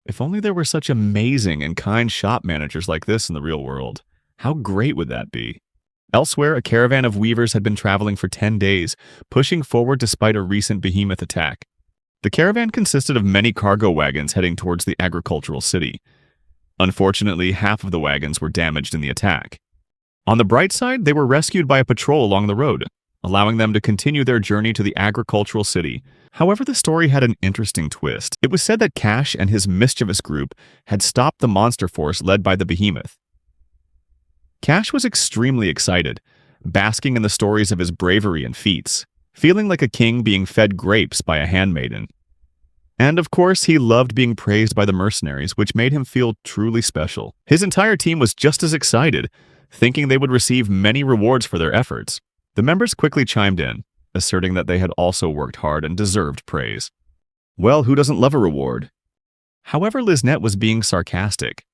If only there were such amazing and kind shop managers like this in the real world. How great would that be? Elsewhere, a caravan of weavers had been traveling for 10 days, pushing forward despite a recent behemoth attack. The caravan consisted of many cargo wagons heading towards the agricultural city. Unfortunately, half of the wagons were damaged in the attack. On the bright side, they were rescued by a patrol along the road, allowing them to continue their journey to the agricultural city. However, the story had an interesting twist. It was said that Cash and his mischievous group had stopped the monster force led by the behemoth. Cash was extremely excited, basking in the stories of his bravery and feats, feeling like a king being fed grapes by a handmaiden. And of course, he loved being praised by the mercenaries, which made him feel truly special. His entire team was just as excited, thinking they would receive many rewards for their efforts. The members quickly chimed in, asserting that they had also worked hard and deserved praise. Well, who doesn't love a reward? However, Liznet was being sarcastic.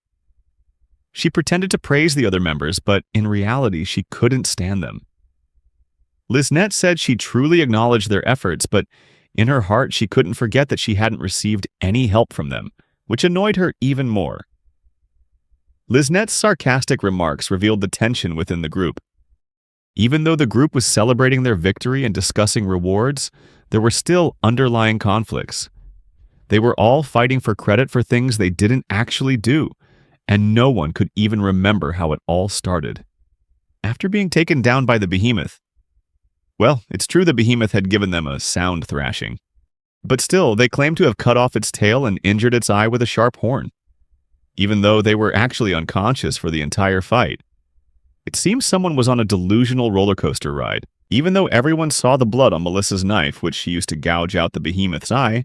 She pretended to praise the other members, but in reality, she couldn't stand them. Liznet said she truly acknowledged their efforts, but in her heart, she couldn't forget that she hadn't received any help from them, which annoyed her even more. Liznet's sarcastic remarks revealed the tension within the group. Even though the group was celebrating their victory and discussing rewards, there were still underlying conflicts. They were all fighting for credit for things they didn't actually do, and no one could even remember how it all started. After being taken down by the behemoth, well, it's true the behemoth had given them a sound thrashing. But still, they claimed to have cut off its tail and injured its eye with a sharp horn, even though they were actually unconscious for the entire fight. It seems someone was on a delusional roller coaster ride. Even though everyone saw the blood on Melissa's knife, which she used to gouge out the behemoth's eye,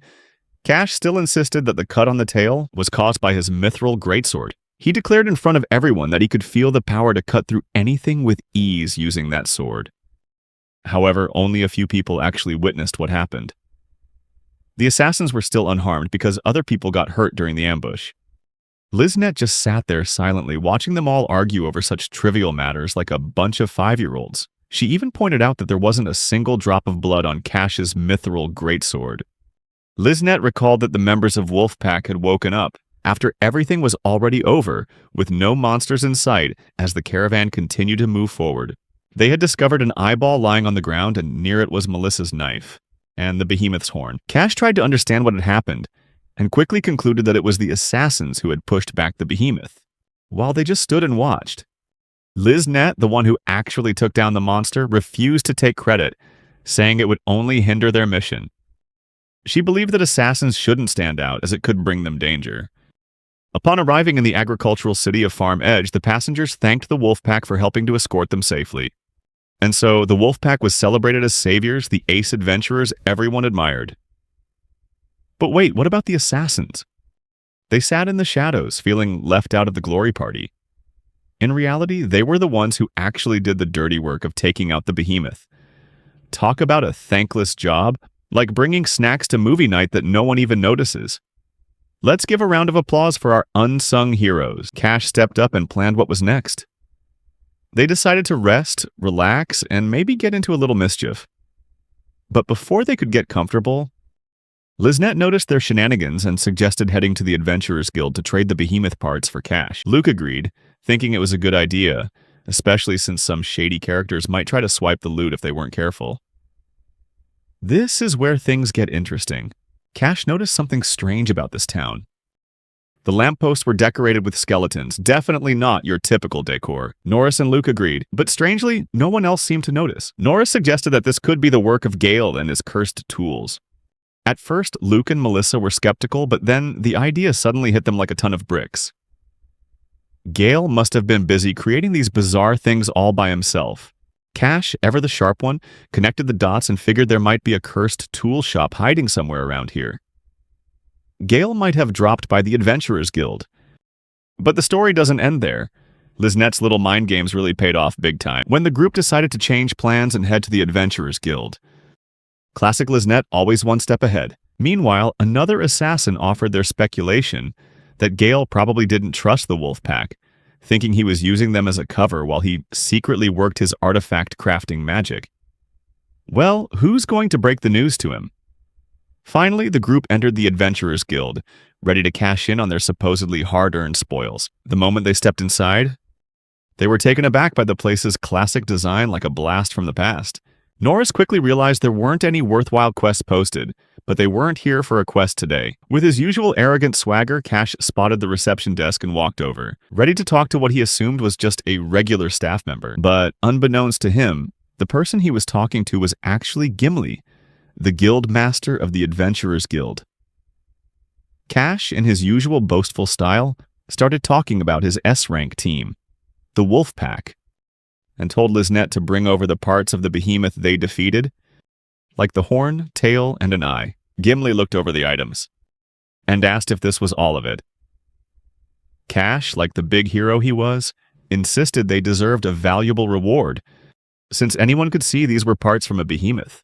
Cash still insisted that the cut on the tail was caused by his mithril greatsword. He declared in front of everyone that he could feel the power to cut through anything with ease using that sword. However, only a few people actually witnessed what happened. The assassins were still unharmed because other people got hurt during the ambush. Liznet just sat there silently, watching them all argue over such trivial matters like a bunch of 5-year-olds. She even pointed out that there wasn't a single drop of blood on Cash's mithril greatsword. Liznet recalled that the members of Wolfpack had woken up after everything was already over, with no monsters in sight as the caravan continued to move forward. They had discovered an eyeball lying on the ground, and near it was Melissa's knife and the behemoth's horn. Cash tried to understand what had happened, and quickly concluded that it was the assassins who had pushed back the behemoth, while they just stood and watched. Liznet, the one who actually took down the monster, refused to take credit, saying it would only hinder their mission. She believed that assassins shouldn't stand out, as it could bring them danger. Upon arriving in the agricultural city of Farm Edge, the passengers thanked the Wolfpack for helping to escort them safely. And so the Wolfpack was celebrated as saviors, the ace adventurers everyone admired. But wait, what about the assassins? They sat in the shadows, feeling left out of the glory party. In reality, they were the ones who actually did the dirty work of taking out the behemoth. Talk about a thankless job, like bringing snacks to movie night that no one even notices. Let's give a round of applause for our unsung heroes. Cash stepped up and planned what was next. They decided to rest, relax, and maybe get into a little mischief. But before they could get comfortable, Liznette noticed their shenanigans and suggested heading to the Adventurers Guild to trade the behemoth parts for cash. Luke agreed, thinking it was a good idea, especially since some shady characters might try to swipe the loot if they weren't careful. This is where things get interesting. Cash noticed something strange about this town. The lampposts were decorated with skeletons, definitely not your typical decor. Norris and Luke agreed, but strangely, no one else seemed to notice. Norris suggested that this could be the work of Gale and his cursed tools. At first, Luke and Melissa were skeptical, but then the idea suddenly hit them like a ton of bricks. Gale must have been busy creating these bizarre things all by himself. Cash, ever the sharp one, connected the dots and figured there might be a cursed tool shop hiding somewhere around here. Gale might have dropped by the Adventurers Guild. But the story doesn't end there. Liznette's little mind games really paid off big time when the group decided to change plans and head to the Adventurers Guild. Classic Liznette always one step ahead. Meanwhile, another assassin offered their speculation that Gale probably didn't trust the Wolfpack, thinking he was using them as a cover while he secretly worked his artifact crafting magic. Well, who's going to break the news to him? Finally, the group entered the Adventurers Guild, ready to cash in on their supposedly hard-earned spoils. The moment they stepped inside, they were taken aback by the place's classic design like a blast from the past. Norris quickly realized there weren't any worthwhile quests posted, but they weren't here for a quest today. With his usual arrogant swagger, Cash spotted the reception desk and walked over, ready to talk to what he assumed was just a regular staff member. But unbeknownst to him, the person he was talking to was actually Gimli, the guild master of the Adventurers Guild. Cash, in his usual boastful style, started talking about his S-rank team, the Wolfpack, and told Liznette to bring over the parts of the behemoth they defeated, like the horn, tail, and an eye. Gimli looked over the items and asked if this was all of it. Cash, like the big hero he was, insisted they deserved a valuable reward, since anyone could see these were parts from a behemoth.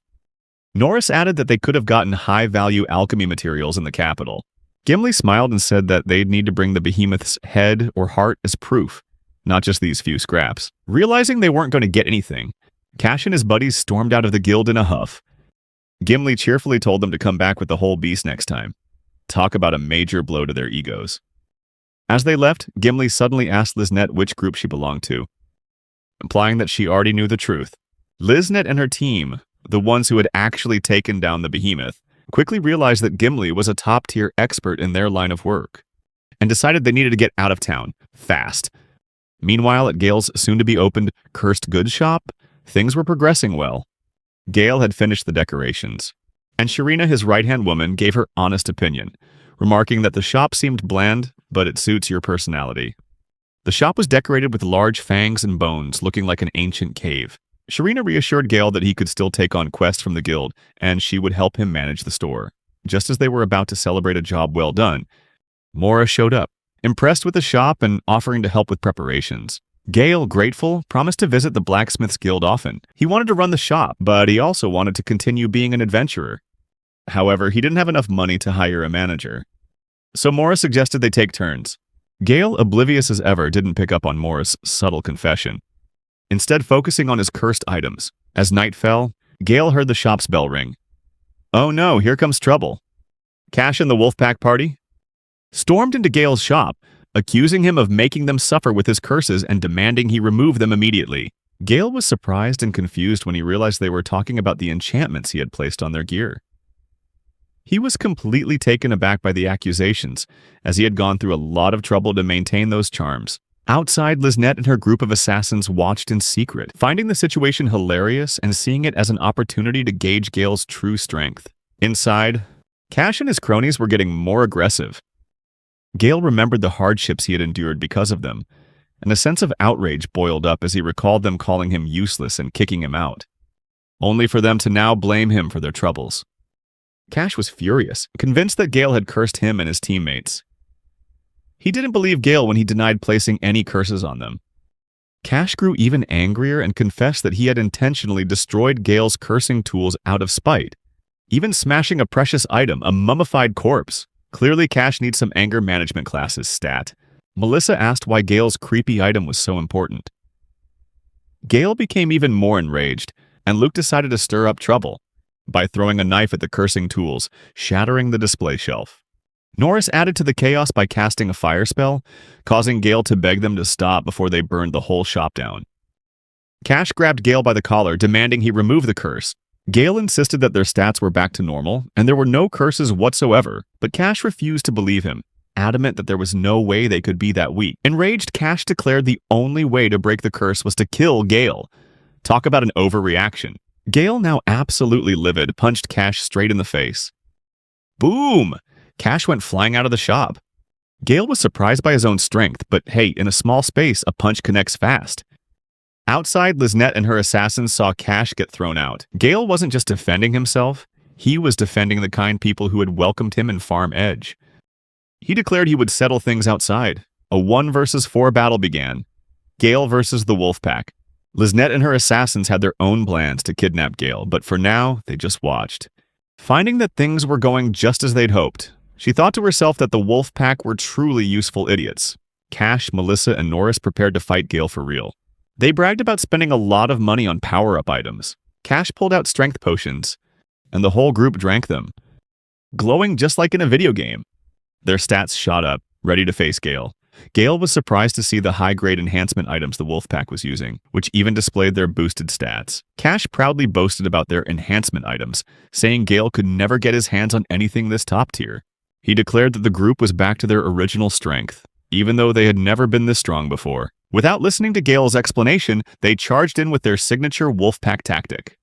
Norris added that they could have gotten high-value alchemy materials in the capital. Gimli smiled and said that they'd need to bring the behemoth's head or heart as proof, not just these few scraps. Realizing they weren't going to get anything, Cash and his buddies stormed out of the guild in a huff. Gimli cheerfully told them to come back with the whole beast next time. Talk about a major blow to their egos. As they left, Gimli suddenly asked Liznette which group she belonged to, implying that she already knew the truth. Liznette and her team, the ones who had actually taken down the behemoth, quickly realized that Gimli was a top-tier expert in their line of work, and decided they needed to get out of town, fast. Meanwhile, at Gale's soon-to-be-opened Cursed Goods shop, things were progressing well. Gale had finished the decorations, and Sharina, his right-hand woman, gave her honest opinion, remarking that the shop seemed bland, but it suits your personality. The shop was decorated with large fangs and bones, looking like an ancient cave. Sharina reassured Gale that he could still take on quests from the guild, and she would help him manage the store. Just as they were about to celebrate a job well done, Mora showed up, impressed with the shop and offering to help with preparations. Gale, grateful, promised to visit the Blacksmith's Guild often. He wanted to run the shop, but he also wanted to continue being an adventurer. However, he didn't have enough money to hire a manager. So Mora suggested they take turns. Gale, oblivious as ever, didn't pick up on Mora's subtle confession, instead focusing on his cursed items. As night fell, Gale heard the shop's bell ring. Oh no, here comes trouble. Cash and the Wolfpack party stormed into Gale's shop, accusing him of making them suffer with his curses and demanding he remove them immediately. Gale was surprised and confused when he realized they were talking about the enchantments he had placed on their gear. He was completely taken aback by the accusations, as he had gone through a lot of trouble to maintain those charms. Outside, Liznette and her group of assassins watched in secret, finding the situation hilarious and seeing it as an opportunity to gauge Gale's true strength. Inside, Cash and his cronies were getting more aggressive. Gale remembered the hardships he had endured because of them, and a sense of outrage boiled up as he recalled them calling him useless and kicking him out, only for them to now blame him for their troubles. Cash was furious, convinced that Gale had cursed him and his teammates. He didn't believe Gale when he denied placing any curses on them. Cash grew even angrier and confessed that he had intentionally destroyed Gale's cursing tools out of spite, even smashing a precious item, a mummified corpse. Clearly, Cash needs some anger management classes, stat. Melissa asked why Gale's creepy item was so important. Gale became even more enraged, and Luke decided to stir up trouble by throwing a knife at the cursing tools, shattering the display shelf. Norris added to the chaos by casting a fire spell, causing Gale to beg them to stop before they burned the whole shop down. Cash grabbed Gale by the collar, demanding he remove the curse. Gale insisted that their stats were back to normal, and there were no curses whatsoever, but Cash refused to believe him, adamant that there was no way they could be that weak. Enraged, Cash declared the only way to break the curse was to kill Gale. Talk about an overreaction. Gale, now absolutely livid, punched Cash straight in the face. Boom! Cash went flying out of the shop. Gale was surprised by his own strength, but hey, in a small space, a punch connects fast. Outside, Liznette and her assassins saw Cash get thrown out. Gale wasn't just defending himself, he was defending the kind people who had welcomed him in Farm Edge. He declared he would settle things outside. A 1 versus 4 battle began. Gale versus the Wolfpack. Liznette and her assassins had their own plans to kidnap Gale, but for now, they just watched. Finding that things were going just as they'd hoped, she thought to herself that the Wolfpack were truly useful idiots. Cash, Melissa, and Norris prepared to fight Gale for real. They bragged about spending a lot of money on power-up items. Cash pulled out strength potions, and the whole group drank them, glowing just like in a video game. Their stats shot up, ready to face Gale. Gale was surprised to see the high-grade enhancement items the Wolfpack was using, which even displayed their boosted stats. Cash proudly boasted about their enhancement items, saying Gale could never get his hands on anything this top tier. He declared that the group was back to their original strength, even though they had never been this strong before. Without listening to Gale's explanation, they charged in with their signature Wolfpack tactic.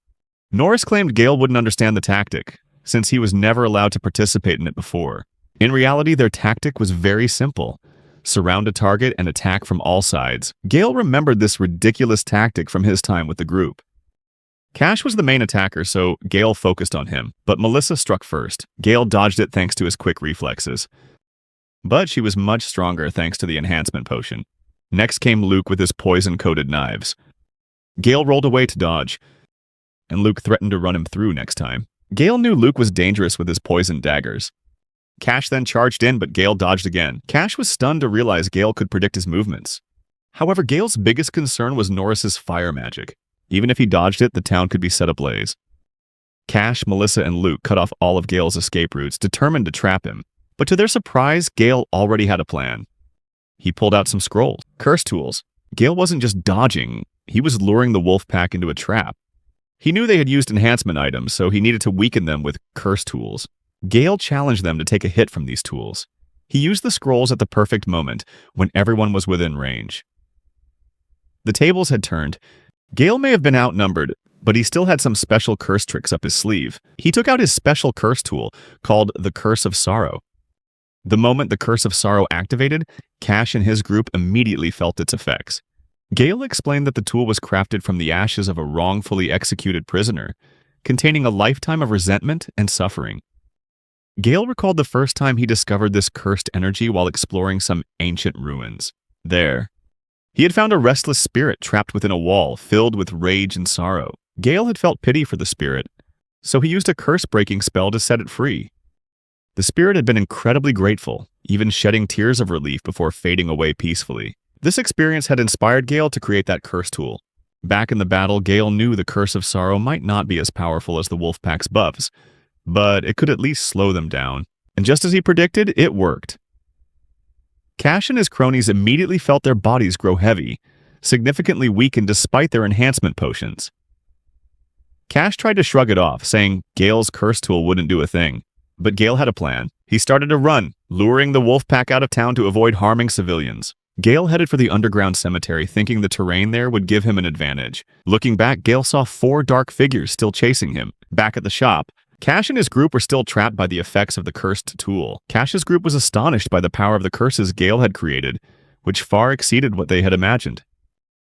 Norris claimed Gale wouldn't understand the tactic, since he was never allowed to participate in it before. In reality, their tactic was very simple. Surround a target and attack from all sides. Gale remembered this ridiculous tactic from his time with the group. Cash was the main attacker, so Gale focused on him, but Melissa struck first. Gale dodged it thanks to his quick reflexes. But she was much stronger thanks to the enhancement potion. Next came Luke with his poison-coated knives. Gale rolled away to dodge, and Luke threatened to run him through next time. Gale knew Luke was dangerous with his poisoned daggers. Cash then charged in, but Gale dodged again. Cash was stunned to realize Gale could predict his movements. However, Gale's biggest concern was Norris's fire magic. Even if he dodged it, the town could be set ablaze. Cash, Melissa, and Luke cut off all of Gale's escape routes, determined to trap him. But to their surprise, Gale already had a plan. He pulled out some scrolls, curse tools. Gale wasn't just dodging, he was luring the Wolfpack into a trap. He knew they had used enhancement items, so he needed to weaken them with curse tools. Gale challenged them to take a hit from these tools. He used the scrolls at the perfect moment, when everyone was within range. The tables had turned. Gale may have been outnumbered, but he still had some special curse tricks up his sleeve. He took out his special curse tool, called the Curse of Sorrow. The moment the Curse of Sorrow activated, Cash and his group immediately felt its effects. Gale explained that the tool was crafted from the ashes of a wrongfully executed prisoner, containing a lifetime of resentment and suffering. Gale recalled the first time he discovered this cursed energy while exploring some ancient ruins. There, he had found a restless spirit trapped within a wall filled with rage and sorrow. Gale had felt pity for the spirit, so he used a curse-breaking spell to set it free. The spirit had been incredibly grateful, even shedding tears of relief before fading away peacefully. This experience had inspired Gale to create that curse tool. Back in the battle, Gale knew the Curse of Sorrow might not be as powerful as the Wolfpack's buffs, but it could at least slow them down. And just as he predicted, it worked. Cash and his cronies immediately felt their bodies grow heavy, significantly weakened despite their enhancement potions. Cash tried to shrug it off, saying Gale's curse tool wouldn't do a thing. But Gale had a plan. He started to run, luring the Wolfpack out of town to avoid harming civilians. Gale headed for the underground cemetery, thinking the terrain there would give him an advantage. Looking back, Gale saw 4 dark figures still chasing him. Back at the shop, Cash and his group were still trapped by the effects of the cursed tool. Cash's group was astonished by the power of the curses Gale had created, which far exceeded what they had imagined.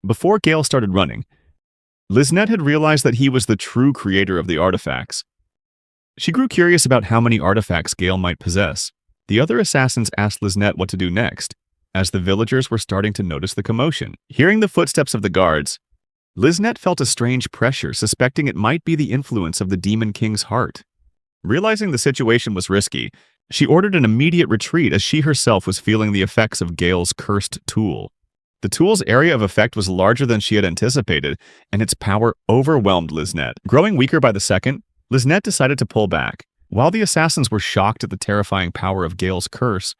Before Gale started running, Liznette had realized that he was the true creator of the artifacts. She grew curious about how many artifacts Gale might possess. The other assassins asked Liznette what to do next, as the villagers were starting to notice the commotion. Hearing the footsteps of the guards, Liznette felt a strange pressure, suspecting it might be the influence of the Demon King's heart. Realizing the situation was risky, she ordered an immediate retreat as she herself was feeling the effects of Gale's cursed tool. The tool's area of effect was larger than she had anticipated, and its power overwhelmed Liznette. Growing weaker by the second, Liznette decided to pull back. While the assassins were shocked at the terrifying power of Gale's curse,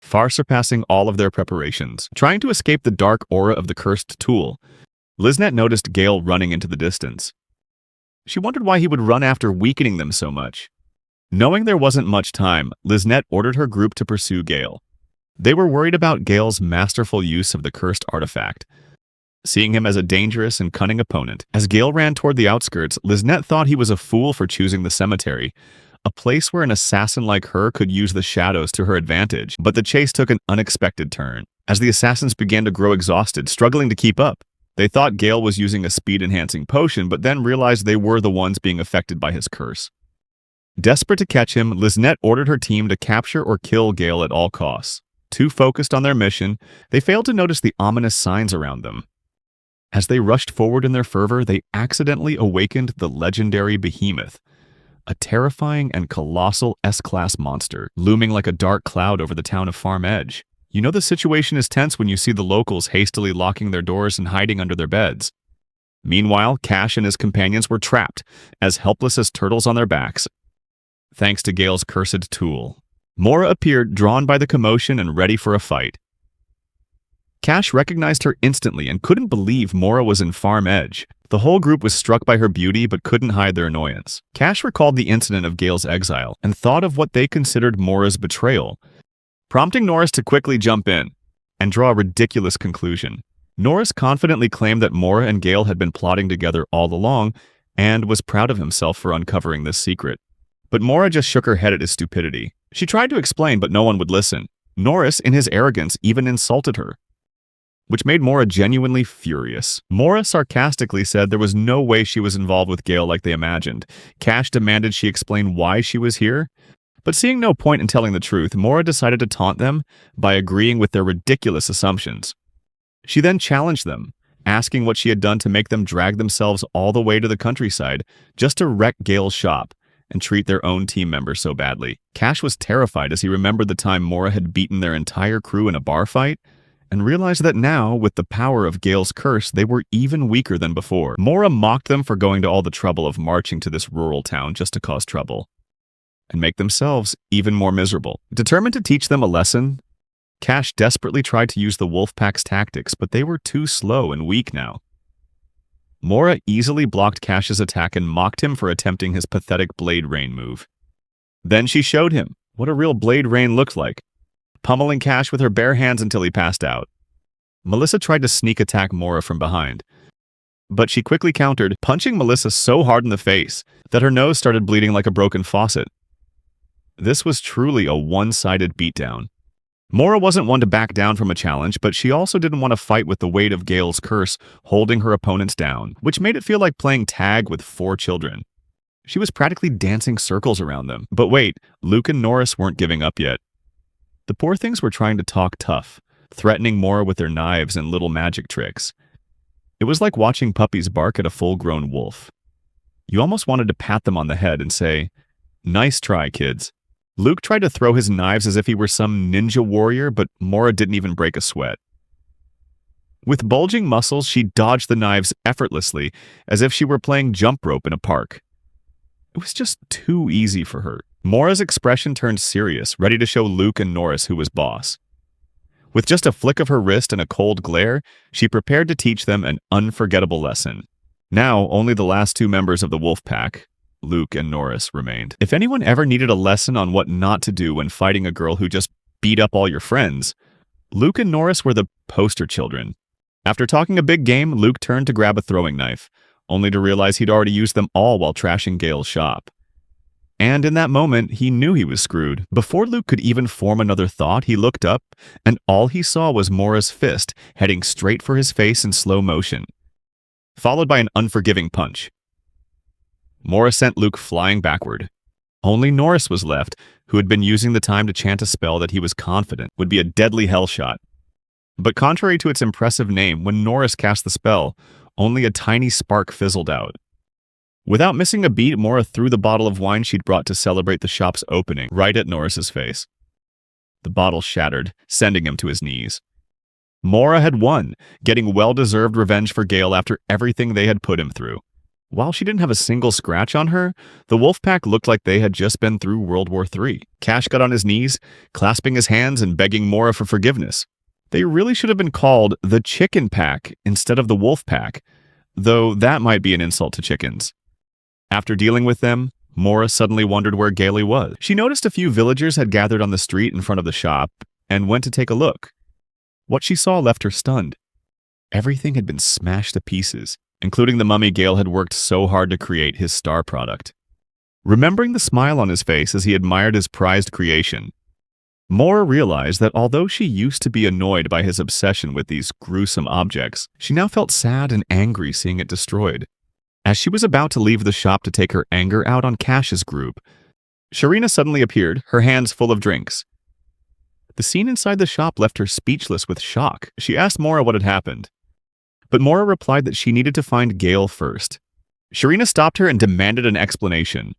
far surpassing all of their preparations. Trying to escape the dark aura of the cursed tool, Liznette noticed Gale running into the distance. She wondered why he would run after weakening them so much. Knowing there wasn't much time, Liznette ordered her group to pursue Gale. They were worried about Gale's masterful use of the cursed artifact, seeing him as a dangerous and cunning opponent. As Gale ran toward the outskirts, Liznette thought he was a fool for choosing the cemetery, a place where an assassin like her could use the shadows to her advantage. But the chase took an unexpected turn. As the assassins began to grow exhausted, struggling to keep up, they thought Gale was using a speed-enhancing potion, but then realized they were the ones being affected by his curse. Desperate to catch him, Liznette ordered her team to capture or kill Gale at all costs. Too focused on their mission, they failed to notice the ominous signs around them. As they rushed forward in their fervor, they accidentally awakened the legendary Behemoth, a terrifying and colossal S-class monster, looming like a dark cloud over the town of Farm Edge. You know the situation is tense when you see the locals hastily locking their doors and hiding under their beds. Meanwhile, Cash and his companions were trapped, as helpless as turtles on their backs, thanks to Gale's cursed tool. Mora appeared, drawn by the commotion and ready for a fight. Cash recognized her instantly and couldn't believe Mora was in Farm Edge. The whole group was struck by her beauty but couldn't hide their annoyance. Cash recalled the incident of Gale's exile and thought of what they considered Mora's betrayal, prompting Norris to quickly jump in and draw a ridiculous conclusion. Norris confidently claimed that Mora and Gale had been plotting together all along and was proud of himself for uncovering this secret. But Mora just shook her head at his stupidity. She tried to explain, but no one would listen. Norris, in his arrogance, even insulted her, which made Mora genuinely furious. Mora sarcastically said there was no way she was involved with Gale like they imagined. Cash demanded she explain why she was here. But seeing no point in telling the truth, Mora decided to taunt them by agreeing with their ridiculous assumptions. She then challenged them, asking what she had done to make them drag themselves all the way to the countryside just to wreck Gale's shop and treat their own team members so badly. Cash was terrified as he remembered the time Mora had beaten their entire crew in a bar fight, and realized that now, with the power of Gale's curse, they were even weaker than before. Mora mocked them for going to all the trouble of marching to this rural town just to cause trouble, and make themselves even more miserable. Determined to teach them a lesson, Cash desperately tried to use the Wolfpack's tactics, but they were too slow and weak now. Mora easily blocked Cash's attack and mocked him for attempting his pathetic Blade Rain move. Then she showed him what a real Blade Rain looked like, pummeling Cash with her bare hands until he passed out. Melissa tried to sneak attack Mora from behind, but she quickly countered, punching Melissa so hard in the face that her nose started bleeding like a broken faucet. This was truly a one-sided beatdown. Mora wasn't one to back down from a challenge, but she also didn't want to fight with the weight of Gale's curse holding her opponents down, which made it feel like playing tag with 4 children. She was practically dancing circles around them. But wait, Luke and Norris weren't giving up yet. The poor things were trying to talk tough, threatening Mora with their knives and little magic tricks. It was like watching puppies bark at a full-grown wolf. You almost wanted to pat them on the head and say, "Nice try, kids." Luke tried to throw his knives as if he were some ninja warrior, but Mora didn't even break a sweat. With bulging muscles, she dodged the knives effortlessly, as if she were playing jump rope in a park. It was just too easy for her. Mora's expression turned serious, ready to show Luke and Norris who was boss. With just a flick of her wrist and a cold glare, she prepared to teach them an unforgettable lesson. Now, only the last 2 members of the wolf pack, Luke and Norris, remained. If anyone ever needed a lesson on what not to do when fighting a girl who just beat up all your friends, Luke and Norris were the poster children. After talking a big game, Luke turned to grab a throwing knife, only to realize he'd already used them all while trashing Gale's shop. And in that moment, he knew he was screwed. Before Luke could even form another thought, he looked up, and all he saw was Mora's fist heading straight for his face in slow motion, followed by an unforgiving punch. Mora sent Luke flying backward. Only Norris was left, who had been using the time to chant a spell that he was confident would be a deadly hell shot. But contrary to its impressive name, when Norris cast the spell, only a tiny spark fizzled out. Without missing a beat, Mora threw the bottle of wine she'd brought to celebrate the shop's opening right at Norris's face. The bottle shattered, sending him to his knees. Mora had won, getting well-deserved revenge for Gale after everything they had put him through. While she didn't have a single scratch on her, the Wolfpack looked like they had just been through World War III. Cash got on his knees, clasping his hands and begging Mora for forgiveness. They really should have been called the Chicken Pack instead of the Wolf Pack, though that might be an insult to chickens. After dealing with them, Mora suddenly wondered where Gailey was. She noticed a few villagers had gathered on the street in front of the shop and went to take a look. What she saw left her stunned. Everything had been smashed to pieces, including the mummy Gale had worked so hard to create, his star product. Remembering the smile on his face as he admired his prized creation, Mora realized that although she used to be annoyed by his obsession with these gruesome objects, she now felt sad and angry seeing it destroyed. As she was about to leave the shop to take her anger out on Cash's group, Sharina suddenly appeared, her hands full of drinks. The scene inside the shop left her speechless with shock. She asked Mora what had happened, but Mora replied that she needed to find Gale first. Sharina stopped her and demanded an explanation.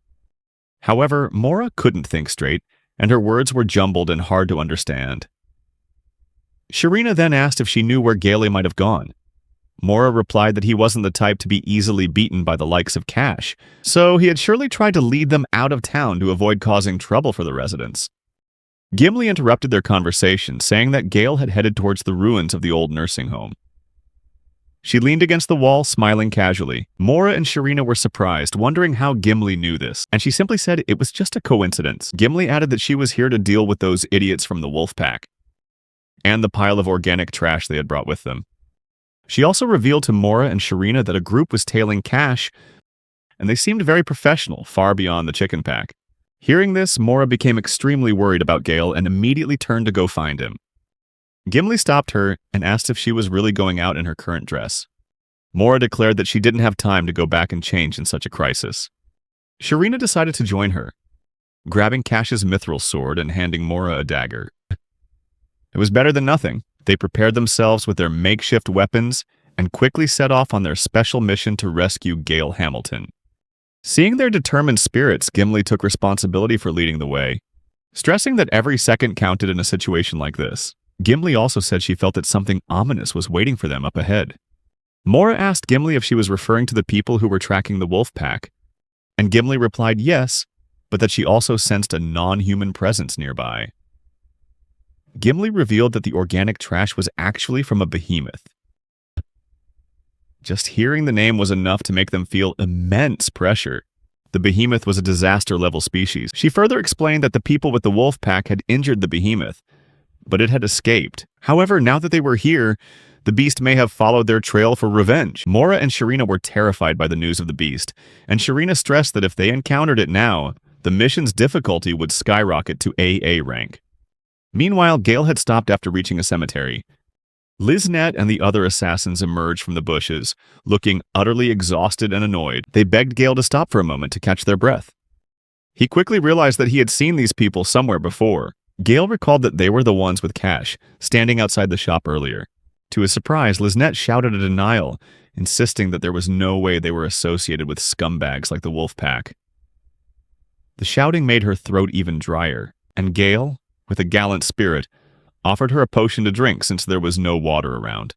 However, Mora couldn't think straight, and her words were jumbled and hard to understand. Sharina then asked if she knew where Gailey might have gone. Mora replied that he wasn't the type to be easily beaten by the likes of Cash, so he had surely tried to lead them out of town to avoid causing trouble for the residents. Gimli interrupted their conversation, saying that Gale had headed towards the ruins of the old nursing home. She leaned against the wall, smiling casually. Mora and Sharina were surprised, wondering how Gimli knew this, and she simply said it was just a coincidence. Gimli added that she was here to deal with those idiots from the Wolf Pack and the pile of organic trash they had brought with them. She also revealed to Mora and Sharina that a group was tailing Cash, and they seemed very professional, far beyond the Chicken Pack. Hearing this, Mora became extremely worried about Gale and immediately turned to go find him. Gimli stopped her and asked if she was really going out in her current dress. Mora declared that she didn't have time to go back and change in such a crisis. Sharina decided to join her, grabbing Cash's mithril sword and handing Mora a dagger. It was better than nothing. They prepared themselves with their makeshift weapons and quickly set off on their special mission to rescue Gale Hamilton. Seeing their determined spirits, Gimli took responsibility for leading the way, stressing that every second counted in a situation like this. Gimli also said she felt that something ominous was waiting for them up ahead. Mora asked Gimli if she was referring to the people who were tracking the wolf pack, and Gimli replied yes, but that she also sensed a non-human presence nearby. Gimli revealed that the organic trash was actually from a behemoth. Just hearing the name was enough to make them feel immense pressure. The behemoth was a disaster-level species. She further explained that the people with the wolf pack had injured the behemoth, but it had escaped. However, now that they were here, the beast may have followed their trail for revenge. Mora and Sharina were terrified by the news of the beast, and Sharina stressed that if they encountered it now, the mission's difficulty would skyrocket to AA rank. Meanwhile, Gale had stopped after reaching a cemetery. Liznette and the other assassins emerged from the bushes, looking utterly exhausted and annoyed. They begged Gale to stop for a moment to catch their breath. He quickly realized that he had seen these people somewhere before. Gale recalled that they were the ones with Cash, standing outside the shop earlier. To his surprise, Liznette shouted a denial, insisting that there was no way they were associated with scumbags like the wolf pack. The shouting made her throat even drier, and Gale, with a gallant spirit, offered her a potion to drink since there was no water around.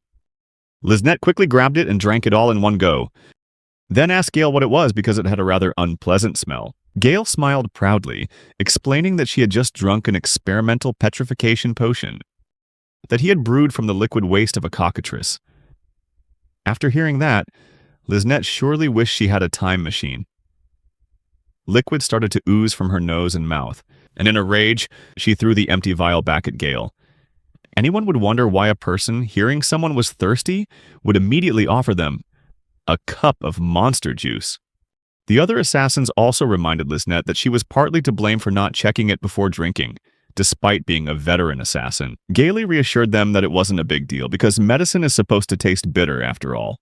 Liznette quickly grabbed it and drank it all in one go, then asked Gale what it was because it had a rather unpleasant smell. Gale smiled proudly, explaining that she had just drunk an experimental petrification potion that he had brewed from the liquid waste of a cockatrice. After hearing that, Liznette surely wished she had a time machine. Liquid started to ooze from her nose and mouth, and in a rage, she threw the empty vial back at Gale. Anyone would wonder why a person, hearing someone was thirsty, would immediately offer them a cup of monster juice. The other assassins also reminded Liznette that she was partly to blame for not checking it before drinking, despite being a veteran assassin. Gailey reassured them that it wasn't a big deal because medicine is supposed to taste bitter after all.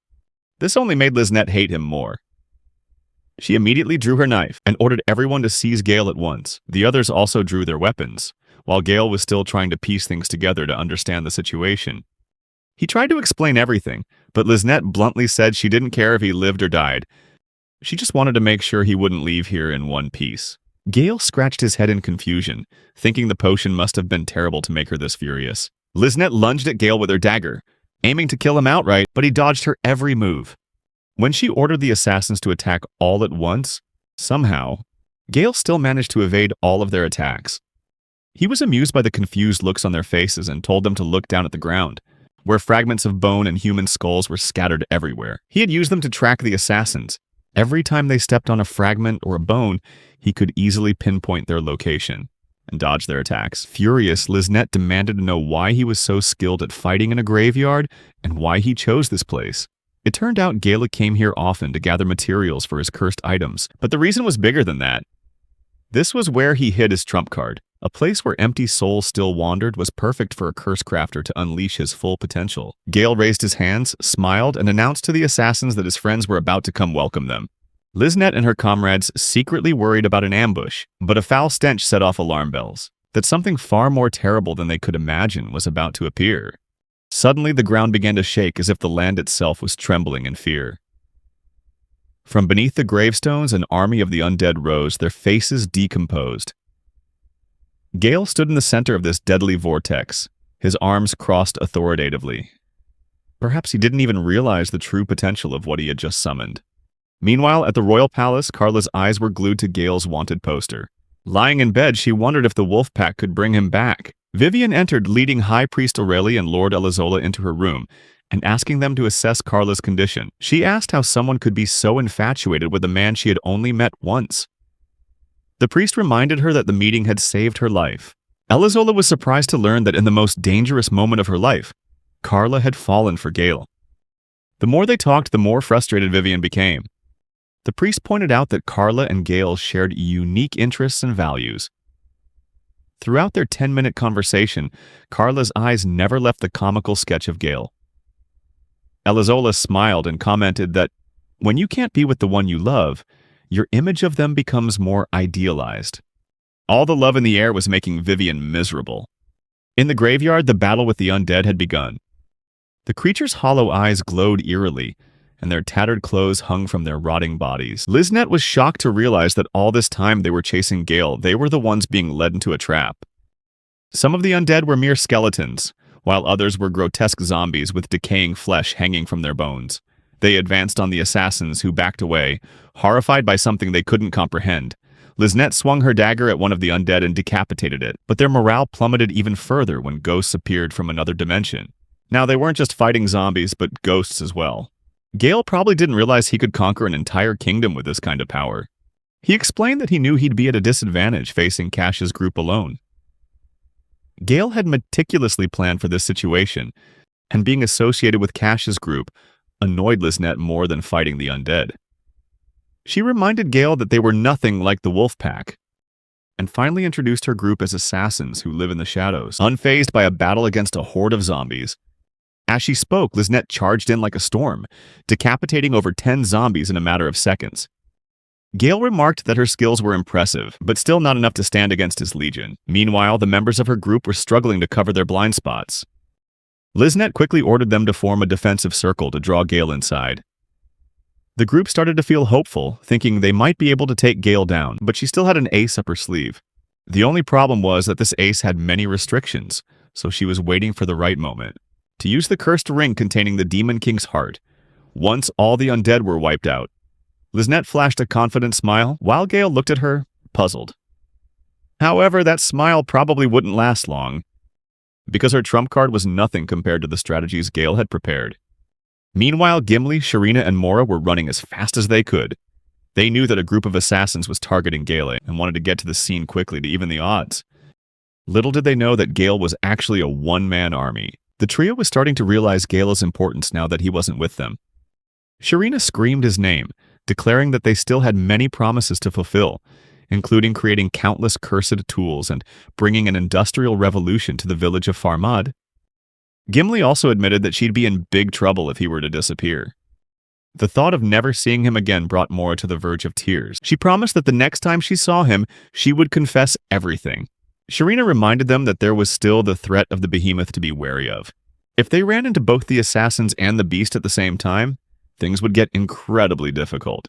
This only made Liznette hate him more. She immediately drew her knife and ordered everyone to seize Gale at once. The others also drew their weapons, while Gale was still trying to piece things together to understand the situation. He tried to explain everything, but Liznette bluntly said she didn't care if he lived or died. She just wanted to make sure he wouldn't leave here in one piece. Gale scratched his head in confusion, thinking the potion must have been terrible to make her this furious. Liznette lunged at Gale with her dagger, aiming to kill him outright, but he dodged her every move. When she ordered the assassins to attack all at once, somehow, Gale still managed to evade all of their attacks. He was amused by the confused looks on their faces and told them to look down at the ground, where fragments of bone and human skulls were scattered everywhere. He had used them to track the assassins. Every time they stepped on a fragment or a bone, he could easily pinpoint their location and dodge their attacks. Furious, Liznette demanded to know why he was so skilled at fighting in a graveyard and why he chose this place. It turned out Gale came here often to gather materials for his cursed items, but the reason was bigger than that. This was where he hid his trump card. A place where empty souls still wandered was perfect for a curse crafter to unleash his full potential. Gale raised his hands, smiled, and announced to the assassins that his friends were about to come welcome them. Liznette and her comrades secretly worried about an ambush, but a foul stench set off alarm bells. That something far more terrible than they could imagine was about to appear. Suddenly, the ground began to shake as if the land itself was trembling in fear. From beneath the gravestones, an army of the undead rose, their faces decomposed. Gale stood in the center of this deadly vortex, his arms crossed authoritatively. Perhaps he didn't even realize the true potential of what he had just summoned. Meanwhile, at the royal palace, Carla's eyes were glued to Gale's wanted poster. Lying in bed, she wondered if the wolf pack could bring him back. Vivian entered, leading High Priest Aurelie and Lord Elizola into her room, and asking them to assess Carla's condition. She asked how someone could be so infatuated with a man she had only met once. The priest reminded her that the meeting had saved her life. Elizola was surprised to learn that in the most dangerous moment of her life, Carla had fallen for Gale. The more they talked, the more frustrated Vivian became. The priest pointed out that Carla and Gale shared unique interests and values. Throughout their 10-minute conversation, Carla's eyes never left the comical sketch of Gale. Elizola smiled and commented that when you can't be with the one you love, your image of them becomes more idealized. All the love in the air was making Vivian miserable. In the graveyard, the battle with the undead had begun. The creatures' hollow eyes glowed eerily, and their tattered clothes hung from their rotting bodies. Liznette was shocked to realize that all this time they were chasing Gale, they were the ones being led into a trap. Some of the undead were mere skeletons, while others were grotesque zombies with decaying flesh hanging from their bones. They advanced on the assassins, who backed away, horrified by something they couldn't comprehend. Liznette swung her dagger at one of the undead and decapitated it, but their morale plummeted even further when ghosts appeared from another dimension. Now, they weren't just fighting zombies, but ghosts as well. Gale probably didn't realize he could conquer an entire kingdom with this kind of power. He explained that he knew he'd be at a disadvantage facing Cash's group alone. Gale had meticulously planned for this situation, and being associated with Cash's group annoyed Liznette more than fighting the undead. She reminded Gale that they were nothing like the wolf pack, and finally introduced her group as assassins who live in the shadows, unfazed by a battle against a horde of zombies. As she spoke, Liznette charged in like a storm, decapitating over 10 zombies in a matter of seconds. Gale remarked that her skills were impressive, but still not enough to stand against his legion. Meanwhile, the members of her group were struggling to cover their blind spots. Liznette quickly ordered them to form a defensive circle to draw Gale inside. The group started to feel hopeful, thinking they might be able to take Gale down, but she still had an ace up her sleeve. The only problem was that this ace had many restrictions, so she was waiting for the right moment to use the cursed ring containing the Demon King's heart. Once all the undead were wiped out, Liznette flashed a confident smile, while Gale looked at her, puzzled. However, that smile probably wouldn't last long, because her trump card was nothing compared to the strategies Gale had prepared. Meanwhile, Gimli, Sharina, and Mora were running as fast as they could. They knew that a group of assassins was targeting Gale and wanted to get to the scene quickly to even the odds. Little did they know that Gale was actually a one-man army. The trio was starting to realize Gale's importance now that he wasn't with them. Sharina screamed his name, declaring that they still had many promises to fulfill, including creating countless cursed tools and bringing an industrial revolution to the village of Farmad. Gimli also admitted that she'd be in big trouble if he were to disappear. The thought of never seeing him again brought Mora to the verge of tears. She promised that the next time she saw him, she would confess everything. Sharina reminded them that there was still the threat of the behemoth to be wary of. If they ran into both the assassins and the beast at the same time, things would get incredibly difficult.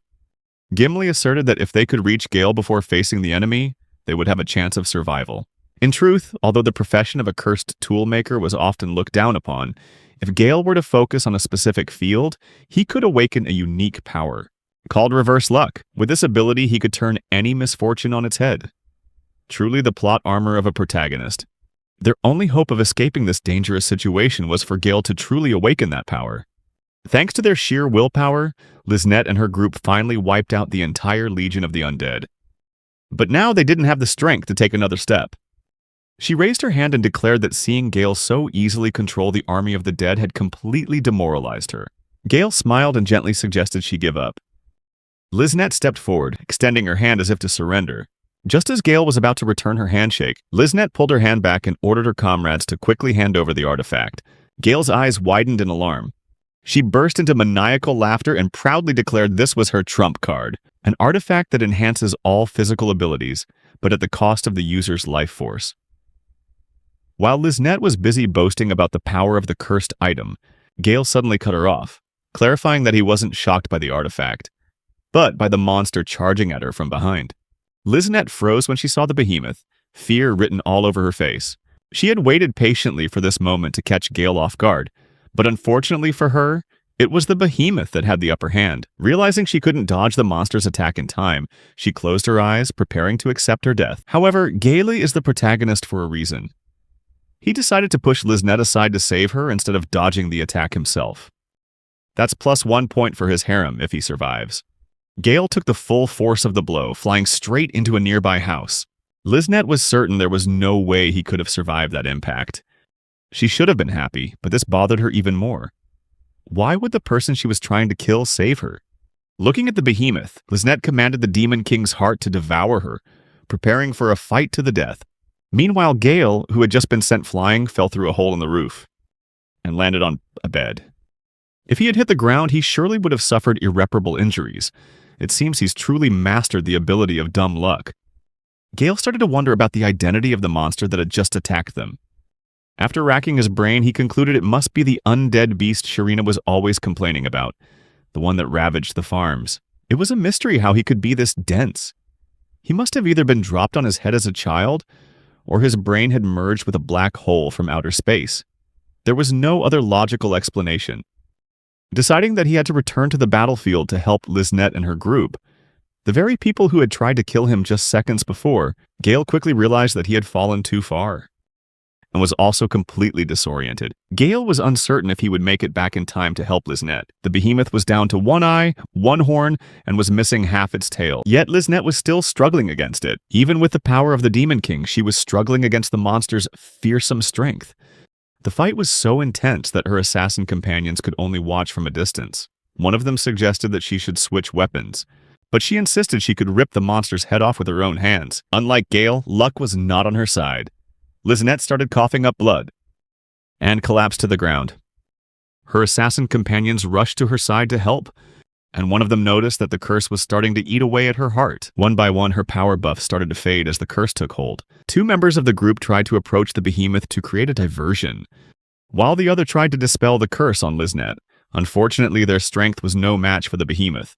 Gimli asserted that if they could reach Gale before facing the enemy, they would have a chance of survival. In truth, although the profession of a cursed toolmaker was often looked down upon, if Gale were to focus on a specific field, he could awaken a unique power, called reverse luck. With this ability, he could turn any misfortune on its head. Truly the plot armor of a protagonist. Their only hope of escaping this dangerous situation was for Gale to truly awaken that power. Thanks to their sheer willpower, Liznette and her group finally wiped out the entire legion of the undead. But now they didn't have the strength to take another step. She raised her hand and declared that seeing Gale so easily control the army of the dead had completely demoralized her. Gale smiled and gently suggested she give up. Liznette stepped forward, extending her hand as if to surrender. Just as Gale was about to return her handshake, Liznette pulled her hand back and ordered her comrades to quickly hand over the artifact. Gale's eyes widened in alarm. She burst into maniacal laughter and proudly declared this was her trump card, an artifact that enhances all physical abilities, but at the cost of the user's life force. While Liznette was busy boasting about the power of the cursed item, Gale suddenly cut her off, clarifying that he wasn't shocked by the artifact, but by the monster charging at her from behind. Liznette froze when she saw the behemoth, fear written all over her face. She had waited patiently for this moment to catch Gale off guard, but unfortunately for her, it was the behemoth that had the upper hand. Realizing she couldn't dodge the monster's attack in time, she closed her eyes, preparing to accept her death. However, Gale is the protagonist for a reason. He decided to push Liznette aside to save her instead of dodging the attack himself. That's +1 point for his harem if he survives. Gale took the full force of the blow, flying straight into a nearby house. Liznette was certain there was no way he could have survived that impact. She should have been happy, but this bothered her even more. Why would the person she was trying to kill save her? Looking at the behemoth, Liznette commanded the Demon King's heart to devour her, preparing for a fight to the death. Meanwhile, Gale, who had just been sent flying, fell through a hole in the roof and landed on a bed. If he had hit the ground, he surely would have suffered irreparable injuries. It seems he's truly mastered the ability of dumb luck. Gale started to wonder about the identity of the monster that had just attacked them. After racking his brain, he concluded it must be the undead beast Sharina was always complaining about, the one that ravaged the farms. It was a mystery how he could be this dense. He must have either been dropped on his head as a child, or his brain had merged with a black hole from outer space. There was no other logical explanation. Deciding that he had to return to the battlefield to help Liznette and her group, the very people who had tried to kill him just seconds before, Gale quickly realized that he had fallen too far and was also completely disoriented. Gale was uncertain if he would make it back in time to help Liznette. The behemoth was down to one eye, one horn, and was missing half its tail. Yet Liznette was still struggling against it. Even with the power of the Demon King, she was struggling against the monster's fearsome strength. The fight was so intense that her assassin companions could only watch from a distance. One of them suggested that she should switch weapons, but she insisted she could rip the monster's head off with her own hands. Unlike Gale, luck was not on her side. Liznette started coughing up blood and collapsed to the ground. Her assassin companions rushed to her side to help, and one of them noticed that the curse was starting to eat away at her heart. One by one, her power buff started to fade as the curse took hold. Two members of the group tried to approach the behemoth to create a diversion, while the other tried to dispel the curse on Liznette. Unfortunately, their strength was no match for the behemoth.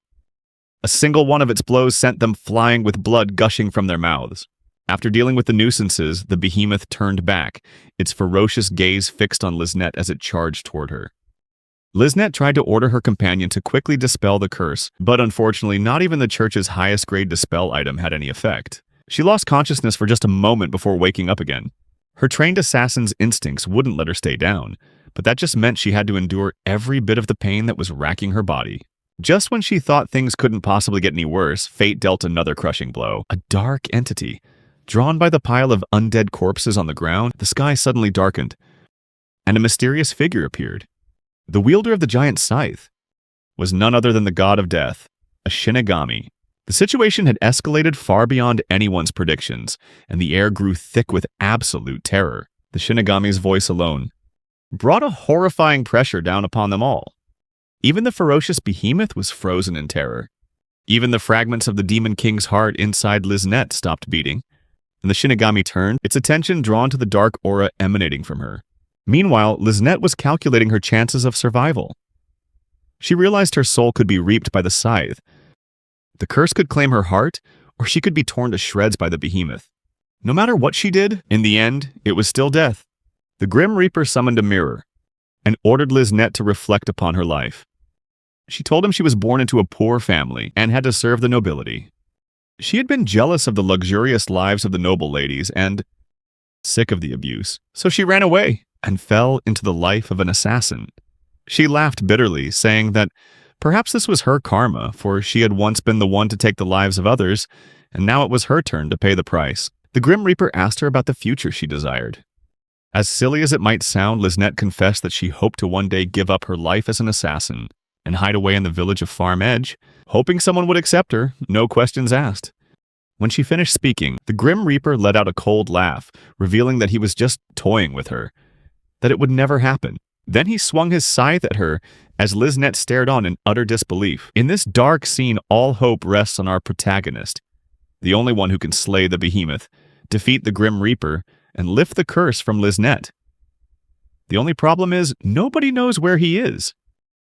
A single one of its blows sent them flying with blood gushing from their mouths. After dealing with the nuisances, the behemoth turned back, its ferocious gaze fixed on Liznette as it charged toward her. Liznette tried to order her companion to quickly dispel the curse, but unfortunately, not even the church's highest-grade dispel item had any effect. She lost consciousness for just a moment before waking up again. Her trained assassin's instincts wouldn't let her stay down, but that just meant she had to endure every bit of the pain that was racking her body. Just when she thought things couldn't possibly get any worse, fate dealt another crushing blow. A dark entity. Drawn by the pile of undead corpses on the ground, the sky suddenly darkened, and a mysterious figure appeared. The wielder of the giant scythe was none other than the god of death, a Shinigami. The situation had escalated far beyond anyone's predictions, and the air grew thick with absolute terror. The Shinigami's voice alone brought a horrifying pressure down upon them all. Even the ferocious behemoth was frozen in terror. Even the fragments of the Demon King's heart inside Liznette stopped beating, and the Shinigami turned, its attention drawn to the dark aura emanating from her. Meanwhile, Liznette was calculating her chances of survival. She realized her soul could be reaped by the scythe. The curse could claim her heart, or she could be torn to shreds by the behemoth. No matter what she did, in the end, it was still death. The Grim Reaper summoned a mirror and ordered Liznette to reflect upon her life. She told him she was born into a poor family and had to serve the nobility. She had been jealous of the luxurious lives of the noble ladies and sick of the abuse, so she ran away and fell into the life of an assassin. She laughed bitterly, saying that perhaps this was her karma, for she had once been the one to take the lives of others, and now it was her turn to pay the price. The Grim Reaper asked her about the future she desired. As silly as it might sound, Liznette confessed that she hoped to one day give up her life as an assassin and hide away in the village of Farm Edge, hoping someone would accept her, no questions asked. When she finished speaking, the Grim Reaper let out a cold laugh, revealing that he was just toying with her, that it would never happen. Then he swung his scythe at her as Liznette stared on in utter disbelief. In this dark scene, all hope rests on our protagonist, the only one who can slay the behemoth, defeat the Grim Reaper, and lift the curse from Liznette. The only problem is, nobody knows where he is.